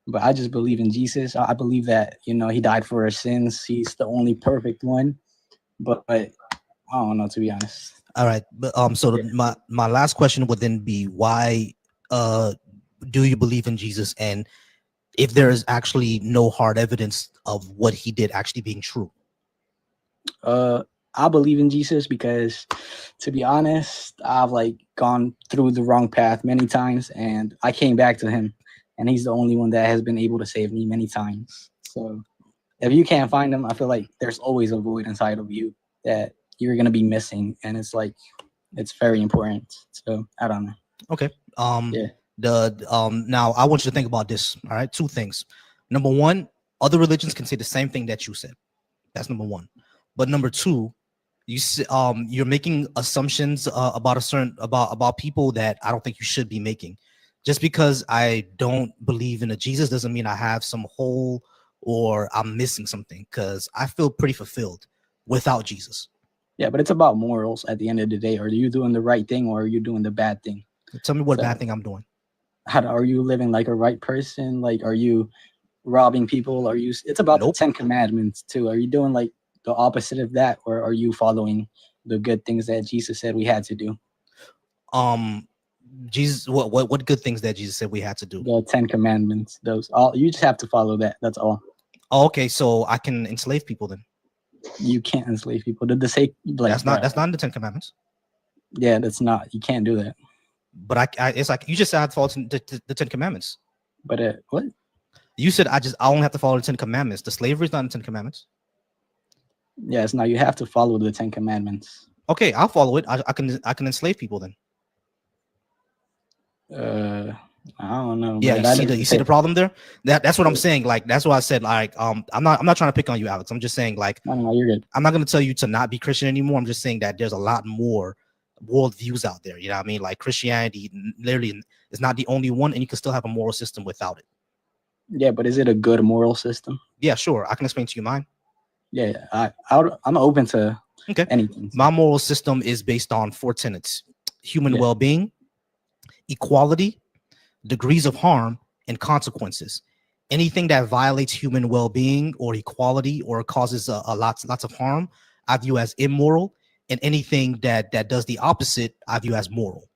but I just believe in Jesus. I believe that he died for our sins. He's the only perfect one. But I don't know, to be honest. All right, but so my last question would then be, why do you believe in Jesus, and if there is actually no hard evidence of what he did actually being true? I believe in Jesus because, to be honest, I've like gone through the wrong path many times, and I came back to him, and he's the only one that has been able to save me many times. So if you can't find him, I feel like there's always a void inside of you that you're gonna be missing, and it's like it's very important. So I don't know. Okay. Yeah. Now I want you to think about this. All right, 2 things. Number 1, other religions can say the same thing that you said. That's number 1. But number 2, you're making assumptions about people that I don't think you should be making. Just because I don't believe in a Jesus doesn't mean I have some hole or I'm missing something, because I feel pretty fulfilled without Jesus. Yeah, but it's about morals at the end of the day. Are you doing the right thing or are you doing the bad thing? Tell me what bad thing I'm doing. Are you living like a right person? Like, are you robbing people? It's about the 10 commandments too. Are you doing like the opposite of that, or are you following the good things that Jesus said we had to do? Jesus, what good things that Jesus said we had to do? The 10 commandments. Those all you just have to follow that. That's all. Oh, okay, so I can enslave people then? You can't enslave people. Did they say like that's not in the 10 commandments? Yeah, that's not. You can't do that. But it's like you just said I have to follow the 10 commandments. But what? You said I only have to follow the 10 commandments. The slavery is not in the 10 commandments. Yes, now you have to follow the 10 commandments. Okay, I'll follow it. I can enslave people then. I don't know. Yeah, you see the problem there? That's what I'm saying. Like, that's why I said, like, I'm not trying to pick on you, Alex. I'm just saying, like, no, you're good. I'm not gonna tell you to not be Christian anymore. I'm just saying that there's a lot more world views out there. You know what I mean? Like, Christianity literally is not the only one, and you can still have a moral system without it. Yeah, but is it a good moral system? Yeah, sure. I can explain to you mine. Yeah, I'm open to anything. My moral system is based on 4 tenets: human well-being, equality, degrees of harm, and consequences. Anything that violates human well-being or equality or causes lots of harm, I view as immoral, and anything that does the opposite, I view as moral.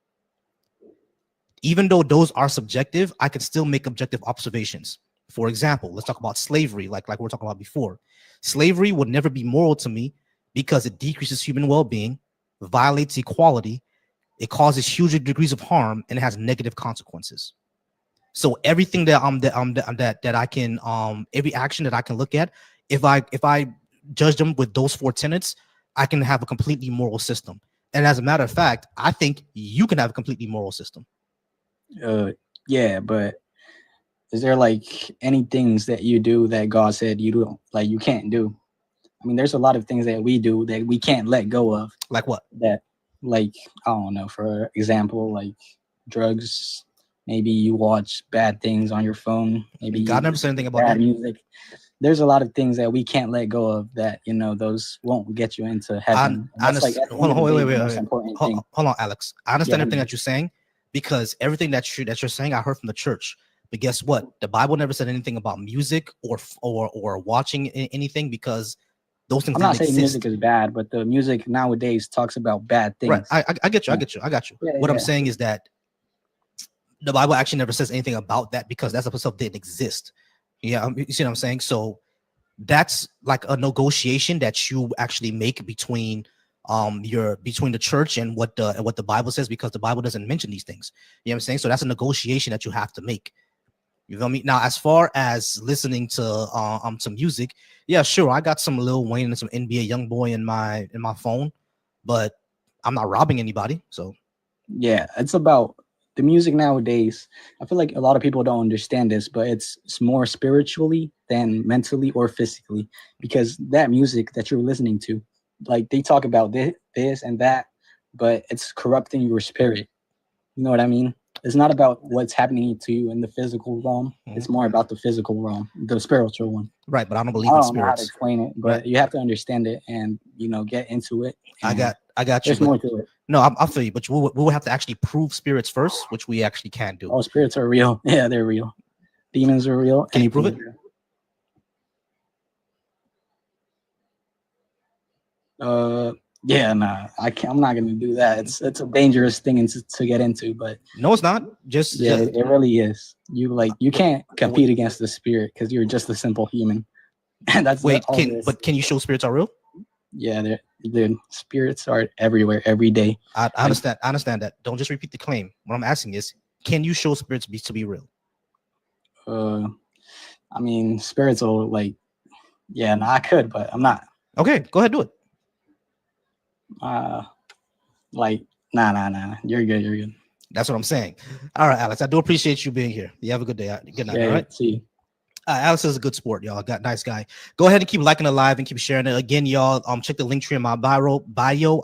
Even though those are subjective, I can still make objective observations. For example, let's talk about slavery, like we were talking about before. Slavery would never be moral to me because it decreases human well-being, violates equality, it causes huge degrees of harm, and it has negative consequences. So everything that I can every action that I can look at, if I judge them with those 4 tenets, I can have a completely moral system. And as a matter of fact, I think you can have a completely moral system. Yeah, but is there like any things that you do that God said you do, like you can't do? I mean, there's a lot of things that we do that we can't let go of. Like what? That, like, I don't know, for example, like drugs. Maybe you watch bad things on your phone. Maybe God never said anything about bad that. music. There's a lot of things that we can't let go of that, those won't get you into heaven. Hold on, Alex. I understand Yeah. everything that you're saying, because everything that you're saying, I heard from the church. But guess what? The Bible never said anything about music or watching anything, because those things I'm not didn't saying exist. music is bad, but the music nowadays talks about bad things. Right. I get you. I got you. Yeah, What I'm yeah. saying is that the Bible actually never says anything about that, because that stuff didn't exist. Yeah, you see what I'm saying? So that's like a negotiation that you actually make between between the church and what the Bible says, because the Bible doesn't mention these things. You know what I'm saying? So that's a negotiation that you have to make. You feel me? Now, as far as listening to music, yeah, sure, I got some Lil Wayne and some NBA YoungBoy in my phone, but I'm not robbing anybody. So yeah, it's about the music nowadays. I feel like a lot of people don't understand this, but it's more spiritually than mentally or physically, because that music that you're listening to, like they talk about this and that, but it's corrupting your spirit. You know what I mean? It's not about what's happening to you in the physical realm. It's more about the physical realm, the spiritual one. Right, but I don't believe I in don't know how to spirits. explain it, but you have to understand it and get into it. I got you. There's more to it. No, I'll feel you, but we'll have to actually prove spirits first, which we actually can't do. Oh, spirits are real. Yeah, they're real. Demons are real. Can you prove it? Yeah, nah, I can't. I'm not gonna do that. It's a dangerous thing to get into, but no, it's not. Just yeah, it really is. You can't compete against the spirit because you're just a simple human. And that's can you show spirits are real? Yeah, the spirits are everywhere every day. I understand. I understand that. Don't just repeat the claim. What I'm asking is, can you show spirits to be real? I mean, spirits will yeah, no, I could, but I'm not. Okay, go ahead, do it. Nah. You're good. That's what I'm saying. All right, Alex, I do appreciate you being here. You have a good day. Good night. Yeah, all right. See you. Alex is a good sport, y'all. Nice guy. Go ahead and keep liking the live and keep sharing it. Again, y'all, check the link tree in my bio.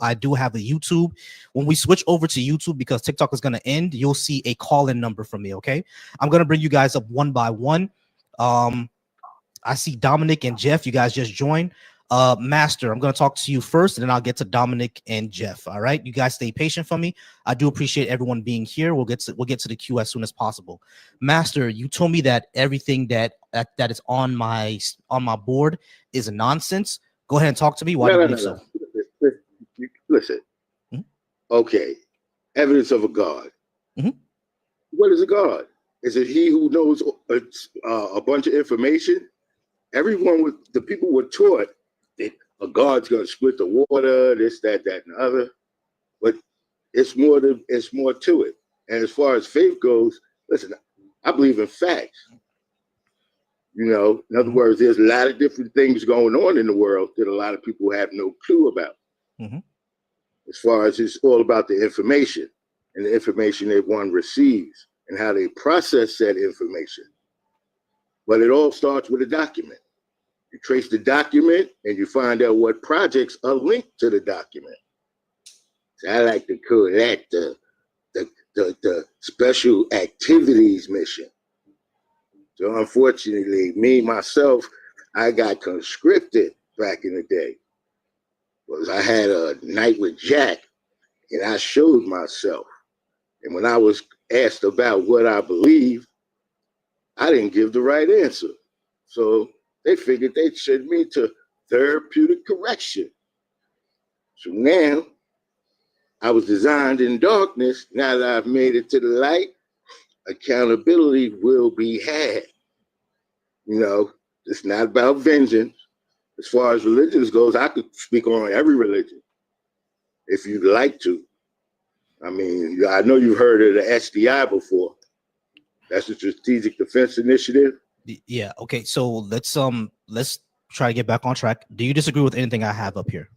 I do have a YouTube. When we switch over to YouTube, because TikTok is going to end, you'll see a call-in number from me, okay? I'm going to bring you guys up one by one. I see Dominic and Jeff. You guys just joined. Master, I'm going to talk to you first, and then I'll get to Dominic and Jeff. All right, you guys stay patient for me. I do appreciate everyone being here. We'll get to the queue as soon as possible. Master, you told me that everything that is on my board is nonsense. Go ahead and talk to me. Why do you believe so? Listen. Hmm? Okay, evidence of a God. Mm-hmm. What is a God? Is it he who knows a bunch of information? The people were taught that a God's going to split the water, this, that, and the other. But it's more to it. And as far as faith goes, listen, I believe in facts. In other words, there's a lot of different things going on in the world that a lot of people have no clue about. Mm-hmm. As far as it's all about the information and the information that one receives and how they process that information. But it all starts with a document. You trace the document and you find out what projects are linked to the document. So I like to call that the special activities mission. So unfortunately, myself, I got conscripted back in the day. Because I had a night with Jack and I showed myself. And when I was asked about what I believed, I didn't give the right answer. So they figured they'd send me to therapeutic correction. So now I was designed in darkness. Now that I've made it to the light, accountability will be had. It's not about vengeance. As far as religions goes, I could speak on every religion if you'd like to. I mean, I know you've heard of the SDI before. That's the Strategic Defense Initiative. Yeah. Okay. So let's try to get back on track. Do you disagree with anything I have up here?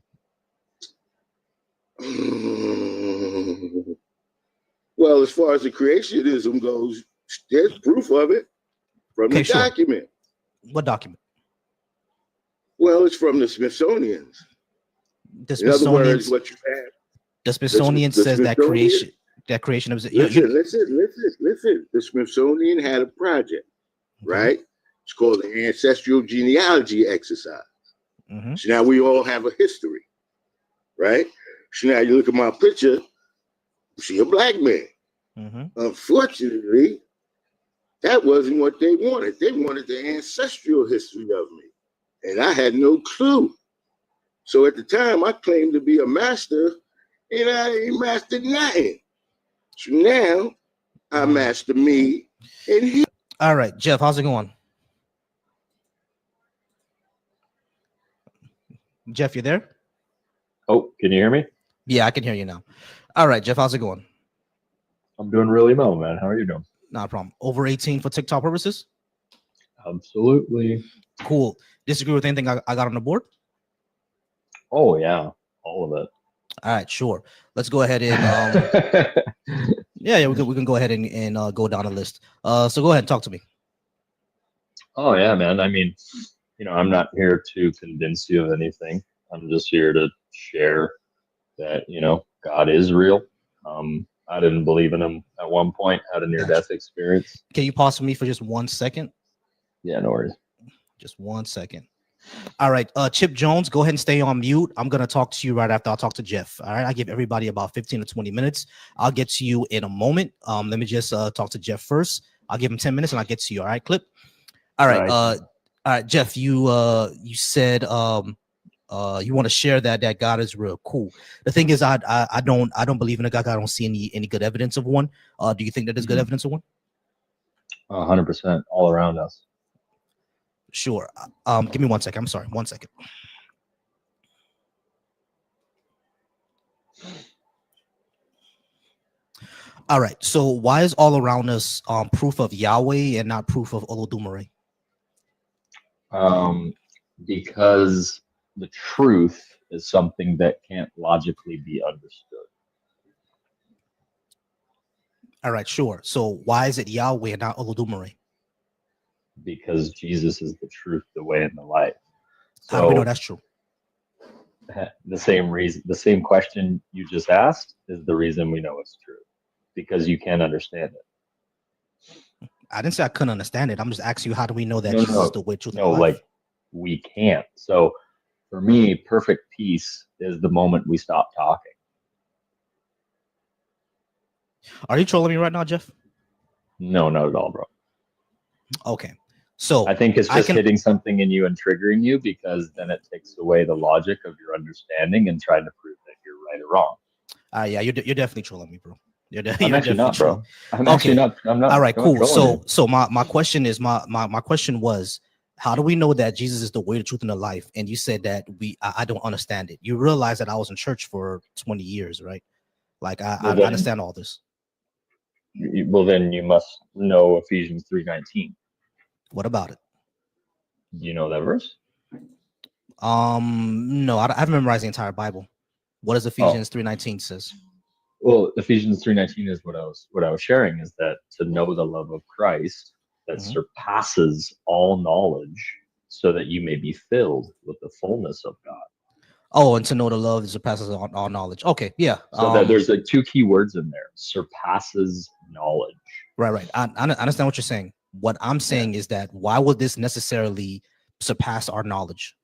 Well, as far as the creationism goes, there's proof of it from the document. What document? Well, it's from the Smithsonian's. In other words, what you have. The Smithsonian says that creation of listen. The Smithsonian had a project, right? It's called the Ancestral Genealogy Exercise. Mm-hmm. So now we all have a history, right? So now you look at my picture, you see a black man. Mm-hmm. Unfortunately, that wasn't what they wanted. They wanted the ancestral history of me. And I had no clue. So at the time, I claimed to be a master, and I ain't mastered nothing. So now, I master me and he. All right, Jeff, how's it going? Jeff, you there? Oh, can you hear me? Yeah, I can hear you now. All right, Jeff, how's it going? I'm doing really well, man. How are you doing? Not a problem. Over 18 for TikTok purposes? Absolutely. Cool. Disagree with anything I got on the board? Oh, yeah. All of it. All right, sure. Let's go ahead and yeah, we can go ahead and go down the list. So go ahead and talk to me. Oh, yeah, man. I mean, I'm not here to convince you of anything. I'm just here to share that, God is real. I didn't believe in him at one point, had a near-death experience. Can you pause for me for just 1 second? Yeah, no worries. Just 1 second. All right, Chip Jones, go ahead and stay on mute. I'm going to talk to you right after I talk to Jeff. All right, I give everybody about 15 to 20 minutes. I'll get to you in a moment. Let me just talk to Jeff first. I'll give him 10 minutes and I'll get to you. All right, Clip? All right, all right, Jeff, you said you want to share that God is real. Cool. The thing is, I don't believe in a God. I don't see any good evidence of one. Do you think that there's good evidence of one? 100% all around us. Sure. Give me 1 second. I'm sorry. 1 second. All right. So why is all around us proof of Yahweh and not proof of Olodumare? Because the truth is something that can't logically be understood. All right, sure. So why is it Yahweh and not Olodumare? Because Jesus is the truth, the way, and the life. How do we know that's true? The same reason, the same question you just asked is the reason we know it's true. Because you can't understand it. I didn't say I couldn't understand it. I'm just asking you, how do we know that Jesus is the way, truth, and life? Like we can't. So for me, perfect peace is the moment we stop talking. Are you trolling me right now, Jeff? No, not at all, bro. Okay. So I think it's just hitting something in you and triggering you, because then it takes away the logic of your understanding and trying to prove that you're right or wrong. Yeah, you're definitely trolling me, bro. I'm actually not, bro. I'm actually not. I'm not. All right, cool. You. So my question is my question was, how do we know that Jesus is the way, the truth, and the life? And you said that I don't understand it. You realize that I was in church for 20 years, right? Like I understand all this. Well, then you must know Ephesians 3:19. What about it? Do you know that verse? No, I haven't memorized the entire Bible. What does Ephesians 3:19 says? Well, Ephesians 3:19 is what I was sharing, is that to know the love of Christ that surpasses all knowledge, so that you may be filled with the fullness of God. Oh, and to know the love that surpasses all knowledge. Okay, yeah. So that there's like two key words in there: surpasses knowledge. Right. I understand what you're saying. What I'm saying is that why would this necessarily surpass our knowledge?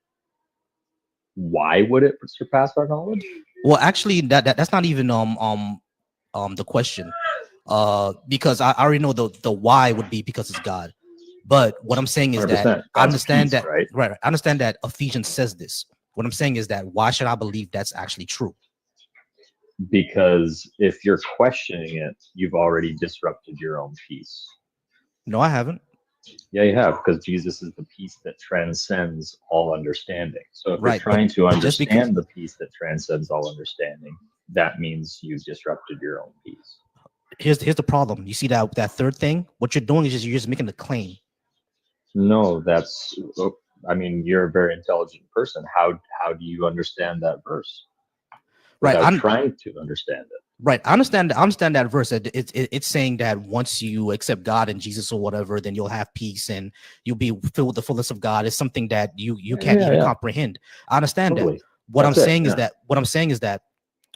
Why would it surpass our knowledge? Well, actually, that's not even the question. Because I already know the why would be because it's God. But what I'm saying is that I understand that right. I understand that Ephesians says this. What I'm saying is that why should I believe that's actually true? Because if you're questioning it, you've already disrupted your own peace. No, I haven't. Yeah, you have, because Jesus is the peace that transcends all understanding. So if Right, you're trying but to just because- understand the peace that transcends all understanding, that means you've disrupted your own peace. Here's the problem. You see that third thing? What you're doing is you're just making a claim. No, I mean, you're a very intelligent person. How do you understand that verse? Right, Without I'm trying to understand it. Right, I understand that verse. It's saying that once you accept God and Jesus or whatever, then you'll have peace and you'll be filled with the fullness of God. It's something that you can't even comprehend. I understand that. What I'm saying is that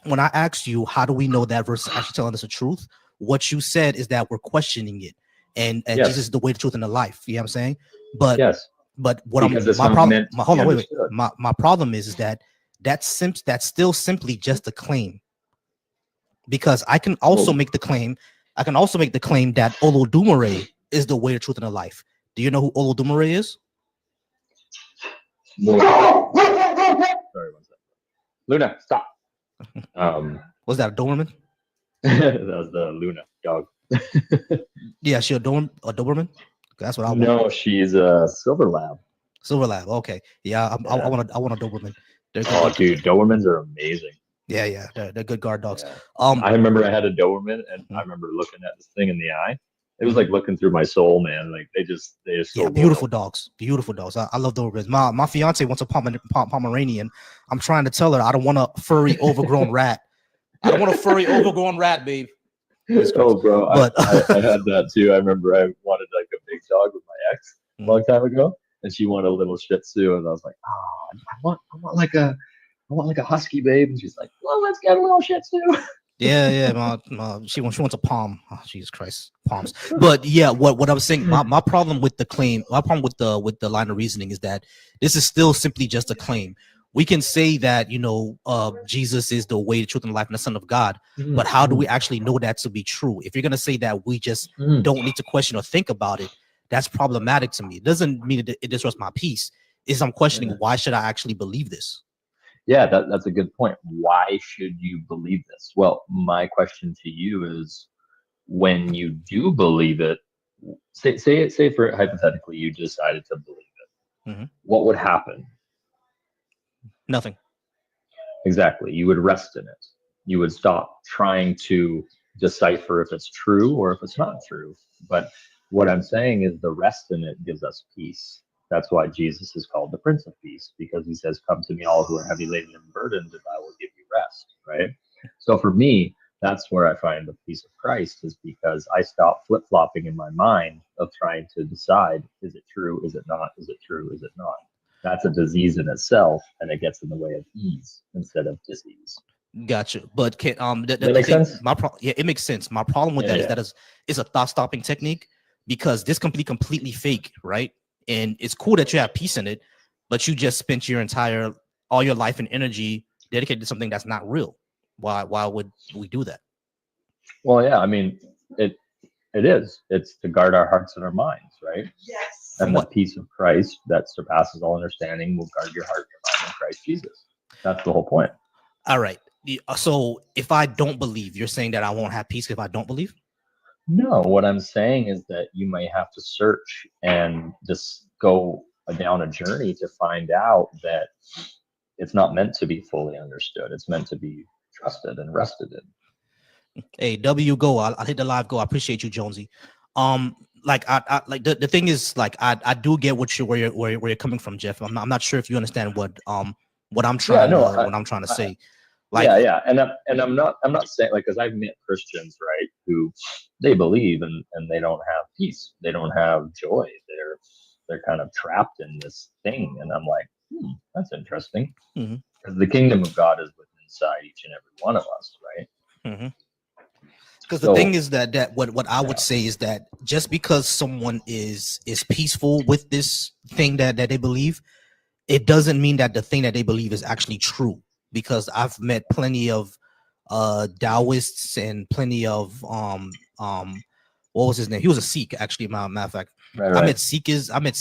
when I asked you, how do we know that verse is actually telling us the truth? What you said is that we're questioning it, and Jesus is the way, the truth, and the life. You know what I'm saying? But but what my problem? Hold on, wait. My problem is that that's still simply just a claim. Because I can also make the claim. I can also make the claim that Olodumare is the way, the truth, and the life. Do you know who Olodumare is? Sorry, 1 second. Luna, stop. Was that a Doberman? That was the Luna dog. Yeah, she a Doberman. That's what I want. No, she's a silver lab. Silver lab. Okay. Yeah, I want a Doberman. They're good. Oh, dude, Dobermans are amazing. Yeah, they're good guard dogs. Yeah. Um, I remember I had a Doberman, and I remember looking at this thing in the eye. It was like looking through my soul, man. Like they just so yeah, beautiful dogs. Beautiful dogs. I love Dobermans. My fiance wants a Pomeranian. I'm trying to tell her I don't want a furry, overgrown rat. I don't want a furry, overgrown rat, babe. Oh, bro, But I had that too. I remember I wanted like a big dog with my ex a long time ago, and she wanted a little Shih Tzu, and I was like, oh, I want like a husky, babe. And she's like, well, let's get a little Shih Tzu. yeah. She wants a palm. Oh, Jesus Christ, palms. But yeah, what I was saying, my problem with the claim, my problem with the line of reasoning is that this is still simply just a claim. We can say that Jesus is the way, the truth, and life, and the Son of God, but how do we actually know that to be true? If you're gonna say that we just don't need to question or think about it, that's problematic to me. It doesn't mean it disrupts my peace. I'm questioning why should I actually believe this? Yeah, that's a good point. Why should you believe this? Well, my question to you is, when you do believe it, say for hypothetically you decided to believe it, what would happen? Nothing. Exactly. You would rest in it. You would stop trying to decipher if it's true or if it's not true. But what I'm saying is the rest in it gives us peace. That's why Jesus is called the Prince of Peace, because he says, come to me all who are heavy laden and burdened, and I will give you rest, right? So for me, that's where I find the peace of Christ, is because I stop flip-flopping in my mind of trying to decide, is it true, is it not, is it true, is it not? That's a disease in itself, and it gets in the way of ease instead of disease. Gotcha. But can that make sense? Yeah, it makes sense. My problem with that is it's a thought-stopping technique, because this completely fake, right? And it's cool that you have peace in it, but you just spent all your life and energy dedicated to something that's not real. Why would we do that? Well, yeah, I mean, it is. It's to guard our hearts and our minds, right? Yes. And the peace of Christ that surpasses all understanding will guard your heart and your mind in Christ Jesus. That's the whole point. All right. So if I don't believe, you're saying that I won't have peace if I don't believe? No, what I'm saying is that you might have to search and just go down a journey to find out that it's not meant to be fully understood. It's meant to be trusted and rested in. Hey, W go. I'll hit the live go. I appreciate you, Jonesy. Like I like the thing is, like I do get where you're coming from, Jeff. I'm not sure if you understand what I'm trying to say. Like, yeah, and I'm not saying, like, because I've met Christians, right, who they believe and they don't have peace, they don't have joy, they're kind of trapped in this thing, and I'm like, that's interesting, because the kingdom of God is within inside each and every one of us, right? Because the thing is that what I would say is that just because someone is peaceful with this thing that they believe, it doesn't mean that the thing that they believe is actually true. Because I've met plenty of Taoists and plenty of what was his name? He was a Sikh, actually, matter of fact. Right. I met Sikhs, I've met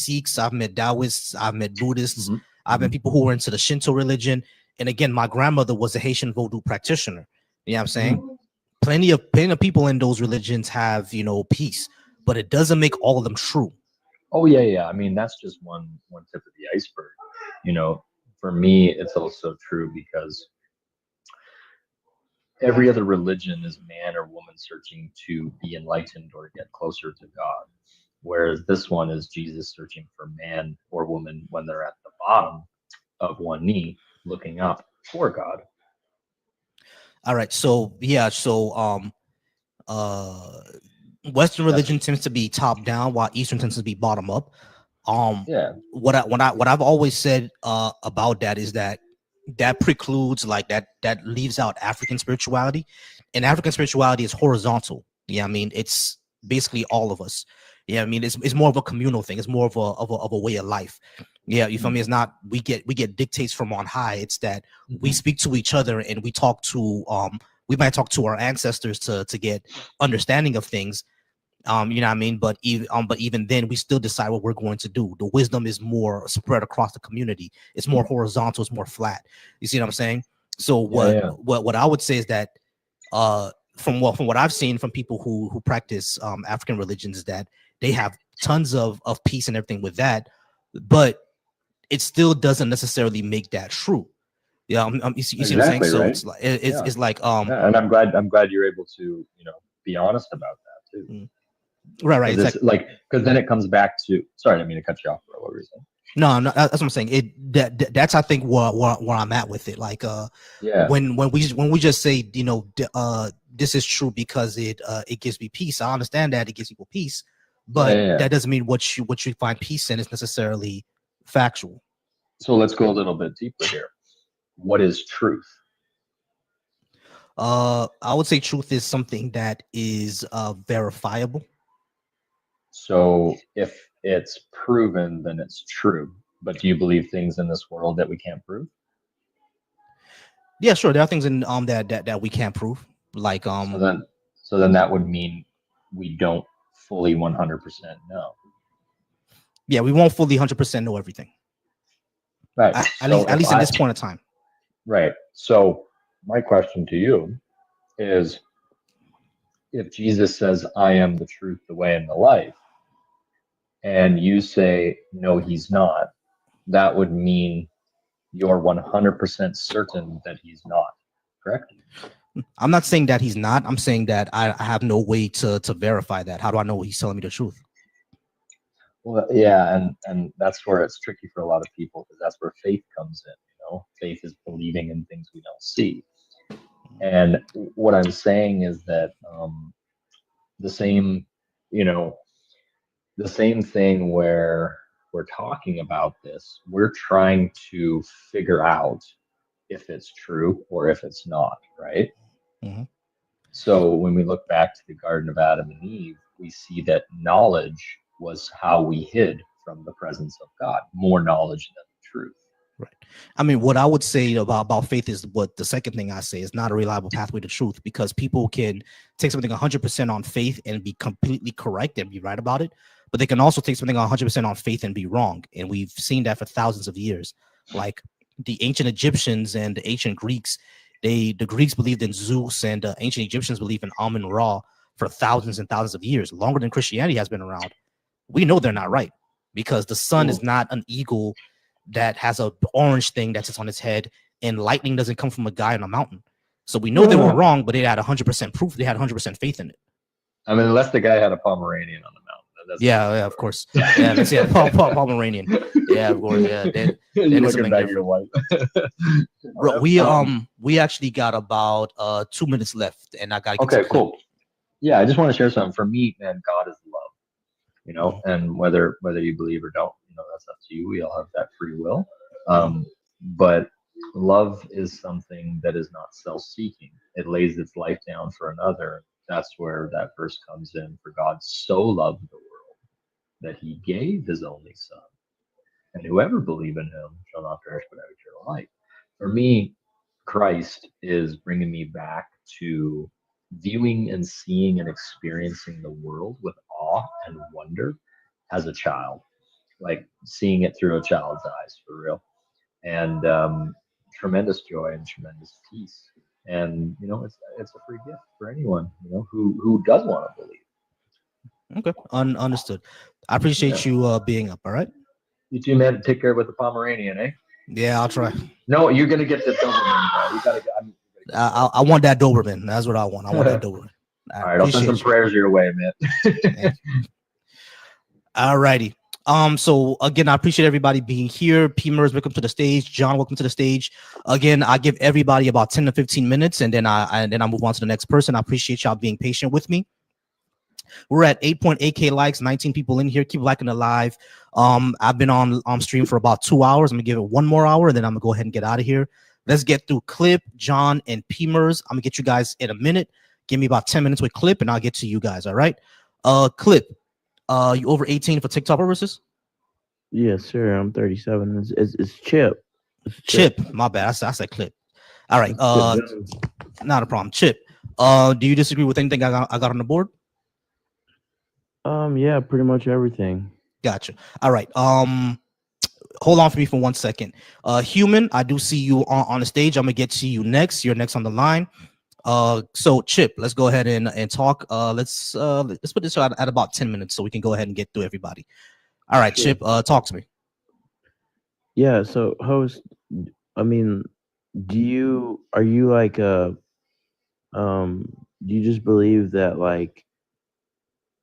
Taoists, I've met Buddhists, I've met people who were into the Shinto religion. And again, my grandmother was a Haitian Vodou practitioner. You know what I'm saying? Plenty of people in those religions have, peace, but it doesn't make all of them true. Oh yeah. I mean, that's just one tip of the iceberg. For me, it's also true because every other religion is man or woman searching to be enlightened or get closer to God. Whereas this one is Jesus searching for man or woman when they're at the bottom of one knee, looking up for God. All right. So yeah. Western religion tends to be top down, while Eastern tends to be bottom up. What I've always said about that is that precludes, like, that leaves out African spirituality, and African spirituality is horizontal. Yeah, I mean, it's basically all of us. Yeah, I mean, it's more of a communal thing. It's more of a way of life. Yeah, you feel me? It's not we get dictates from on high. It's that we speak to each other and we talk to we might talk to our ancestors to get understanding of things. You know what I mean? But even then, we still decide what we're going to do. The wisdom is more spread across the community. It's more horizontal. It's more flat. You see what I'm saying? So what I would say is that from what I've seen from people who practice African religions, is that they have tons of peace and everything with that, but it still doesn't necessarily make that true. Yeah, you see what I'm saying? Exactly, So right? it's like it's like Yeah, and I'm glad you're able to, you know, be honest about that too. right. It's It's like because then it comes back to. Sorry, I didn't mean to cut you off. Bro. What were you saying? no, that's what I'm saying. That's I think where I'm at with it. Like Yeah. when we just say, you know, this is true because it gives me peace. I understand that it gives people peace, but that doesn't mean what you find peace in is necessarily factual. So let's go a little bit deeper here. What is truth? I would say truth is something that is verifiable. So if it's proven, then it's true. But do you believe things in this world that we can't prove? Yeah, sure. There are things in that we can't prove. Like So then that would mean we don't fully 100% know. Yeah, we won't fully 100% know everything. Right. At least at this point in time. Right. So my question to you is, if Jesus says, I am the truth, the way, and the life, and you say, no, he's not, that would mean you're 100% certain that he's not, correct? I'm not saying that he's not. I'm saying that I have no way to verify that. How do I know he's telling me the truth? Well, yeah, and that's where it's tricky for a lot of people, because that's where faith comes in. You know, faith is believing in things we don't see. And what I'm saying is that the same, you know, the same thing where we're talking about this, we're trying to figure out if it's true or if it's not, right? Mm-hmm. So when we look back to the Garden of Adam and Eve, we see that knowledge was how we hid from the presence of God, more knowledge than the truth. Right. I mean, what I would say about faith is what the second thing I say is not a reliable pathway to truth, because people can take something 100% on faith and be completely correct and be right about it. But they can also take something 100% on faith and be wrong. And we've seen that for thousands of years. Like the ancient Egyptians and the ancient Greeks, the Greeks believed in Zeus, and the ancient Egyptians believed in Amun-Ra for thousands and thousands of years, longer than Christianity has been around. We know they're not right, because the sun is not an eagle that has a orange thing that sits on its head, and lightning doesn't come from a guy on a mountain. So we know they were wrong, but they had 100% proof. They had 100% faith in it. I mean, unless the guy had a Pomeranian on the mountain. Yeah, of course. Yeah, let's see. Pomeranian. Yeah, of course. Yeah, You're looking back, you're white. Bro, we actually got about 2 minutes left, and I gotta get okay, cool. Yeah, I just want to share something. For me, man, God is love. You know, and whether you believe or don't, you know, that's up to you. We all have that free will. But love is something that is not self-seeking. It lays its life down for another. That's where that verse comes in. For God so loved the world that he gave his only son, and whoever believe in him shall not perish but have eternal life. For me, Christ is bringing me back to viewing and seeing and experiencing the world with awe and wonder as a child, like seeing it through a child's eyes, for real, and tremendous joy and tremendous peace. And you know, it's a free gift for anyone, you know, who does want to believe. Okay, understood. I appreciate you being up. All right. You too, man. Take care with the Pomeranian, eh? Yeah, I'll try. No, you're gonna get the Doberman, bro. You gotta. I want that Doberman. That's what I want. I want that Doberman. All right, I'll send some prayers your way, man. All righty. So again, I appreciate everybody being here. P-Mers, welcome to the stage. John, welcome to the stage. Again, I give everybody about 10 to 15 minutes, and then I move on to the next person. I appreciate y'all being patient with me. We're at 8.8K likes, 19 people in here. Keep liking it live. I've been on stream for about 2 hours. I'm gonna give it 1 more hour, and then I'm gonna go ahead and get out of here. Let's get through Clip, John, and P-Mers. I'm gonna get you guys in a minute. Give me about 10 minutes with Clip, and I'll get to you guys. All right. Clip, you over 18 for TikTok purposes? Yes, sir. I'm 37. It's Chip. Chip. My bad. I said Clip. All right. Not a problem. Chip. Do you disagree with anything I got on the board? Yeah, pretty much everything. Gotcha. All right. Hold on for me for 1 second. Human, I do see you on the stage. I'm gonna get to you next. You're next on the line. So Chip, let's go ahead and talk. Let's put this at about 10 minutes so we can go ahead and get through everybody. All right, Chip, talk to me. Yeah, so host, I mean, are you like do you just believe that like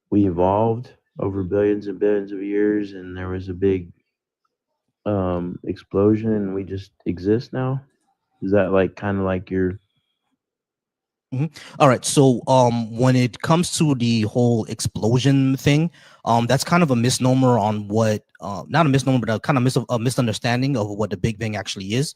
we evolved over billions and billions of years and there was a big explosion and we just exist now? Is that like kind of like your All right. So when it comes to the whole explosion thing, that's kind of a misnomer on what not a misnomer, but a kind of a misunderstanding of what the Big Bang actually is.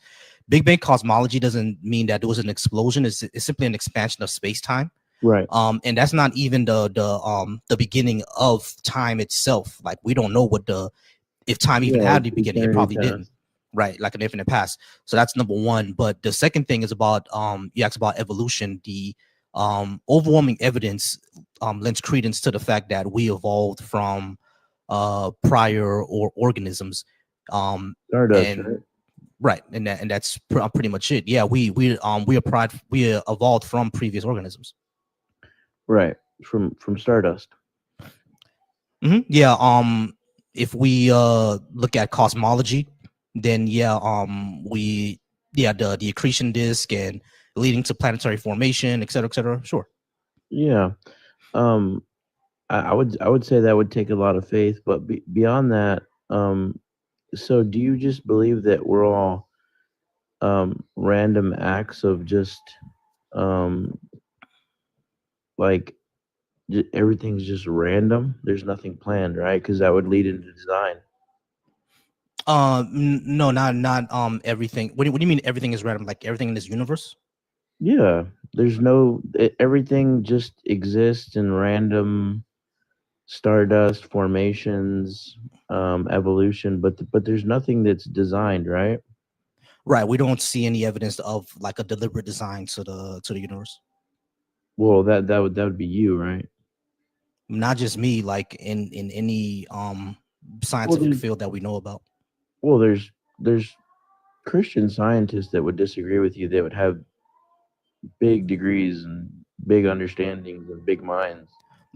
Big Bang cosmology doesn't mean that there was an explosion. It's simply an expansion of space-time. right? And that's not even the beginning of time itself. Like we don't know what if time even Yeah, had the beginning, it eternity probably past. didn't. Right, like an infinite past. So that's number one. But the second thing is about you asked about evolution. The overwhelming evidence lends credence to the fact that we evolved from prior or organisms. Stardust, And right? right, and that's pretty much it. Yeah, we evolved from previous organisms. Right. From Stardust. Yeah. If we look at cosmology, then yeah, the accretion disk and leading to planetary formation, et cetera, sure. Yeah. I would say that would take a lot of faith, but beyond that, so do you just believe that we're all random acts of just like everything's just random? There's nothing planned, right? Because that would lead into design. No, not everything. What do you mean everything is random? Like everything in this universe? Yeah, there's no everything just exists in random stardust formations, evolution, but there's nothing that's designed, right? Right. We don't see any evidence of like a deliberate design to the universe. Well, that would be you, right? Not just me, like in any scientific there's- field that we know about. Well, there's Christian scientists that would disagree with you. They would have big degrees and big understandings and big minds.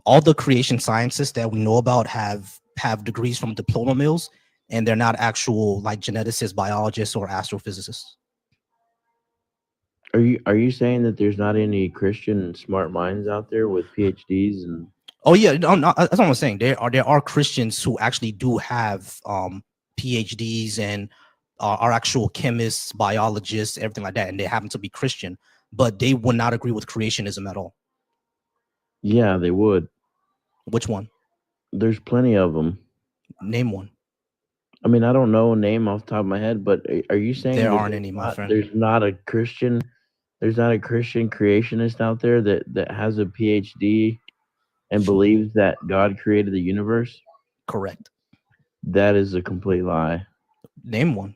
All the creation scientists that we know about have degrees from diploma mills, and they're not actual like geneticists, biologists, or astrophysicists. Are you saying that there's not any Christian smart minds out there with PhDs and Oh yeah, no, that's what I'm saying. There are Christians who actually do have PhDs and are actual chemists, biologists, everything like that, and they happen to be Christian, but they would not agree with creationism at all. yeah, they would. Which one? There's plenty of them. Name one. I mean, I don't know a name off the top of my head, but are you saying There that aren't any, my friend. there's not a Christian creationist out there that has a PhD and believes that God created the universe? Correct. That is a complete lie. Name one.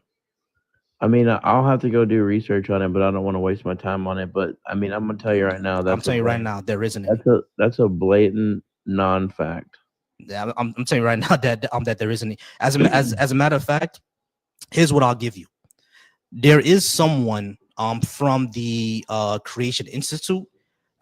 I mean, I'll have to go do research on it, but I don't want to waste my time on it. But I mean, I'm gonna tell you right now. I'm telling you right now, there isn't any. That's a blatant non-fact. Yeah, I'm telling you right now that there isn't any. As a matter of fact, here's what I'll give you. There is someone from the Creation Institute.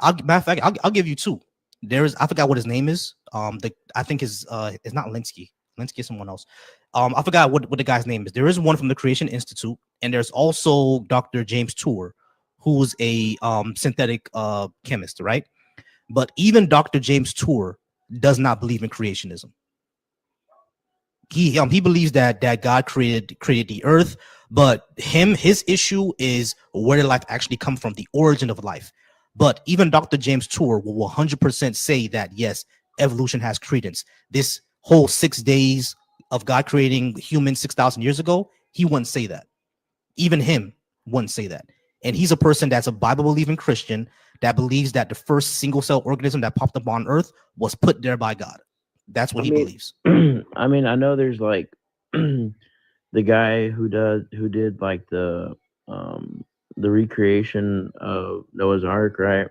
Matter of fact, I'll give you two. I forgot what his name is. I think it's not Linsky. Linsky is someone else. I forgot what the guy's name is. There is one from the Creation Institute, and there's also Dr. James Tour, who's a synthetic chemist, right? But even Dr. James Tour does not believe in creationism. He believes that God created the earth, but his issue is where did life actually come from, the origin of life. But even Dr. James Tour will 100% say that yes, evolution has credence. This whole 6 days of God creating humans 6,000 years ago, he wouldn't say that. Even him wouldn't say that. And he's a person that's a Bible-believing Christian that believes that the first single-cell organism that popped up on Earth was put there by God. That's what he believes. I mean, I know there's like the guy who did like the recreation of Noah's Ark, right?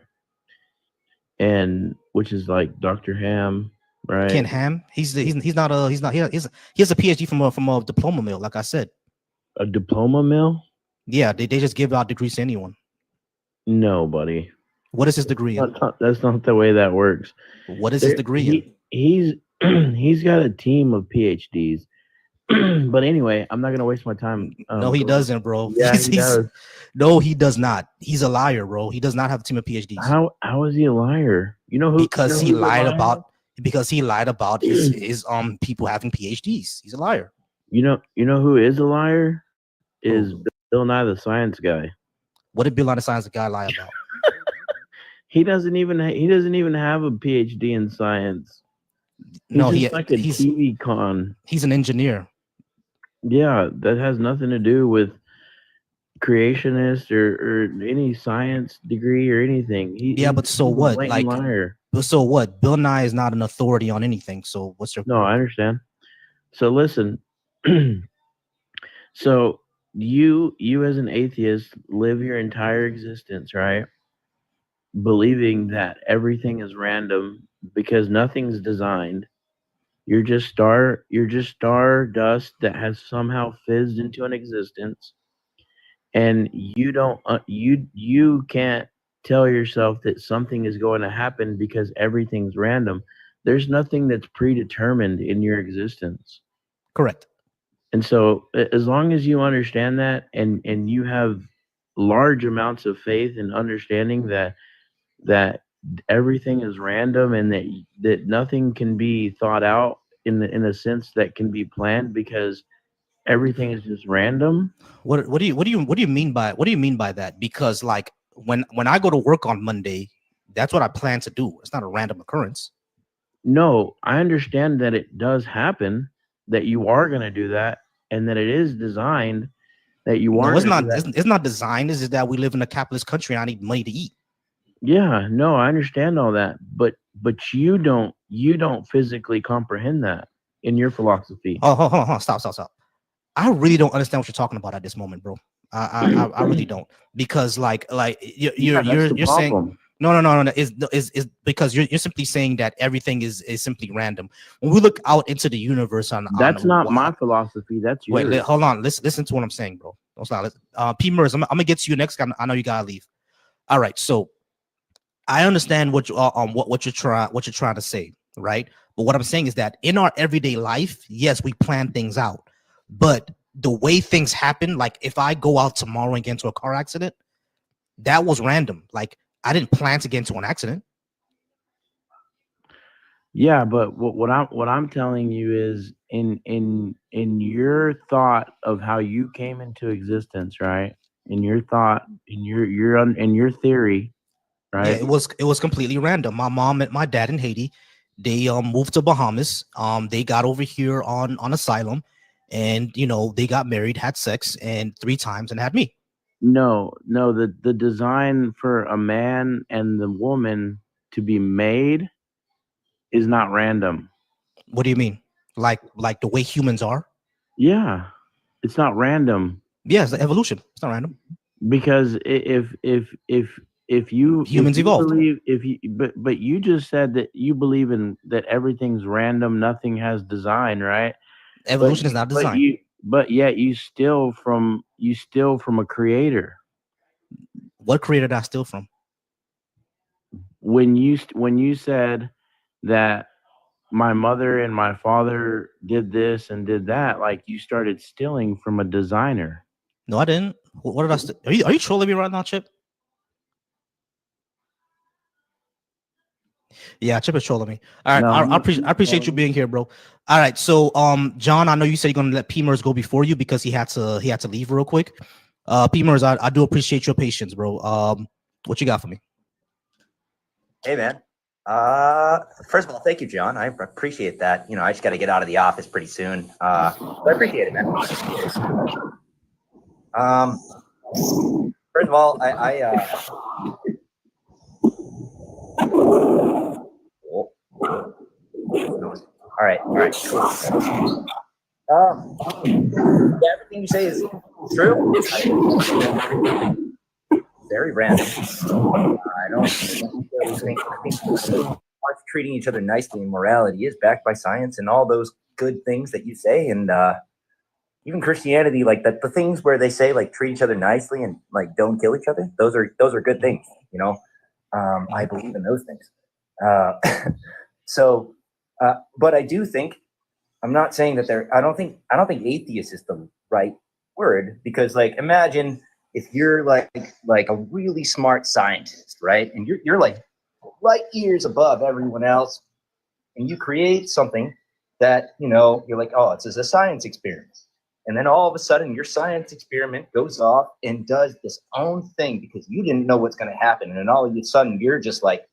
And which is like Dr. Ham, right? Ken Ham. He has a PhD from a diploma mill, like I said. A diploma mill? Yeah, they just give out degrees to anyone. No, buddy. What is his degree in? That's not the way that works. What is his degree in? He's got a team of PhDs But anyway, I'm not gonna waste my time. No, he doesn't, bro. Yeah, he does. No, he does not. He's a liar, bro. He does not have a team of PhDs. How is he a liar? You know who? Because you know he who's a lied liar? about his people having PhDs. He's a liar. You know who is a liar? Is Bill Nye the Science Guy. What did Bill Nye the Science Guy lie about? He doesn't even have a PhD in science. No, he's like a he's TV con. He's an engineer. Yeah, that has nothing to do with creationist or any science degree or anything. Yeah, but so he's a what? blatant Like, liar. but so what? Bill Nye is not an authority on anything. So what's your No, I understand. So listen. So you as an atheist live your entire existence, right? Believing that everything is random because nothing's designed. You're just stardust that has somehow fizzed into an existence, and you don't you can't tell yourself that something is going to happen because everything's random. There's nothing that's predetermined in your existence. Correct. And so as long as you understand that and you have large amounts of faith and understanding that everything is random and that nothing can be thought out in a sense that can be planned because everything is just random. What do you mean by that? Because like when I go to work on Monday, that's what I plan to do. It's not a random occurrence. No, I understand that it does happen, that you are going to do that, and that it is designed that you are. No, it's not. It's not designed. It's just that we live in a capitalist country and I need money to eat. Yeah, no, I understand all that, but you don't physically comprehend that in your philosophy. Oh, hold on, stop. I really don't understand what you're talking about at this moment, bro. I really don't, because like you're saying no. Is because you're simply saying that everything is simply random. When we look out into the universe, That's not my philosophy. That's yours. wait, hold on. Listen to what I'm saying, bro. Don't stop. P. Mers, I'm gonna get to you next. I know you gotta leave. All right, so I understand what you what you're trying to say, right? But what I'm saying is that in our everyday life, yes, we plan things out, but the way things happen, like if I go out tomorrow and get into a car accident, that was random. Like I didn't plan to get into an accident. Yeah, but what I'm telling you is in your thought of how you came into existence, right? In your thought, in your theory, right? Yeah, it was completely random. My mom and my dad in Haiti, they moved to Bahamas. They got over here on asylum, and they got married, had sex, and 3 times, and had me. No, the design for a man and the woman to be made is not random. What do you mean? Like the way humans are? Yeah, it's not random. Yeah, it's evolution. It's not random. Because if you humans evolved, but you just said that you believe in that everything's random, nothing has design, right? Evolution is not design. But yet you steal from a creator. What creator did I steal from? When you said that my mother and my father did this and did that, like you started stealing from a designer. No, I didn't. What did I steal? Are you trolling me right now, Chip? Yeah, Chip is trolling me. All right, no, I appreciate you being here, bro. All right, so John, I know you said you're gonna let P. Mers go before you because he had to leave real quick. P. Mers, I do appreciate your patience, bro. What you got for me? Hey, man. First of all, thank you, John. I appreciate that. I just got to get out of the office pretty soon. But I appreciate it, man. First of all, All right. Yeah, everything you say is true. Very random. I don't think us treating each other nicely and morality is backed by science and all those good things that you say, and even Christianity, like the things where they say like treat each other nicely and like don't kill each other. Those are good things. I believe in those things. So, but I do think I'm not saying that I don't think atheist is the right word, because like imagine if you're like a really smart scientist, right? And you're like light years above everyone else, and you create something that, you know, you're like, oh, it's a science experiment. And then all of a sudden your science experiment goes off and does this own thing because you didn't know what's going to happen. And then all of a sudden you're just like,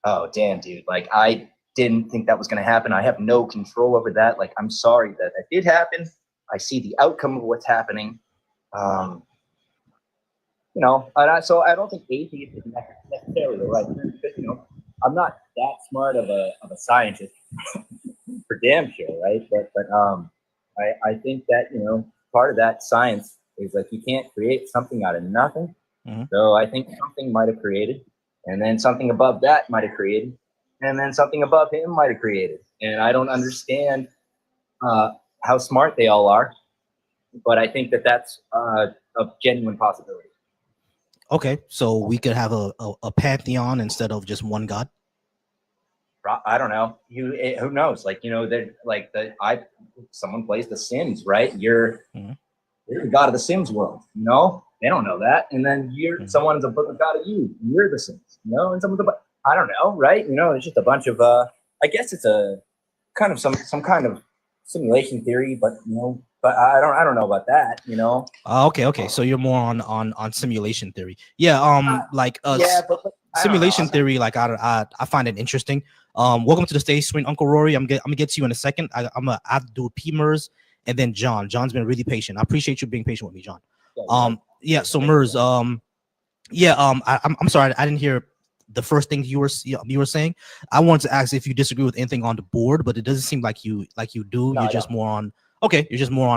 oh, damn, dude, like I didn't think that was going to happen. I have no control over that. Like, I'm sorry that did happen. I see the outcome of what's happening. You know, so I don't think atheist is necessarily the right term, because, you know, I'm not that smart of a scientist for damn sure, right? But I think that, you know, part of that science is like you can't create something out of nothing. So I think something might have created, and then something above that might have created, and then something above him might have created. And I don't understand how smart they all are, but I think that that's a genuine possibility. Okay, so we could have a pantheon instead of just one god. I don't know. Who knows? Like, you know, someone plays The Sims, right? You're the god of the Sims world. You know, they don't know that. And then someone's a god of you. You're the Sims. You know, and someone's I don't know, right? You know, it's just a bunch of. I guess it's a kind of some kind of simulation theory, but you know, but I don't know about that. You know. Okay. So you're more on simulation theory. Yeah. But simulation theory, like I find it interesting. Welcome to the stage, Swing Uncle Rory. I'm gonna get to you in a second. I'm gonna have to do P. Mers and then John. John's been really patient. I appreciate you being patient with me, John. So Mers, I'm sorry, I didn't hear the first thing you were saying. I wanted to ask if you disagree with anything on the board, but it doesn't seem like you do. No, you're just more on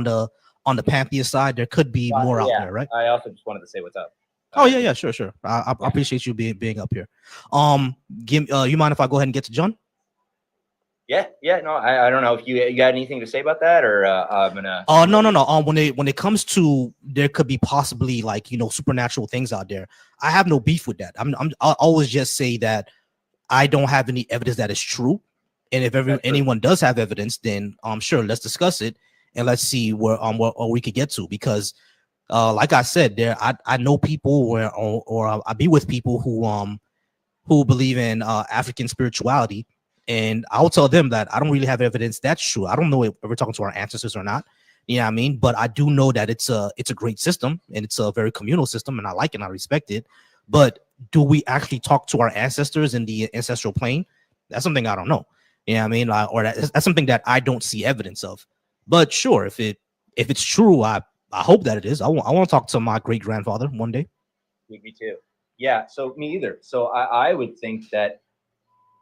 the pantheist side. There could be more out there, right? I also just wanted to say what's up. Oh yeah, sure. I appreciate you being up here. You mind if I go ahead and get to John? Yeah. No, I don't know if you got anything to say about that, or I'm gonna. No. When it comes to there could be possibly like, you know, supernatural things out there, I have no beef with that. I'll always just say that I don't have any evidence that is true, and if anyone does have evidence, then sure, let's discuss it and let's see where we could get to, because. Like I said, I know people or I be with people who believe in African spirituality, and I'll tell them that I don't really have evidence that's true. I don't know if we're talking to our ancestors or not. You know what I mean? But I do know that it's a great system, and it's a very communal system, and I like it and I respect it. But do we actually talk to our ancestors in the ancestral plane? That's something I don't know. You know what I mean? Or that's something that I don't see evidence of. But sure, if it's true, I hope that it is. I want to talk to my great grandfather one day. Me too. Yeah. So me either. So I would think that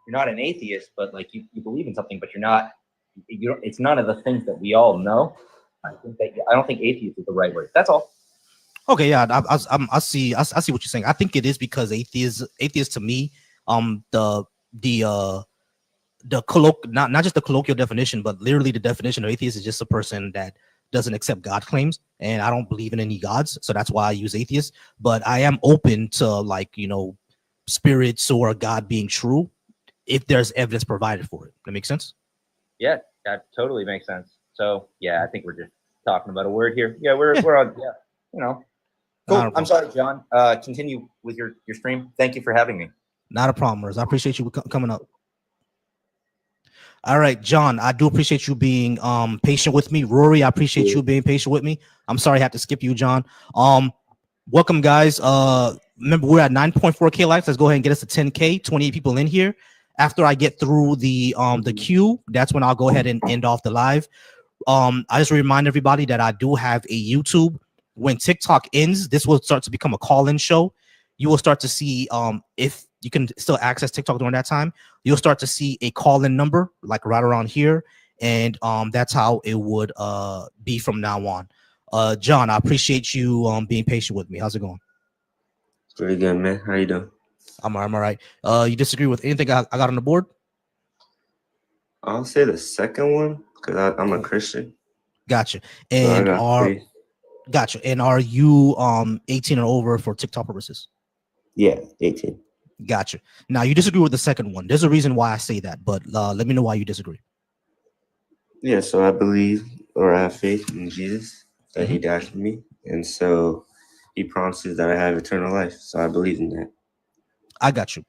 you're not an atheist, but like you believe in something, but you're not. It's none of the things that we all know. I don't think atheist is the right word. That's all. Okay. Yeah. I see what you're saying. I think it is because atheist to me, not just the colloquial definition, but literally the definition of atheist is just a person that doesn't accept God claims, and I don't believe in any gods, so that's why I use atheist. But I am open to, like, you know, spirits or God being true if there's evidence provided for it. That makes sense? Yeah, that totally makes sense. So yeah, I think we're just talking about a word here. Yeah, we're on. Yeah, you know. Cool. I'm sorry, John. Continue with your stream. Thank you for having me. Not a problem, Rose. I appreciate you coming up. All right, John, I do appreciate you being patient with me. Rory, I appreciate you being patient with me. I'm sorry I had to skip you, John. Welcome, guys. Remember, we're at 9.4K likes. Let's go ahead and get us to 10K, 28 people in here. After I get through the queue, that's when I'll go ahead and end off the live. I just remind everybody that I do have a YouTube. When TikTok ends, this will start to become a call-in show. You will start to see if you can still access TikTok during that time. You'll start to see a call-in number like right around here, and that's how it would be from now on. John, I appreciate you being patient with me. How's it going? Pretty good, man. How you doing? I'm all right. You disagree with anything I got on the board? I'll say the second one because I'm a Christian. Gotcha. And gotcha. And are you 18 or over for TikTok purposes? Yeah, 18. Gotcha. Now you disagree with the second one. There's a reason why I say that, but let me know why you disagree. Yeah, so I believe or I have faith in Jesus that he died for me. And so he promises that I have eternal life. So I believe in that. I got you.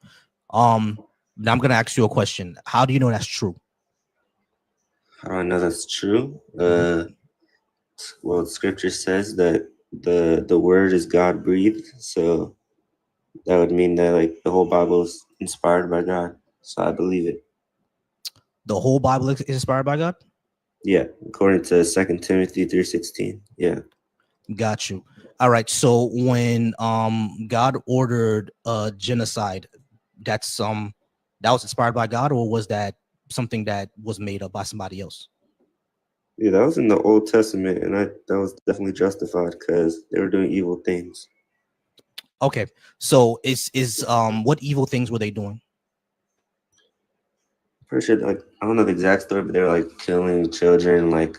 Now I'm gonna ask you a question. How do you know that's true? How do I know that's true? Well, scripture says that the word is God breathed. So that would mean that like the whole Bible is inspired by God. So I believe it. The whole Bible is inspired by God? Yeah, according to 2 Timothy 3:16. Yeah. Got you. All right. So when God ordered genocide, that's that was inspired by God, or was that something that was made up by somebody else? Yeah, that was in the Old Testament, and that was definitely justified because they were doing evil things. Okay. So is what evil things were they doing? Pretty sure, like, I don't know the exact story, but they were like killing children, like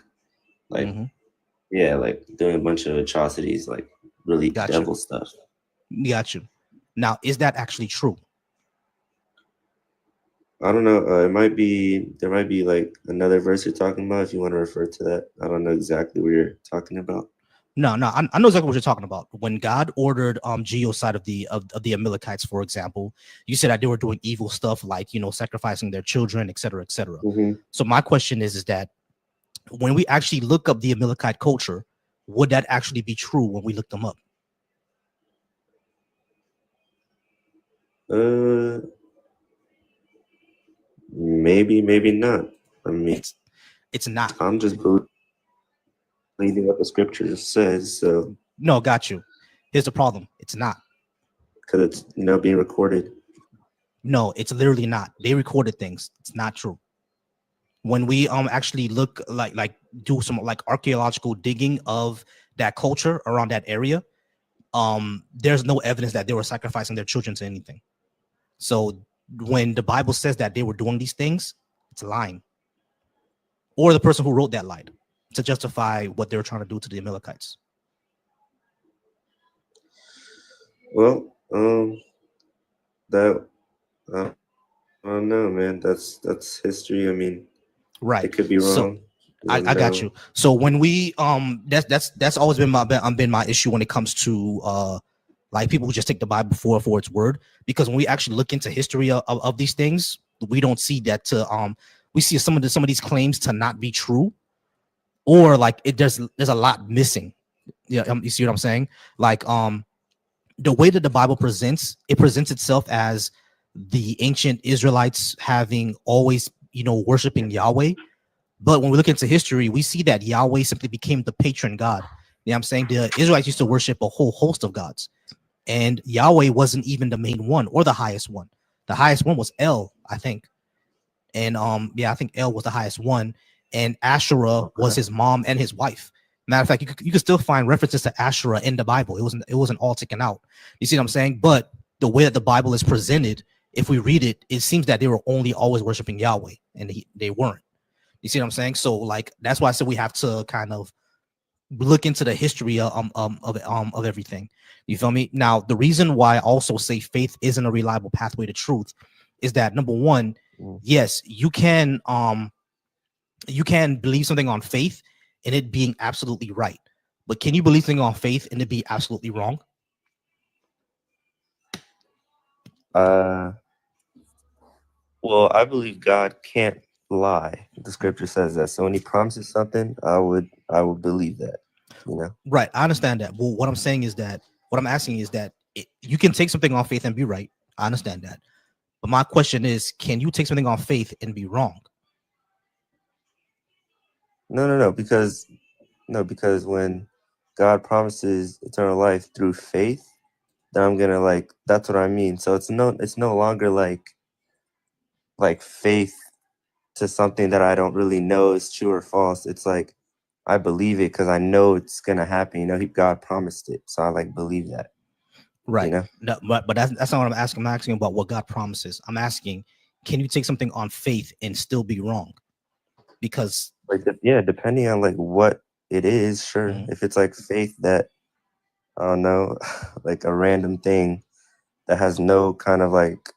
yeah, like doing a bunch of atrocities, like really Got devil you. stuff. Got you. Now, is that actually true? I don't know. There might be like another verse you're talking about if you want to refer to that. I don't know exactly what you're talking about. No, I know exactly what you're talking about. When God ordered genocide of the Amalekites, for example, you said that they were doing evil stuff like, you know, sacrificing their children, et cetera, et cetera. So my question is that when we actually look up the Amalekite culture, would that actually be true when we look them up? Maybe not. I mean, it's not. I'm just believing what the scripture says. So no, got you. Here's the problem. It's not. Because it's, you know, being recorded. No, it's literally not. They recorded things. It's not true. When we actually look like do some like archaeological digging of that culture around that area, there's no evidence that they were sacrificing their children to anything. So when the Bible says that they were doing these things, it's lying. Or the person who wrote that lied to justify what they were trying to do to the Amalekites. Well, that I don't know, man. That's history. I mean, right, it could be wrong. So I got you. So when we that's always been my issue when it comes to like people who just take the Bible for its word, because when we actually look into history of these things, we don't see that we see some of these claims to not be true, or like there's a lot missing. Yeah, you see what I'm saying? Like the way that the Bible presents itself as the ancient Israelites having always, you know, worshiping Yahweh. But when we look into history, we see that Yahweh simply became the patron God. You know what I'm saying? The Israelites used to worship a whole host of gods, and Yahweh wasn't even the main one or the highest one. The highest one was El, I think. And yeah, I think El was the highest one, and Asherah was his mom and his wife. Matter of fact, you could still find references to Asherah in the Bible. It wasn't all taken out. You see what I'm saying? But the way that the Bible is presented, if we read it, it seems that they were only always worshiping Yahweh, and they weren't. You see what I'm saying? So like that's why I said we have to kind of look into the history of everything. You feel me? Now, the reason why I also say faith isn't a reliable pathway to truth is that number one, yes, you can believe something on faith and it being absolutely right, but can you believe something on faith and it be absolutely wrong? Well, I believe God can't lie. The scripture says that. So when he promises something, I would believe that, you know? Right. I understand that. Well, what I'm saying is that what I'm asking is that you can take something on faith and be right. I understand that. But my question is, can you take something on faith and be wrong? No, because when God promises eternal life through faith, then I'm gonna like that's what I mean. So it's no longer like faith to something that I don't really know is true or false. It's like I believe it because I know it's gonna happen. You know, God promised it, so I like believe that. Right. You know? No, but that's not what I'm asking. I'm asking about what God promises. I'm asking, can you take something on faith and still be wrong? Because like yeah, depending on like what it is, sure. If it's like faith that I don't know, like a random thing that has no kind of like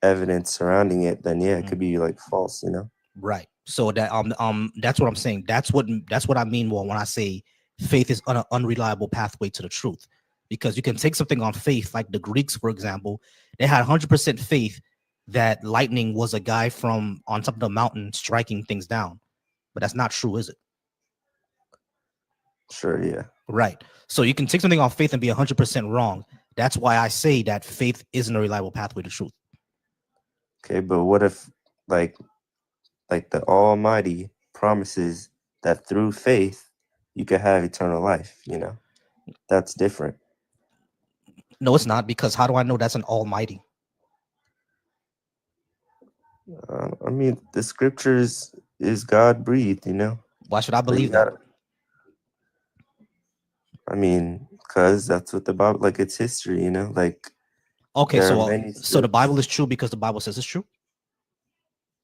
evidence surrounding it, then yeah, it could be like false, you know? Right. So that's what I'm saying. That's what I mean when I say faith is an unreliable pathway to the truth, because you can take something on faith, like the Greeks, for example. They had 100% faith that lightning was a guy from on top of the mountain striking things down, but that's not true, is it? Sure, yeah. Right. So you can take something off faith and be 100% wrong. That's why I say that faith isn't a reliable pathway to truth. Okay, but what if like the Almighty promises that through faith you can have eternal life, you know? That's different. No, it's not, because how do I know that's an Almighty? I mean, the scriptures is God breathed, you know? Why should I believe that? I mean, because that's what the Bible, like, it's history, you know? Like, okay, there so are many so the Bible is true because the Bible says it's true?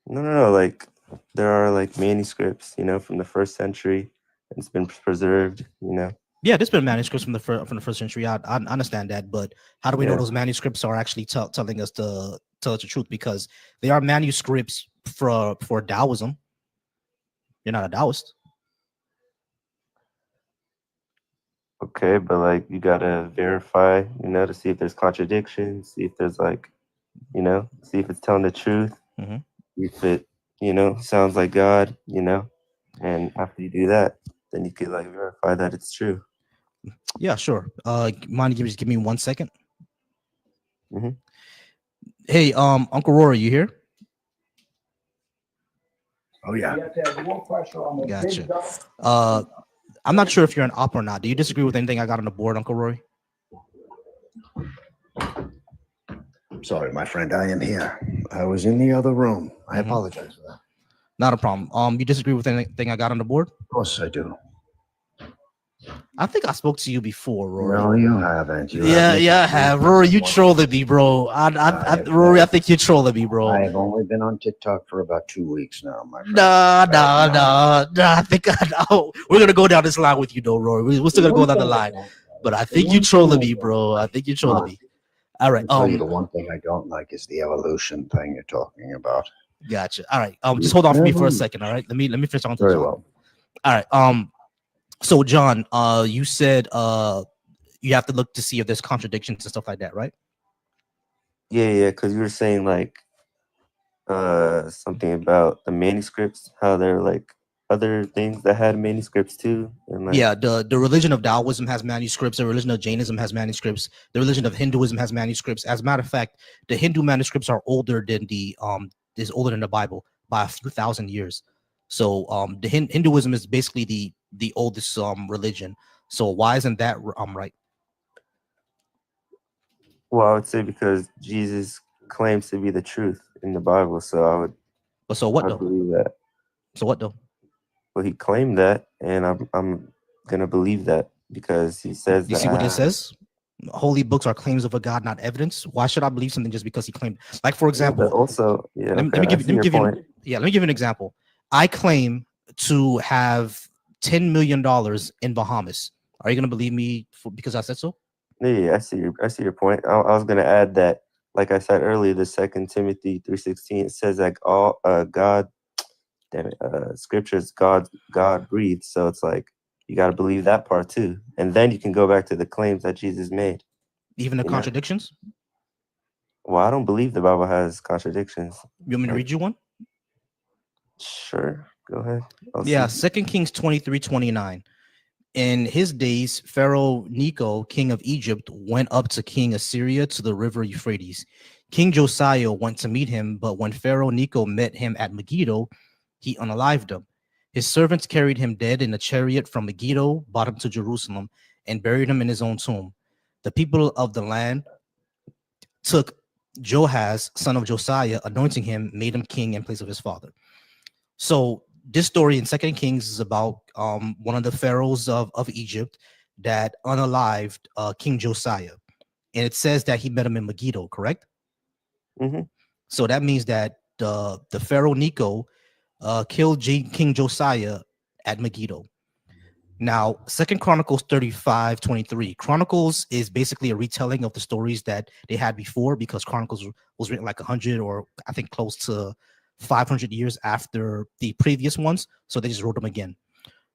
No. Like, there are like manuscripts, you know, from the 1st century, and it's been preserved, you know? Yeah, there's been manuscripts from the 1st century. I understand that, but how do we know those manuscripts are actually telling us to tell us the truth? Because they are manuscripts for Taoism. You're not a Taoist. Okay, but like you gotta verify, you know, to see if there's contradictions, see if there's like, you know, see if it's telling the truth, if it, you know, sounds like God, you know, and after you do that, then you could like verify that it's true. Yeah, sure. Mind you, just give me 1 second. Mm-hmm. Hey, Uncle Rory, you here? Oh yeah. Gotcha. I'm not sure if you're an op or not. Do you disagree with anything I got on the board, Uncle Rory? Sorry, my friend, I am here. I was in the other room. I apologize for that. Not a problem. You disagree with anything I got on the board? Of course I do. I think I spoke to you before, Rory. No, you haven't. Yeah, I have. Rory, you trolling me, bro. Rory, I think you're trolling me, bro. I have only been on TikTok for about 2 weeks now, my friend. Nah. I think I know. We're gonna go down this line with you, though, Rory. We're still gonna go down the line. But I think you're trolling me, bro. I think you're trolling me. All right. I'll tell you the one thing I don't like is the evolution thing you're talking about. Gotcha. All right. Just hold on for me for a second. All right. Let me finish on. Very well. All right. So John, you said you have to look to see if there's contradictions and stuff like that, right? Yeah, because you were saying like something about the manuscripts, how they're like other things that had manuscripts too. And like, yeah, the religion of Taoism has manuscripts, the religion of Jainism has manuscripts, the religion of Hinduism has manuscripts. As a matter of fact, the Hindu manuscripts are older than the Bible by a few thousand years. So the Hinduism is basically the oldest religion. So why isn't that right? Well, I would say because Jesus claims to be the truth in the Bible, so I would. But so what though? Believe that. So what though? Well, he claimed that, and I'm gonna believe that because he says. You see what it says? Holy books are claims of a God, not evidence. Why should I believe something just because he claimed? Like, for example, also, yeah. Let me give you an example. I claim to have $10 million in Bahamas. Are you gonna believe me because I said so? Yeah, I see your point. I was gonna add that, like I said earlier, the 2 Timothy 3:16, it says like all God, damn it, scriptures God breathed. So it's like you got to believe that part too, and then you can go back to the claims that Jesus made. Even the contradictions? Well, I don't believe the Bible has contradictions. You want me to read you one? Sure, go ahead. Yeah, 2 Kings 23:29. In his days, Pharaoh Necho, king of Egypt, went up to King Assyria to the river Euphrates. King Josiah went to meet him, but when Pharaoh Necho met him at Megiddo, he unalived him. His servants carried him dead in a chariot from Megiddo, brought him to Jerusalem, and buried him in his own tomb. The people of the land took Joahaz, son of Josiah, anointing him, made him king in place of his father. So this story in 2 Kings is about one of the pharaohs of Egypt that unalived King Josiah. And it says that he met him in Megiddo, correct? Mm-hmm. So that means that the Pharaoh Necho killed King Josiah at Megiddo. Now, 2 Chronicles 35:23. Chronicles is basically a retelling of the stories that they had before, because Chronicles was written like 100 or I think close to 500 years after the previous ones, so they just wrote them again.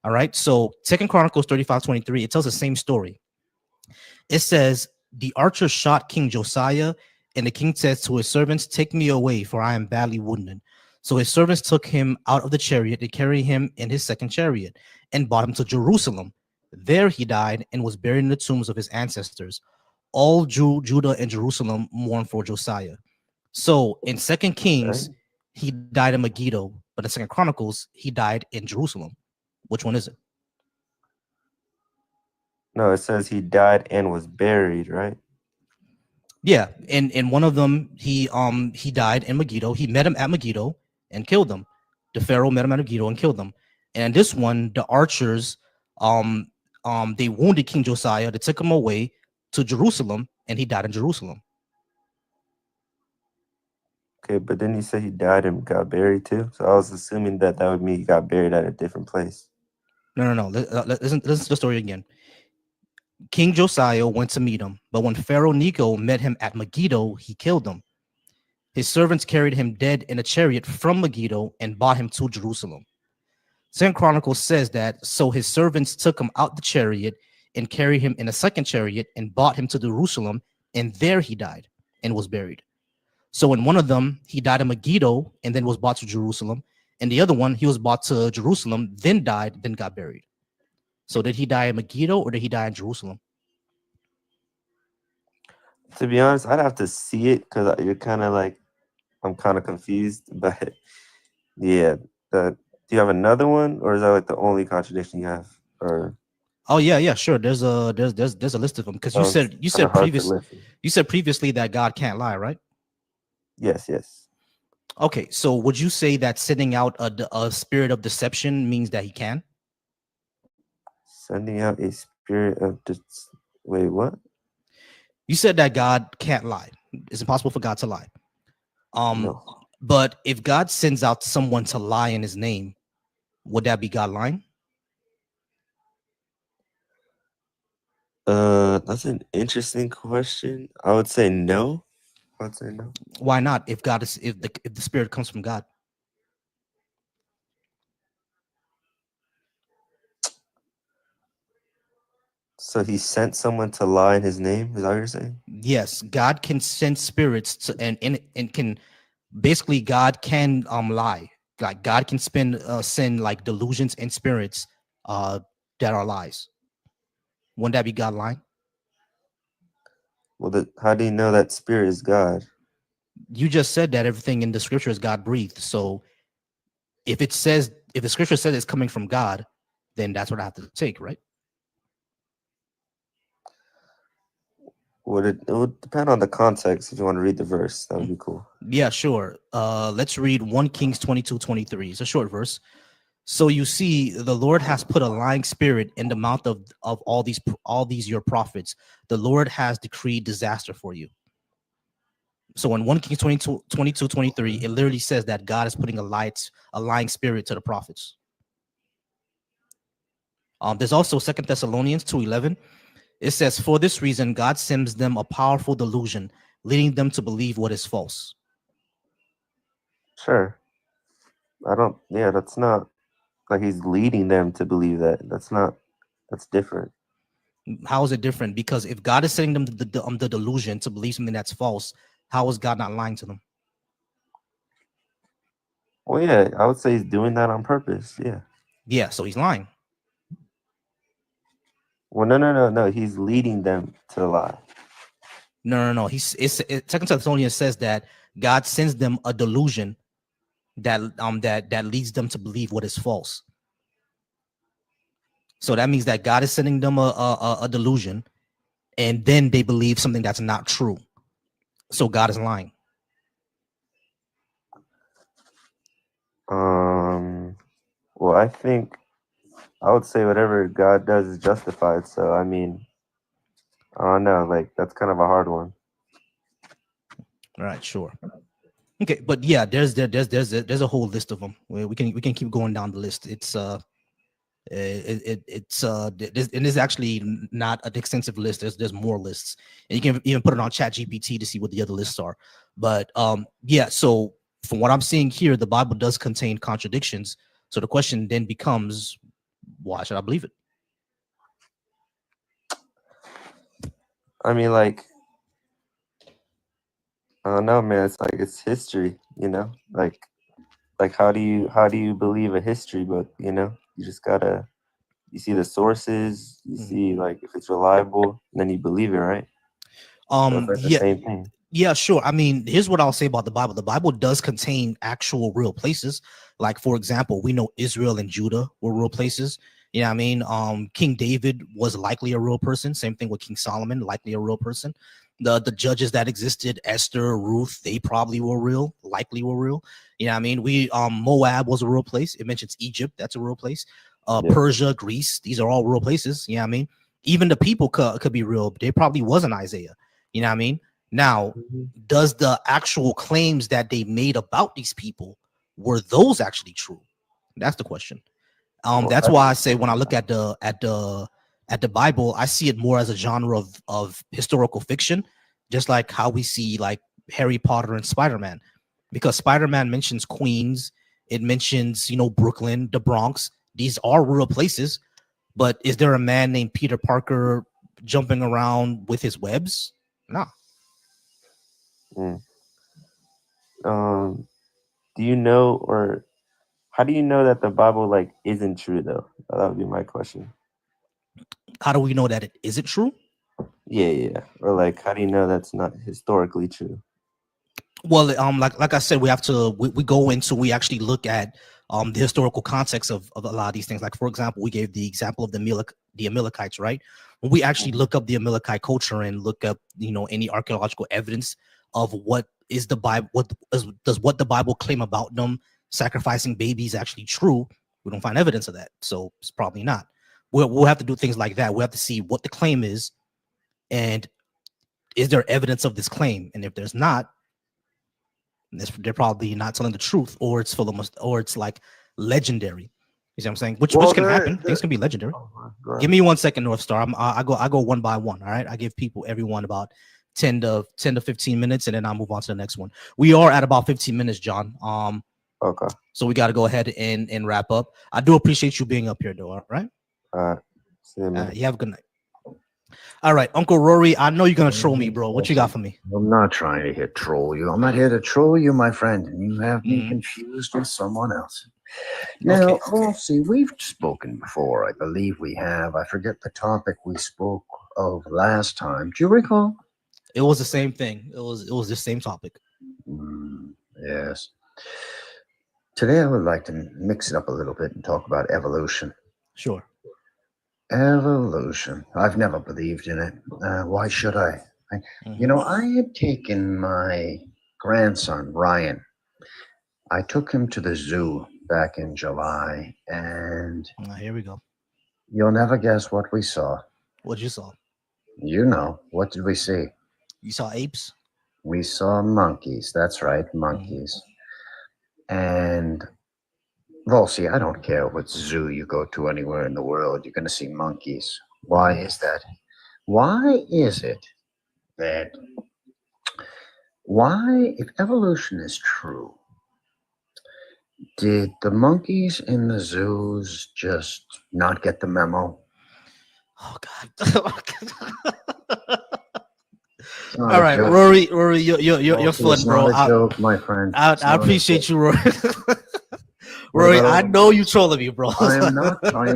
All right, so 2 Chronicles 35:23, it tells the same story. It says, the archer shot King Josiah, and the king says to his servants, take me away, for I am badly wounded. So his servants took him out of the chariot to carry him in his second chariot and brought him to Jerusalem. There he died and was buried in the tombs of his ancestors. All Judah and Jerusalem mourned for Josiah. So in 2 Kings, he died in Megiddo, but in 2 Chronicles, he died in Jerusalem. Which one is it? No, it says he died and was buried, right? Yeah, and in one of them, he died in Megiddo. He met him at Megiddo and killed him. The Pharaoh met him at Megiddo and killed him. And this one, the archers, they wounded King Josiah. They took him away to Jerusalem, and he died in Jerusalem. Okay, but then you said he died and got buried too. So I was assuming that would mean he got buried at a different place. No. Listen to the story again. King Josiah went to meet him, but when Pharaoh Necho met him at Megiddo, he killed him. His servants carried him dead in a chariot from Megiddo and brought him to Jerusalem. 2 Chronicles says that, so his servants took him out the chariot and carried him in a second chariot and brought him to Jerusalem, and there he died and was buried. So in one of them, he died in Megiddo and then was brought to Jerusalem. And the other one, he was brought to Jerusalem, then died, then got buried. So did he die in Megiddo or did he die in Jerusalem? To be honest, I'd have to see it because you're kind of like, I'm kind of confused. But yeah, do you have another one, or is that like the only contradiction you have? Or oh yeah, sure. There's a list of them because you said previously that God can't lie, right? Yes. Okay, so would you say that sending out a spirit of deception means that he can? Sending out a spirit of wait, what? You said that God can't lie. It's impossible for God to lie. No. But if God sends out someone to lie in his name, would that be God lying? That's an interesting question. I would say no. I'd say no. Why not? If the spirit comes from God. So he sent someone to lie in his name? Is that what you're saying? Yes, God can send spirits to, and can basically God can lie. Like God can send like delusions and spirits that are lies. Wouldn't that be God lying? Well, how do you know that spirit is God? You just said that everything in the scripture is God breathed. So if the scripture says it's coming from God, then that's what I have to take, right? It would depend on the context. If you want to read the verse, that would be cool. Yeah, sure. Let's read 1 Kings 22:23. It's a short verse. So you see, the Lord has put a lying spirit in the mouth of all these your prophets. The Lord has decreed disaster for you. So in 1 Kings 22:23, it literally says that God is putting a lying spirit to the prophets. There's also 2 Thessalonians 2:11. It says, for this reason, God sends them a powerful delusion, leading them to believe what is false. Sure. That's not like he's leading them to believe that. That's different. How is it different? Because if God is sending them the delusion to believe something that's false, how is God not lying to them? Well, yeah, I would say he's doing that on purpose. Yeah. Yeah, so he's lying. Well, no. He's leading them to lie. No. 2 Thessalonians says that God sends them a delusion that leads them to believe what is false. So that means that God is sending them a delusion, and then they believe something that's not true. So God is lying. Well, I would say whatever God does is justified. So I mean, I don't know. Like that's kind of a hard one. All right, sure. Okay, but yeah, there's a whole list of them. We can keep going down the list. It's actually not an extensive list. There's more lists, and you can even put it on ChatGPT to see what the other lists are. But yeah, so from what I'm seeing here, the Bible does contain contradictions. So the question then becomes, why should I believe it? I mean, like, I don't know, man. It's like it's history, you know. Like how do you believe a history book? You know, you just gotta you see the sources, you see like if it's reliable, and then you believe it, right? So it's like the same thing. Yeah, sure. I mean, here's what I'll say about the Bible. The Bible does contain actual real places. Like, for example, we know Israel and Judah were real places. You know what I mean? King David was likely a real person. Same thing with King Solomon, likely a real person. The judges that existed, Esther, Ruth, they probably were real, likely were real. You know what I mean? Moab was a real place. It mentions Egypt, that's a real place. Persia, Greece, these are all real places. You know what I mean? Even the people could be real. There probably wasn't Isaiah. You know what I mean? Now, does the actual claims that they made about these people, were those actually true? That's the question. That's why I say when I look at the Bible, I see it more as a genre of historical fiction, just like how we see like Harry Potter and Spider-Man, because Spider-Man mentions Queens, it mentions, you know, Brooklyn, the Bronx. These are real places, but is there a man named Peter Parker jumping around with his webs? No. Do you know, or how do you know that the Bible like isn't true though? That would be my question. How do we know that it isn't true? Yeah. Or like, how do you know that's not historically true? Well, like I said, we actually look at the historical context of a lot of these things. Like, for example, we gave the example of the Amalekites, right? When we actually look up the Amalekite culture and look up, you know, any archaeological evidence of what is the Bible, does what the Bible claim about them sacrificing babies actually true? We don't find evidence of that, so it's probably not. We'll have to do things like that. We'll have to see what the claim is, and is there evidence of this claim? And if there's not, they're probably not telling the truth, or it's or it's like legendary. You see what I'm saying? Which can happen. Things can be legendary. Give me 1 second, North Star. I go one by one. All right. I give everyone about 10 to 15 minutes, and then I'll move on to the next one. We are at about 15 minutes, John. Okay. So we got to go ahead and wrap up. I do appreciate you being up here, though. All right. See you, man. You have a good night. All right, Uncle Rory, I know you're gonna troll me, bro. What you got for me? I'm not trying to troll you. I'm not here to troll you, my friend. And you have me confused with someone else. Now, well, see, we've spoken before. I believe we have. I forget the topic we spoke of last time. Do you recall? It was the same thing. It was the same topic. Yes. Today, I would like to mix it up a little bit and talk about evolution. Sure. Evolution. I've never believed in it. Why should I? You know, I had taken my grandson, Ryan. I took him to the zoo back in July, and here we go. You'll never guess what we saw. What you saw? You know. What did we see? You saw apes? We saw monkeys. That's right, monkeys. And well, see, I don't care what zoo you go to anywhere in the world, you're going to see monkeys. Why is that? Why is it that, if evolution is true, did the monkeys in the zoos just not get the memo? Oh, God. All right, Rory, you're fun, bro. Joke, my friend. I appreciate you, Rory. Rory, I know you trolling me, bro. I am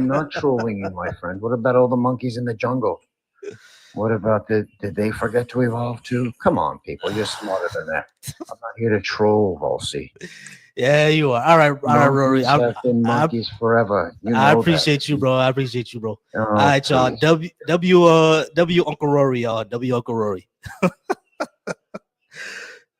not trolling you, my friend. What about all the monkeys in the jungle? What about did they forget to evolve too? Come on, people, you're smarter than that. I'm not here to troll, Volsey. Yeah, you are. All right, Rory. I've been monkeys forever. You know I appreciate you, bro. All right, y'all. W Uncle Rory, y'all. W Uncle Rory.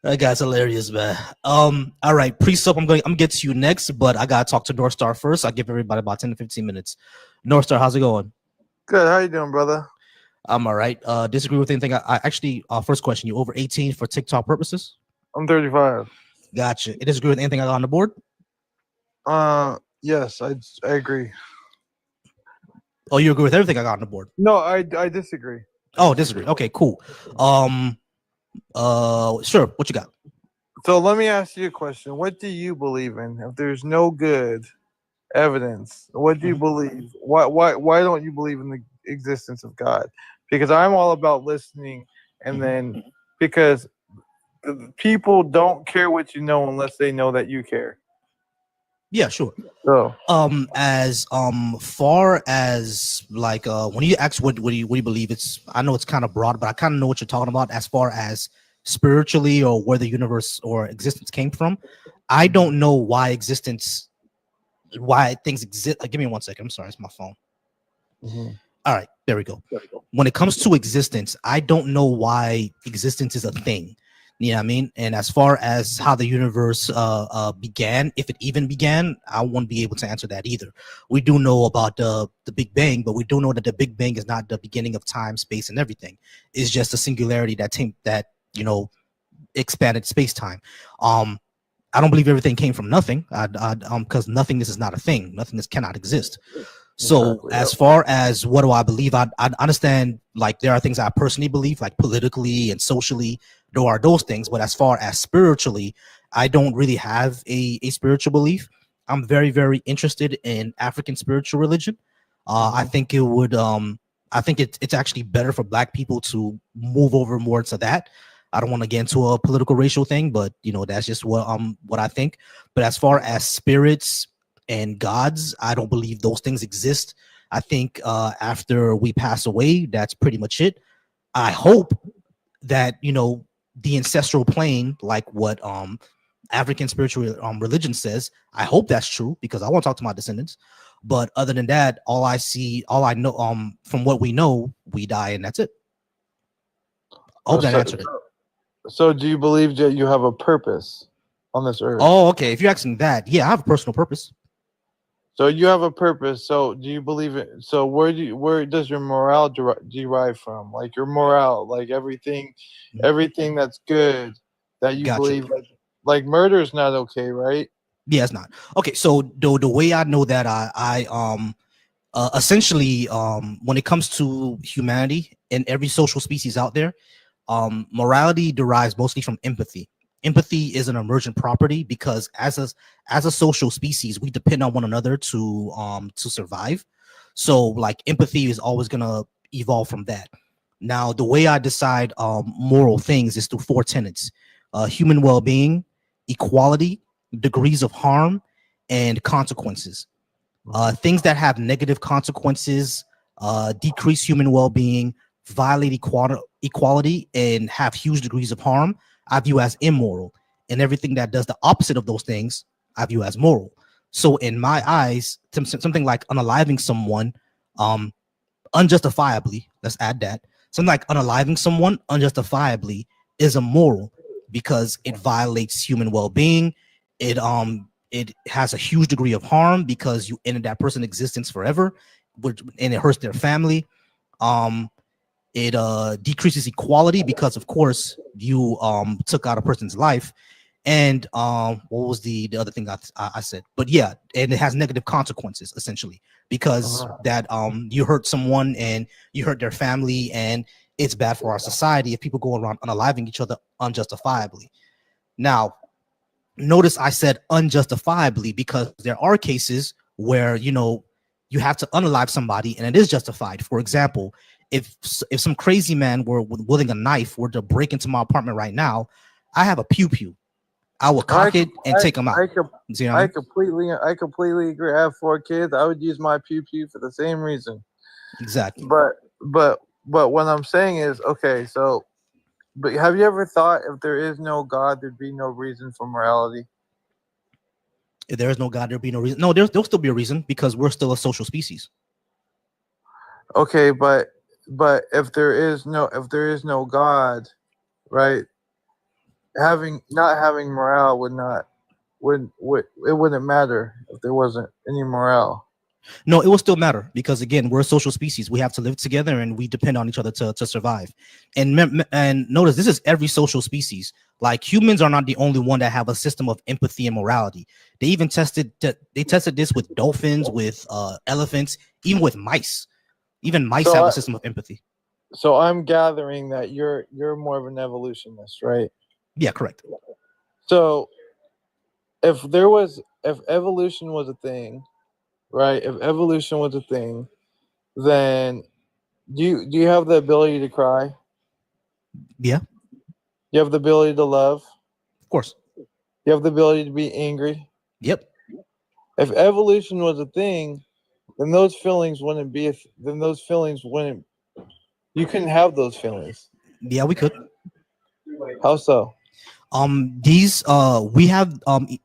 That guy's hilarious, man. All right, Priest-Up, I'm gonna get to you next, but I gotta talk to North Star first. I'll give everybody about 10 to 15 minutes. North Star, how's it going? Good. How you doing, brother? I'm all right. Disagree with anything? I actually, first question, you over 18 for TikTok purposes? I'm 35. Gotcha. You disagree with anything I got on the board? Yes, I agree. Oh, you agree with everything I got on the board? No, I disagree. Oh, disagree. Okay, cool. Sure. What you got? So let me ask you a question. What do you believe in? If there's no good evidence, what do you believe? Why don't you believe in the existence of God? Because I'm all about listening, and then because people don't care what you know unless they know that you care. Yeah, sure. So as far as like when you ask what do you believe, it's, I know it's kind of broad, but I kind of know what you're talking about as far as spiritually or where the universe or existence came from. I don't know why things exist. Give me 1 second. I'm sorry, it's my phone. All right, there we go. When it comes to existence, I don't know why existence is a thing. You know what I mean? And as far as how the universe began, if it even began, I won't be able to answer that either. We do know about the Big Bang, but we do know that the Big Bang is not the beginning of time, space, and everything. It's just a singularity that expanded space-time. I don't believe everything came from nothing, because nothingness is not a thing. Nothingness cannot exist. So as far as what do I believe, I understand, like, there are things I personally believe, like politically and socially, there are those things. But as far as spiritually, I don't really have a spiritual belief. I'm very, very interested in African spiritual religion. I think it would, I think it's actually better for Black people to move over more to that. I don't want to get into a political racial thing, but that's just what I think. But as far as spirits and gods, I don't believe those things exist. I think after we pass away, that's pretty much it. I hope that the ancestral plane, like what African spiritual religion says, I hope that's true, because I want to talk to my descendants. But other than that, all I know from what we know, we die and that's it. I hope that answered it. So do you believe that you have a purpose on this earth? Oh, okay. If you're asking that, yeah, I have a personal purpose. So you have a purpose. So do you believe it? So where does your morale derive from? Like your morale, like everything that's good that you believe, like murder is not okay, right? Yeah, it's not okay. So the way I know that I essentially when it comes to humanity and every social species out there, morality derives mostly from empathy. Empathy is an emergent property because as a social species, we depend on one another to survive. So like empathy is always gonna evolve from that. Now, the way I decide moral things is through 4 tenets: human well-being, equality, degrees of harm, and consequences. Things that have negative consequences, decrease human well-being, violate equality, and have huge degrees of harm, I view as immoral. And everything that does the opposite of those things, I view as moral. So in my eyes, something like unaliving someone unjustifiably, let's add that, something like unaliving someone unjustifiably is immoral because it violates human well-being. It has a huge degree of harm because you ended that person's existence forever, and it hurts their family. It decreases equality because, of course, you took out a person's life. And what was the other thing I said? But yeah, and it has negative consequences essentially because that you hurt someone and you hurt their family, and it's bad for our society if people go around unaliving each other unjustifiably. Now, notice I said unjustifiably because there are cases where you have to unalive somebody and it is justified. For example, if some crazy man wielding a knife were to break into my apartment right now, I have a pew. I will cock it and take him out. I completely agree. I have 4 kids. I would use my pew for the same reason. Exactly. But what I'm saying is, okay, so, but have you ever thought if there is no God, there'd be no reason for morality? If there is no God, there'll be no reason. No, there'll still be a reason because we're still a social species. Okay, but if there is no God, right? Not having morale wouldn't matter if there wasn't any morale. No, it will still matter because again, we're a social species. We have to live together and we depend on each other to survive. And notice this is every social species. Like humans are not the only one that have a system of empathy and morality. They even tested this with dolphins, with elephants, even with mice. Even mice have a system of empathy. So I'm gathering that you're more of an evolutionist, right? Yeah, correct. So if evolution was a thing, right? If evolution was a thing, then do you have the ability to cry? Yeah, You have the ability to love? of course. You have the ability to be angry? Yep. If evolution was a thing, then those feelings wouldn't be. Then those feelings wouldn't. You couldn't have those feelings. Yeah, we could. How so? These we have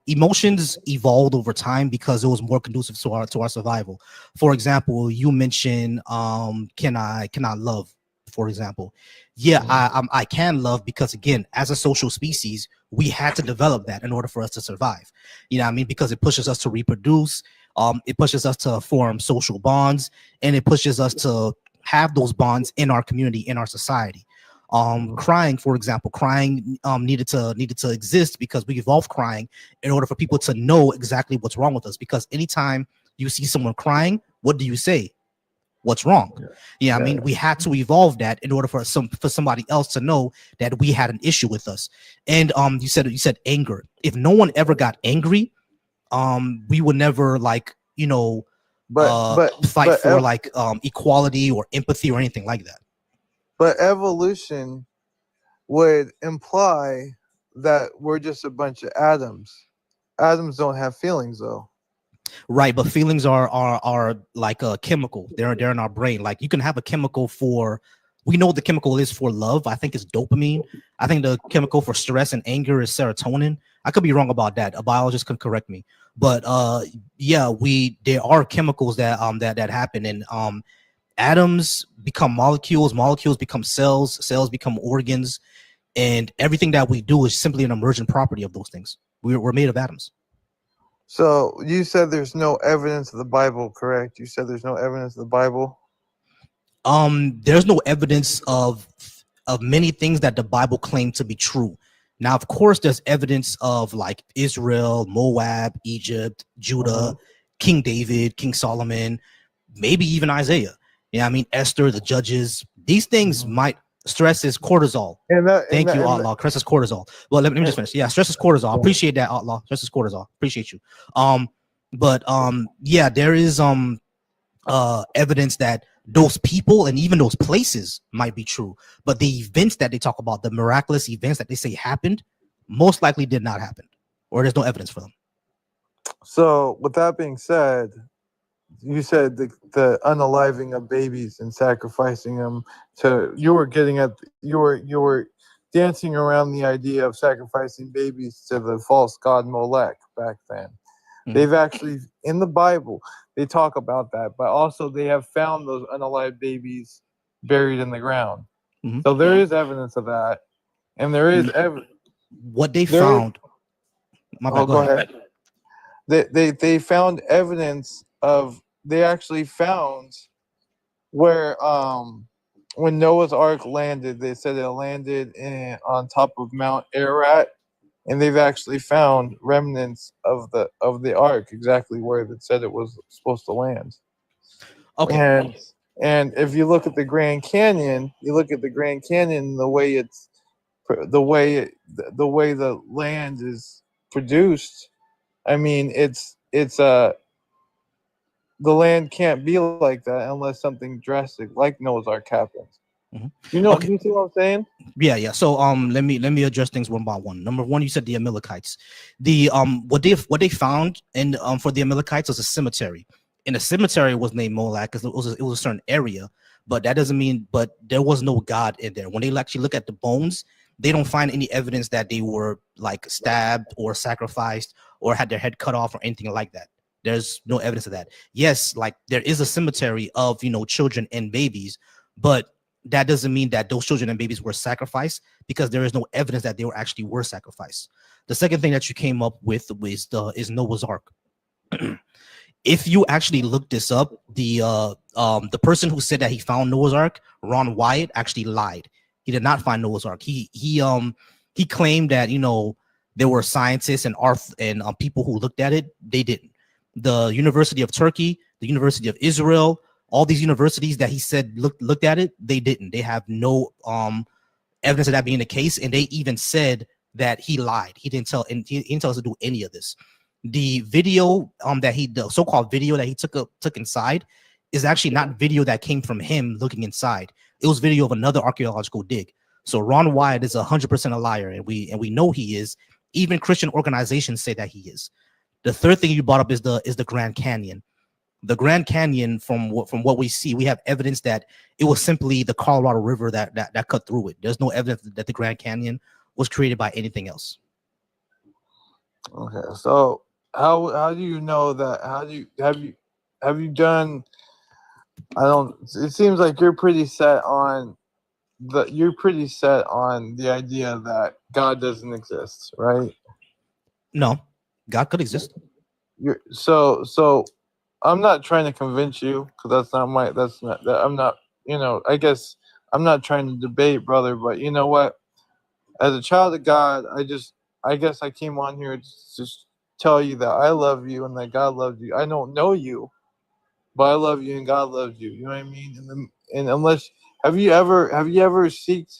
emotions evolved over time because it was more conducive to our survival. For example, you mentioned can I love, for example. Yeah, I can love because, again, as a social species, we had to develop that in order for us to survive. You know what I mean? Because it pushes us to reproduce, it pushes us to form social bonds, and it pushes us to have those bonds in our community, in our society. Crying, for example, needed to exist because we evolved crying in order for people to know exactly what's wrong with us. Because anytime you see someone crying, what do you say? What's wrong? Yeah, I mean, we had to evolve that in order for somebody else to know that we had an issue with us. And you said anger. If no one ever got angry, we would never, like, fight for equality or empathy or anything like that. But evolution would imply that we're just a bunch of atoms. Atoms don't have feelings, though. Right, but feelings are like a chemical. They're in our brain. Like, you can have a chemical for, we know what the chemical is for love. I think it's dopamine. I think the chemical for stress and anger is serotonin. I could be wrong about that. A biologist can correct me. But yeah, there are chemicals that happen, and atoms become molecules, molecules become cells, cells become organs, and everything that we do is simply an emergent property of those things. We're made of atoms. So you said there's no evidence of the Bible, correct? You said there's no evidence of the Bible? There's no evidence of many things that the Bible claimed to be true. Now, of course, there's evidence of, like, Israel, Moab, Egypt, Judah, King David, King Solomon, maybe even Isaiah. Yeah, I mean, Esther, the judges. These things might. Stress is cortisol. Thank you, Outlaw. Stress is cortisol. Well, let me just finish. Yeah, stress is cortisol. Appreciate that, Outlaw. Stress is cortisol. Appreciate you. But yeah, there is evidence that those people and even those places might be true, but the events that they talk about, the miraculous events that they say happened, most likely did not happen, or there's no evidence for them. So, with that being said, you said the unaliving of babies and sacrificing them you were dancing around the idea of sacrificing babies to the false god Molech back then. They've actually, in the Bible, they talk about that, but also they have found those unalived babies buried in the ground. So there is evidence of that, and there is evidence. What they found. Go ahead. They found evidence of. They actually found where when Noah's Ark landed, they said it landed on top of Mount Ararat, and they've actually found remnants of the Ark exactly where it said it was supposed to land. Okay. And if you look at the Grand Canyon, the way the land is produced, I mean, the land can't be like that unless something drastic like Noah's Ark happens. You know, you see what I'm saying? Yeah. So let me address things one by one. Number one, you said the Amalekites. The what they found in for the Amalekites was a cemetery. And the cemetery was named Molech because it was a certain area, but that doesn't mean. But there was no God in there. When they actually look at the bones, they don't find any evidence that they were, like, stabbed or sacrificed or had their head cut off or anything like that. There's no evidence of that. Yes, like, there is a cemetery of, children and babies, but that doesn't mean that those children and babies were sacrificed, because there is no evidence that they were sacrificed. The second thing that you came up with is Noah's Ark. If you actually look this up, the person who said that he found Noah's Ark, Ron Wyatt, actually lied. He did not find Noah's Ark. He claimed that there were scientists and people who looked at it. They didn't. The University of Turkey, the University of Israel, all these universities that he said looked at it, they didn't. They have no evidence of that being the case, and they even said that he lied. He didn't tell, and he didn't tell us to do any of this. The video the so-called video that he took inside is actually not video that came from him looking inside. It was video of another archaeological dig. So Ron Wyatt is 100% a liar, and we know he is. Even Christian organizations say that he is. The third thing you brought up is the Grand Canyon. The Grand Canyon, from what we see, we have evidence that it was simply the Colorado River that cut through it. There's no evidence that the Grand Canyon was created by anything else. Okay, so how do you know that? Have you done? I don't. It seems like you're pretty set on the idea that God doesn't exist, right? No, God could exist. So I'm not trying to convince you, because I'm not, I guess I'm not trying to debate, brother, but you know what? As a child of God, I guess I came on here to just tell you that I love you and that God loves you. I don't know you, but I love you and God loves you. You know what I mean? And unless, have you ever seeked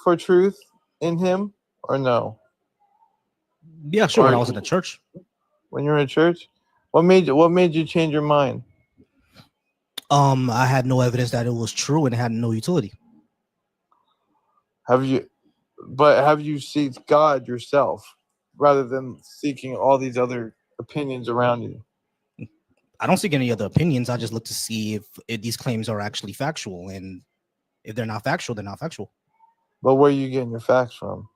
for truth in Him or no? Yeah, sure. When I was in the church. When you were in church, what made you change your mind? I had no evidence that it was true, and it had no utility. Have you seeked God yourself rather than seeking all these other opinions around you? I don't seek any other opinions. I just look to see if these claims are actually factual, and if they're not factual, they're not factual. But where are you getting your facts from?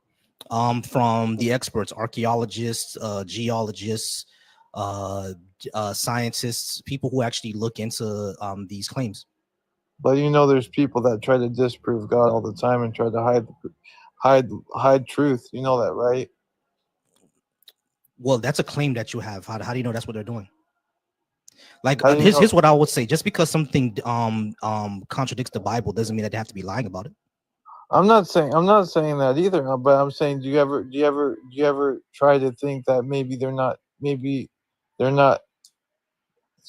From the experts, archaeologists, geologists, scientists, people who actually look into these claims. But there's people that try to disprove God all the time and try to hide truth. You know that, right? Well, that's a claim that you have. How do you know that's what they're doing? Like, How do you know? here's what I would say: just because something contradicts the Bible doesn't mean that they have to be lying about it. I'm not saying that either, but I'm saying, do you ever try to think that maybe they're not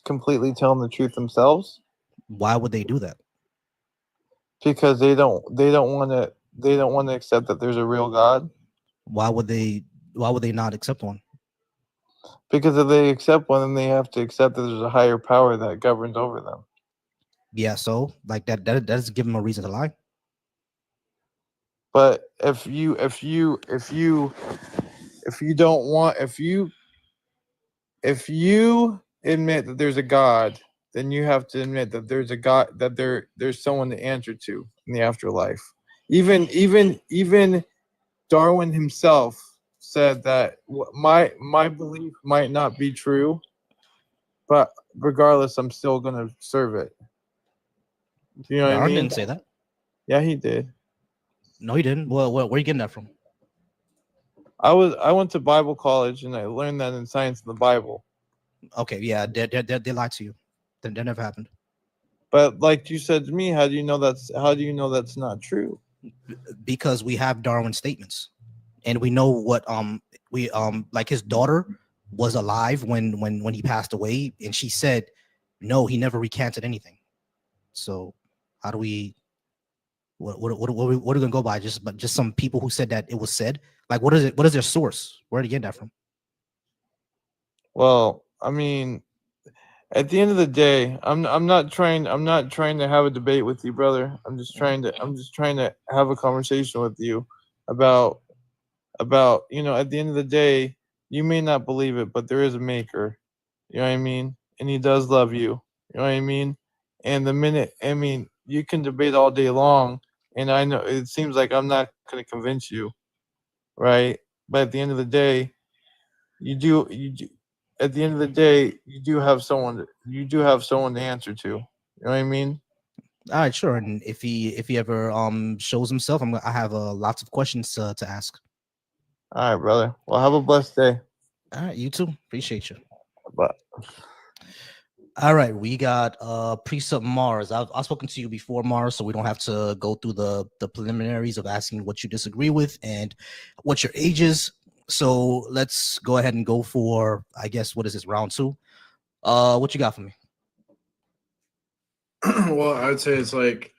completely telling the truth themselves? Why would they do that? Because they don't want to accept that there's a real God. Why would they not accept one? Because if they accept one, then they have to accept that there's a higher power that governs over them. Yeah, so like that doesn't give them a reason to lie. But if you admit that there's a God, then you have to admit that there's a God, that there's someone to answer to in the afterlife. Even Darwin himself said that my belief might not be true, but regardless, I'm still gonna serve it. Do you know what I Darwin mean? didn't say that. Yeah, he did. No, he didn't. Well, where are you getting that from? I went to Bible college and I learned that in Science in the Bible. Okay, yeah, they lied to you. That never happened. But like you said to me, how do you know that's not true? Because we have Darwin's statements, and we know what like his daughter was alive when he passed away, and she said no, he never recanted anything. So how do we what are we gonna go by? Just some people who said that it was said? Like, what is it? What is their source? Where did you get that from? Well, I mean, at the end of the day, I'm not trying to have a debate with you, brother. I'm just trying to have a conversation with you about at the end of the day, you may not believe it, but there is a maker. You know what I mean? And he does love you. You know what I mean? And you can debate all day long, and I know it seems like I'm not going to convince you, right? But at the end of the day, you do. At the end of the day, you do have someone to answer to. You know what I mean? All right, sure. And if he ever shows himself, I have lots of questions to ask. All right, brother. Well, have a blessed day. All right, you too. Appreciate you. Bye. All right, we got Precept Mars. I've spoken to you before, Mars, so we don't have to go through the preliminaries of asking what you disagree with and what your age is. So let's go ahead and go for, I guess, what is this, round 2? What you got for me? Well, I would say it's like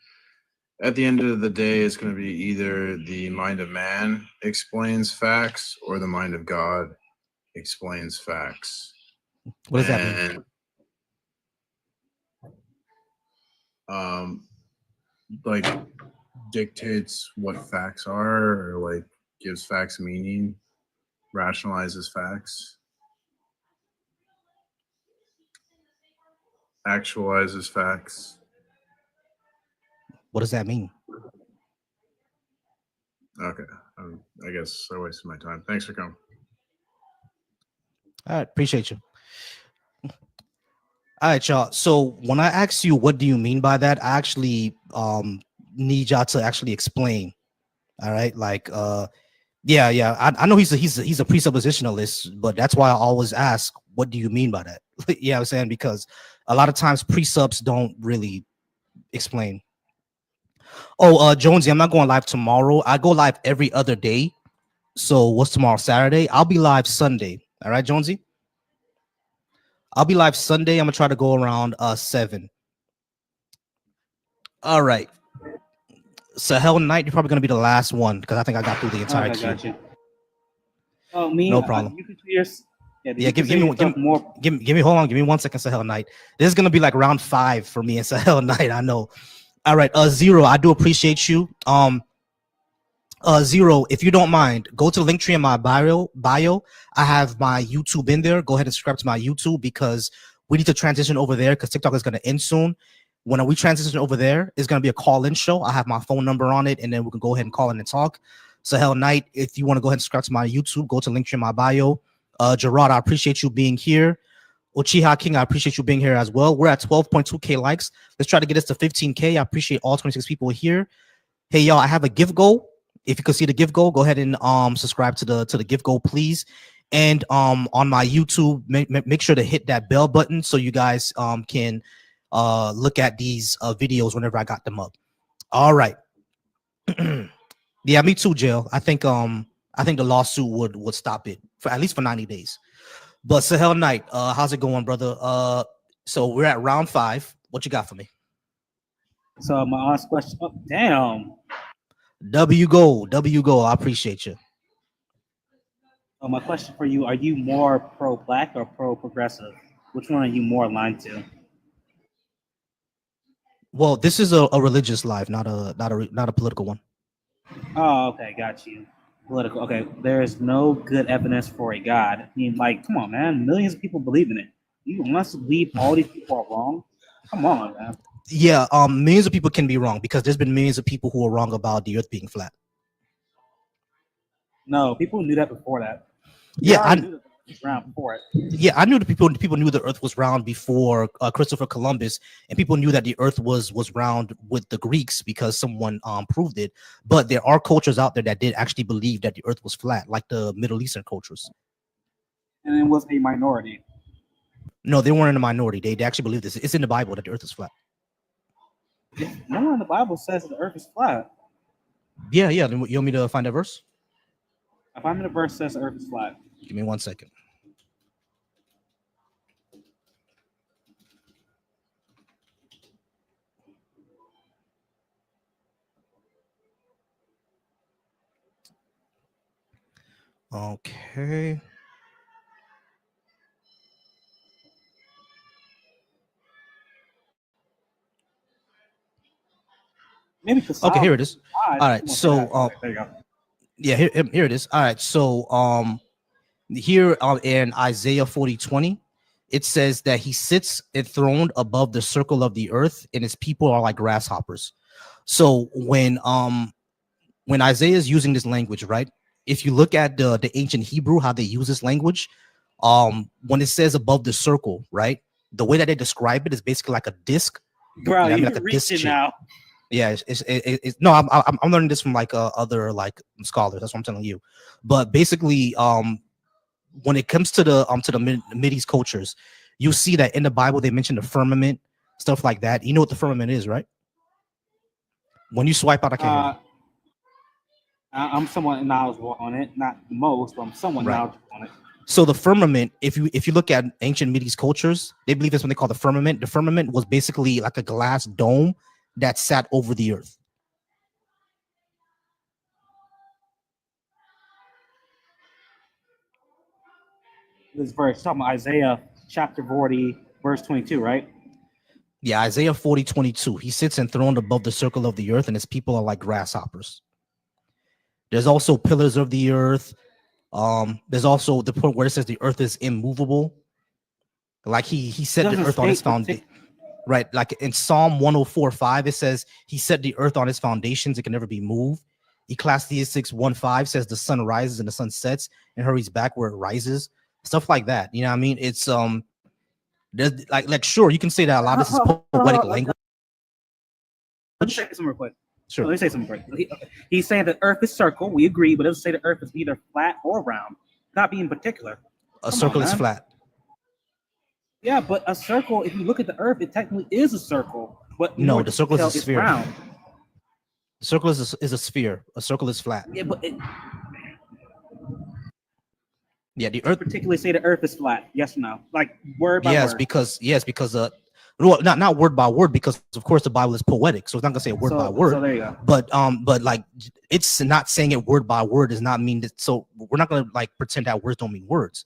at the end of the day, it's going to be either the mind of man explains facts or the mind of God explains facts. What does that mean? Like dictates what facts are, or like gives facts meaning, rationalizes facts, actualizes facts. What does that mean? Okay, I guess I wasted my time. Thanks for coming. All right, appreciate you. All right, y'all. So when I ask you what do you mean by that, I actually need y'all to actually explain. All right, like yeah. I know he's a presuppositionalist, but that's why I always ask, what do you mean by that? Yeah, I'm saying, because a lot of times presubs don't really explain. Oh, Jonesy, I'm not going live tomorrow. I go live every other day. So what's tomorrow? Saturday? I'll be live Sunday. All right, Jonesy? I'll be live Sunday. I'm gonna try to go around 7. All right. Sahel Knight, you're probably gonna be the last one because I think I got through the entire Okay, queue. got you. Oh, me? No problem. You can do yours. Yeah, give me hold on, give me 1 second, Sahel Knight. This is gonna be like round 5 for me and Sahel Knight. I know. All right, Zero, I do appreciate you. Zero, if you don't mind, go to the link tree in my bio. I have my YouTube in there. Go ahead and subscribe to my YouTube because we need to transition over there because TikTok is going to end soon. When we transition over there, it's going to be a call-in show. I have my phone number on it, and then we can go ahead and call in and talk. Sahel Knight, if you want to go ahead and subscribe to my YouTube, go to the link tree in my bio. Gerard, I appreciate you being here. Uchiha King, I appreciate you being here as well. We're at 12.2K likes. Let's try to get us to 15K. I appreciate all 26 people here. Hey, y'all, I have a gift goal. If you can see the gift goal, go ahead and subscribe to the gift goal, please. And on my YouTube, make sure to hit that bell button so you guys can look at these videos whenever I got them up. All right. Yeah, me too, Jail. I think the lawsuit would stop it for at least for 90 days. But Sahel Knight, how's it going, brother? So we're at round 5. What you got for me? So my honest question. Oh, damn. W go. I appreciate you. So my question for you: are you more pro-black or pro-progressive? Which one are you more aligned to? Well, this is a religious live, not a political one. Oh, okay, got you. Political. Okay, there is no good evidence for a God. I mean, like, come on, man. Millions of people believe in it. You must believe all these people are wrong. Come on, man. Yeah, millions of people can be wrong because there's been millions of people who are wrong about the earth being flat. No, people knew that before that. Yeah, I knew that it was round before it. Yeah, I knew people knew the earth was round before Christopher Columbus, and people knew that the earth was round with the Greeks because someone proved it. But there are cultures out there that did actually believe that the earth was flat, like the Middle Eastern cultures. And it was a minority. No, they weren't in a minority. They actually believe this. It's in the Bible that the earth is flat. Nowhere in the Bible says that the earth is flat. Yeah. You want me to find that verse? If I'm in a verse that says the earth is flat. Give me 1 second. Okay. Maybe Okay, here it is. God, All right, so there you go. yeah, here it is. All right, so here in Isaiah 40:20, it says that he sits enthroned above the circle of the earth, and his people are like grasshoppers. So when Isaiah is using this language, right? If you look at the ancient Hebrew, how they use this language, when it says above the circle, right? The way that they describe it is basically like a disc. Bro, you're like reaching now. Yeah, it's no, I'm learning this from like other like scholars. That's what I'm telling you. But basically, when it comes to the Mideast cultures, you see that in the Bible they mention the firmament, stuff like that. You know what the firmament is, right? When you swipe out, I can't hear you. I'm somewhat knowledgeable on it, not most, but I'm somewhat knowledgeable on it. So the firmament, if you look at ancient Mideast cultures, they believe that's what they call the firmament. The firmament was basically like a glass dome that sat over the earth. this verse, talking about Isaiah chapter 40, verse 22, right? Yeah, Isaiah 40:22. He sits enthroned above the circle of the earth, and his people are like grasshoppers. There's also pillars of the earth. There's also the point where it says the earth is immovable. Like he set the earth on its foundation. Right, like in Psalm 104:5, it says he set the earth on its foundations; it can never be moved. Ecclesiastes 1:5 says the sun rises and the sun sets and hurries back where it rises. Stuff like that. You know what I mean? It's there's like sure, you can say that a lot of this is poetic language. Let me say something real quick. Sure. Let me say something quick. He's saying the earth is circle. We agree, but it doesn't say the earth is either flat or round. Not being particular. A circle is flat. Yeah, but a circle, if you look at the earth, it technically is a circle. But No, the circle is a sphere. Round. The circle is a sphere. A circle is flat. Yeah, but Yeah, the earth particularly say the earth is flat. Yes or no? Like word by yes, word. because well, not word by word, because of course the Bible is poetic, so it's not gonna say word by word. So there you go. But like it's not saying it word by word does not mean that. So we're not gonna like pretend that words don't mean words.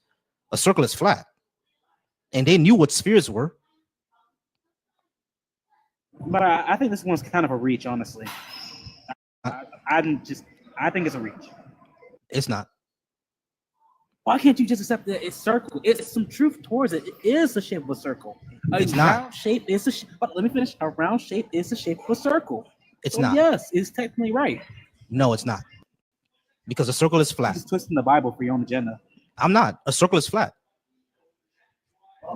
A circle is flat, and they knew what spheres were. But I think this one's kind of a reach, honestly. I think it's a reach. It's not. Why can't you just accept that it's circle? It's some truth towards it. It is the shape of a circle. It's not. Round shape is a but let me finish. A round shape is the shape of a circle. It's So not. Yes, it's technically right. No, it's not. Because a circle is You're flat. just twisting the Bible for your own agenda. I'm not. A circle is flat.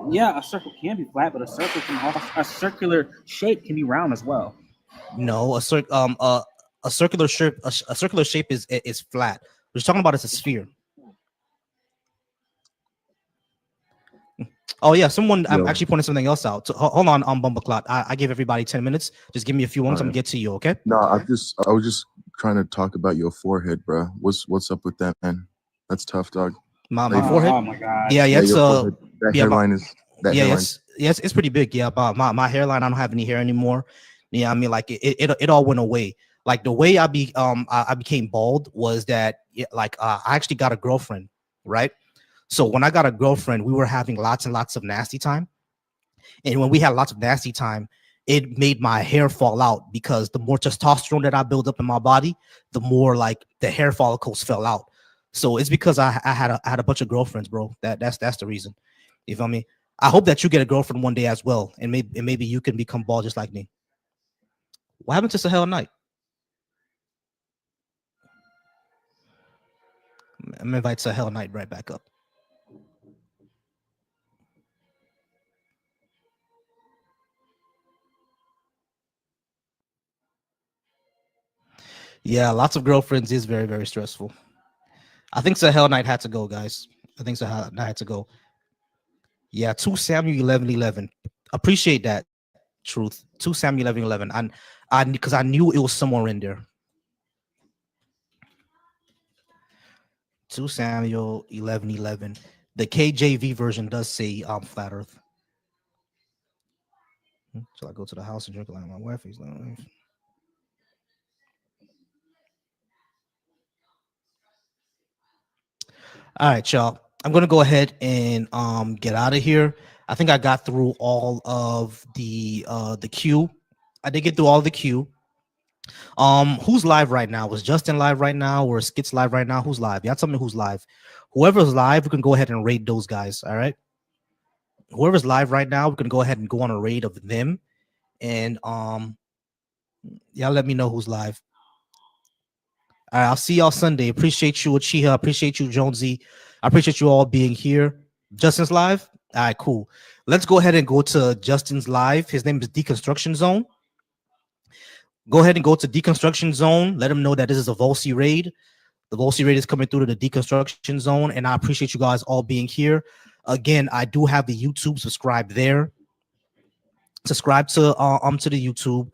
Yeah, a circle can be flat, but a circular shape can be round as well. No, a circular shape. A circular shape is flat. We're talking about it's a sphere. Oh yeah, someone I'm actually pointing something else out. So, hold on, Bumbleclot. I gave everybody 10 minutes. Just give me a few moments. I'm gonna get to you, okay? No, I was just trying to talk about your forehead, bro. What's up with that, man? That's tough, dog. My Like, forehead. Oh my god. Yeah, your it's forehead, that yeah, hairline is that hairline. yes, it's pretty big. Yeah, but my hairline, I don't have any hair anymore. Yeah, I mean, like it all went away. Like the way I became bald was that I actually got a girlfriend, right? So when I got a girlfriend, we were having lots and lots of nasty time. And when we had lots of nasty time, it made my hair fall out because the more testosterone that I built up in my body, the more like the hair follicles fell out. So it's because I had a bunch of girlfriends, bro. That's the reason. You feel me? I hope that you get a girlfriend one day as well, and maybe you can become bald just like me. What happened to Sahel Knight? I'm gonna invite Sahel Knight right back up. Yeah, lots of girlfriends is very, very stressful. I think Sahel Knight had to go, guys. I think Sahel Knight had to go. Yeah, 2 Samuel 11:11. Appreciate that, Truth. 2 Samuel 11:11. I because I knew it was somewhere in there. 2 Samuel 11:11. The KJV version does say flat earth. So I go to the house and drink a lot of my wife. He's like, all right, y'all. I'm gonna go ahead and get out of here. I think I got through all of the queue. I did get through all the queue. Who's live right now? Was Justin live right now, or Skits live right now? Who's live? Y'all tell me who's live. Whoever's live, we can go ahead and raid those guys. All right. Whoever's live right now, we can go ahead and go on a raid of them. And y'all let me know who's live. All right, I'll see y'all Sunday. Appreciate you, Uchiha. Appreciate you, Jonesy. I appreciate you all being here. Justin's live. All right, cool. Let's go ahead and go to Justin's live. His name is Deconstruction Zone. Go ahead and go to Deconstruction Zone. Let him know that this is a Volsi raid. The Volsi raid is coming through to the Deconstruction Zone, and I appreciate you guys all being here. Again, I do have the YouTube. Subscribe there. Subscribe to the YouTube.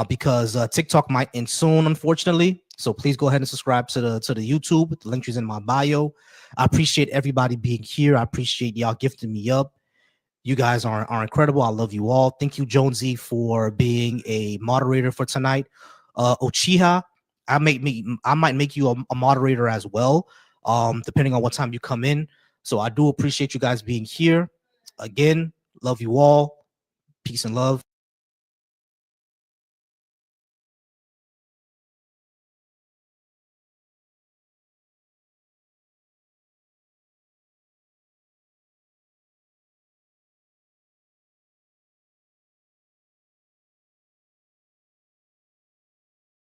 Because TikTok might end soon, unfortunately. So please go ahead and subscribe to the YouTube. The link is in my bio. I appreciate everybody being here. I appreciate y'all gifting me up. You guys are incredible. I love you all. Thank you, Jonesy, for being a moderator for tonight. Uchiha, I might make you a moderator as well. Depending on what time you come in. So I do appreciate you guys being here. Again, love you all. Peace and love.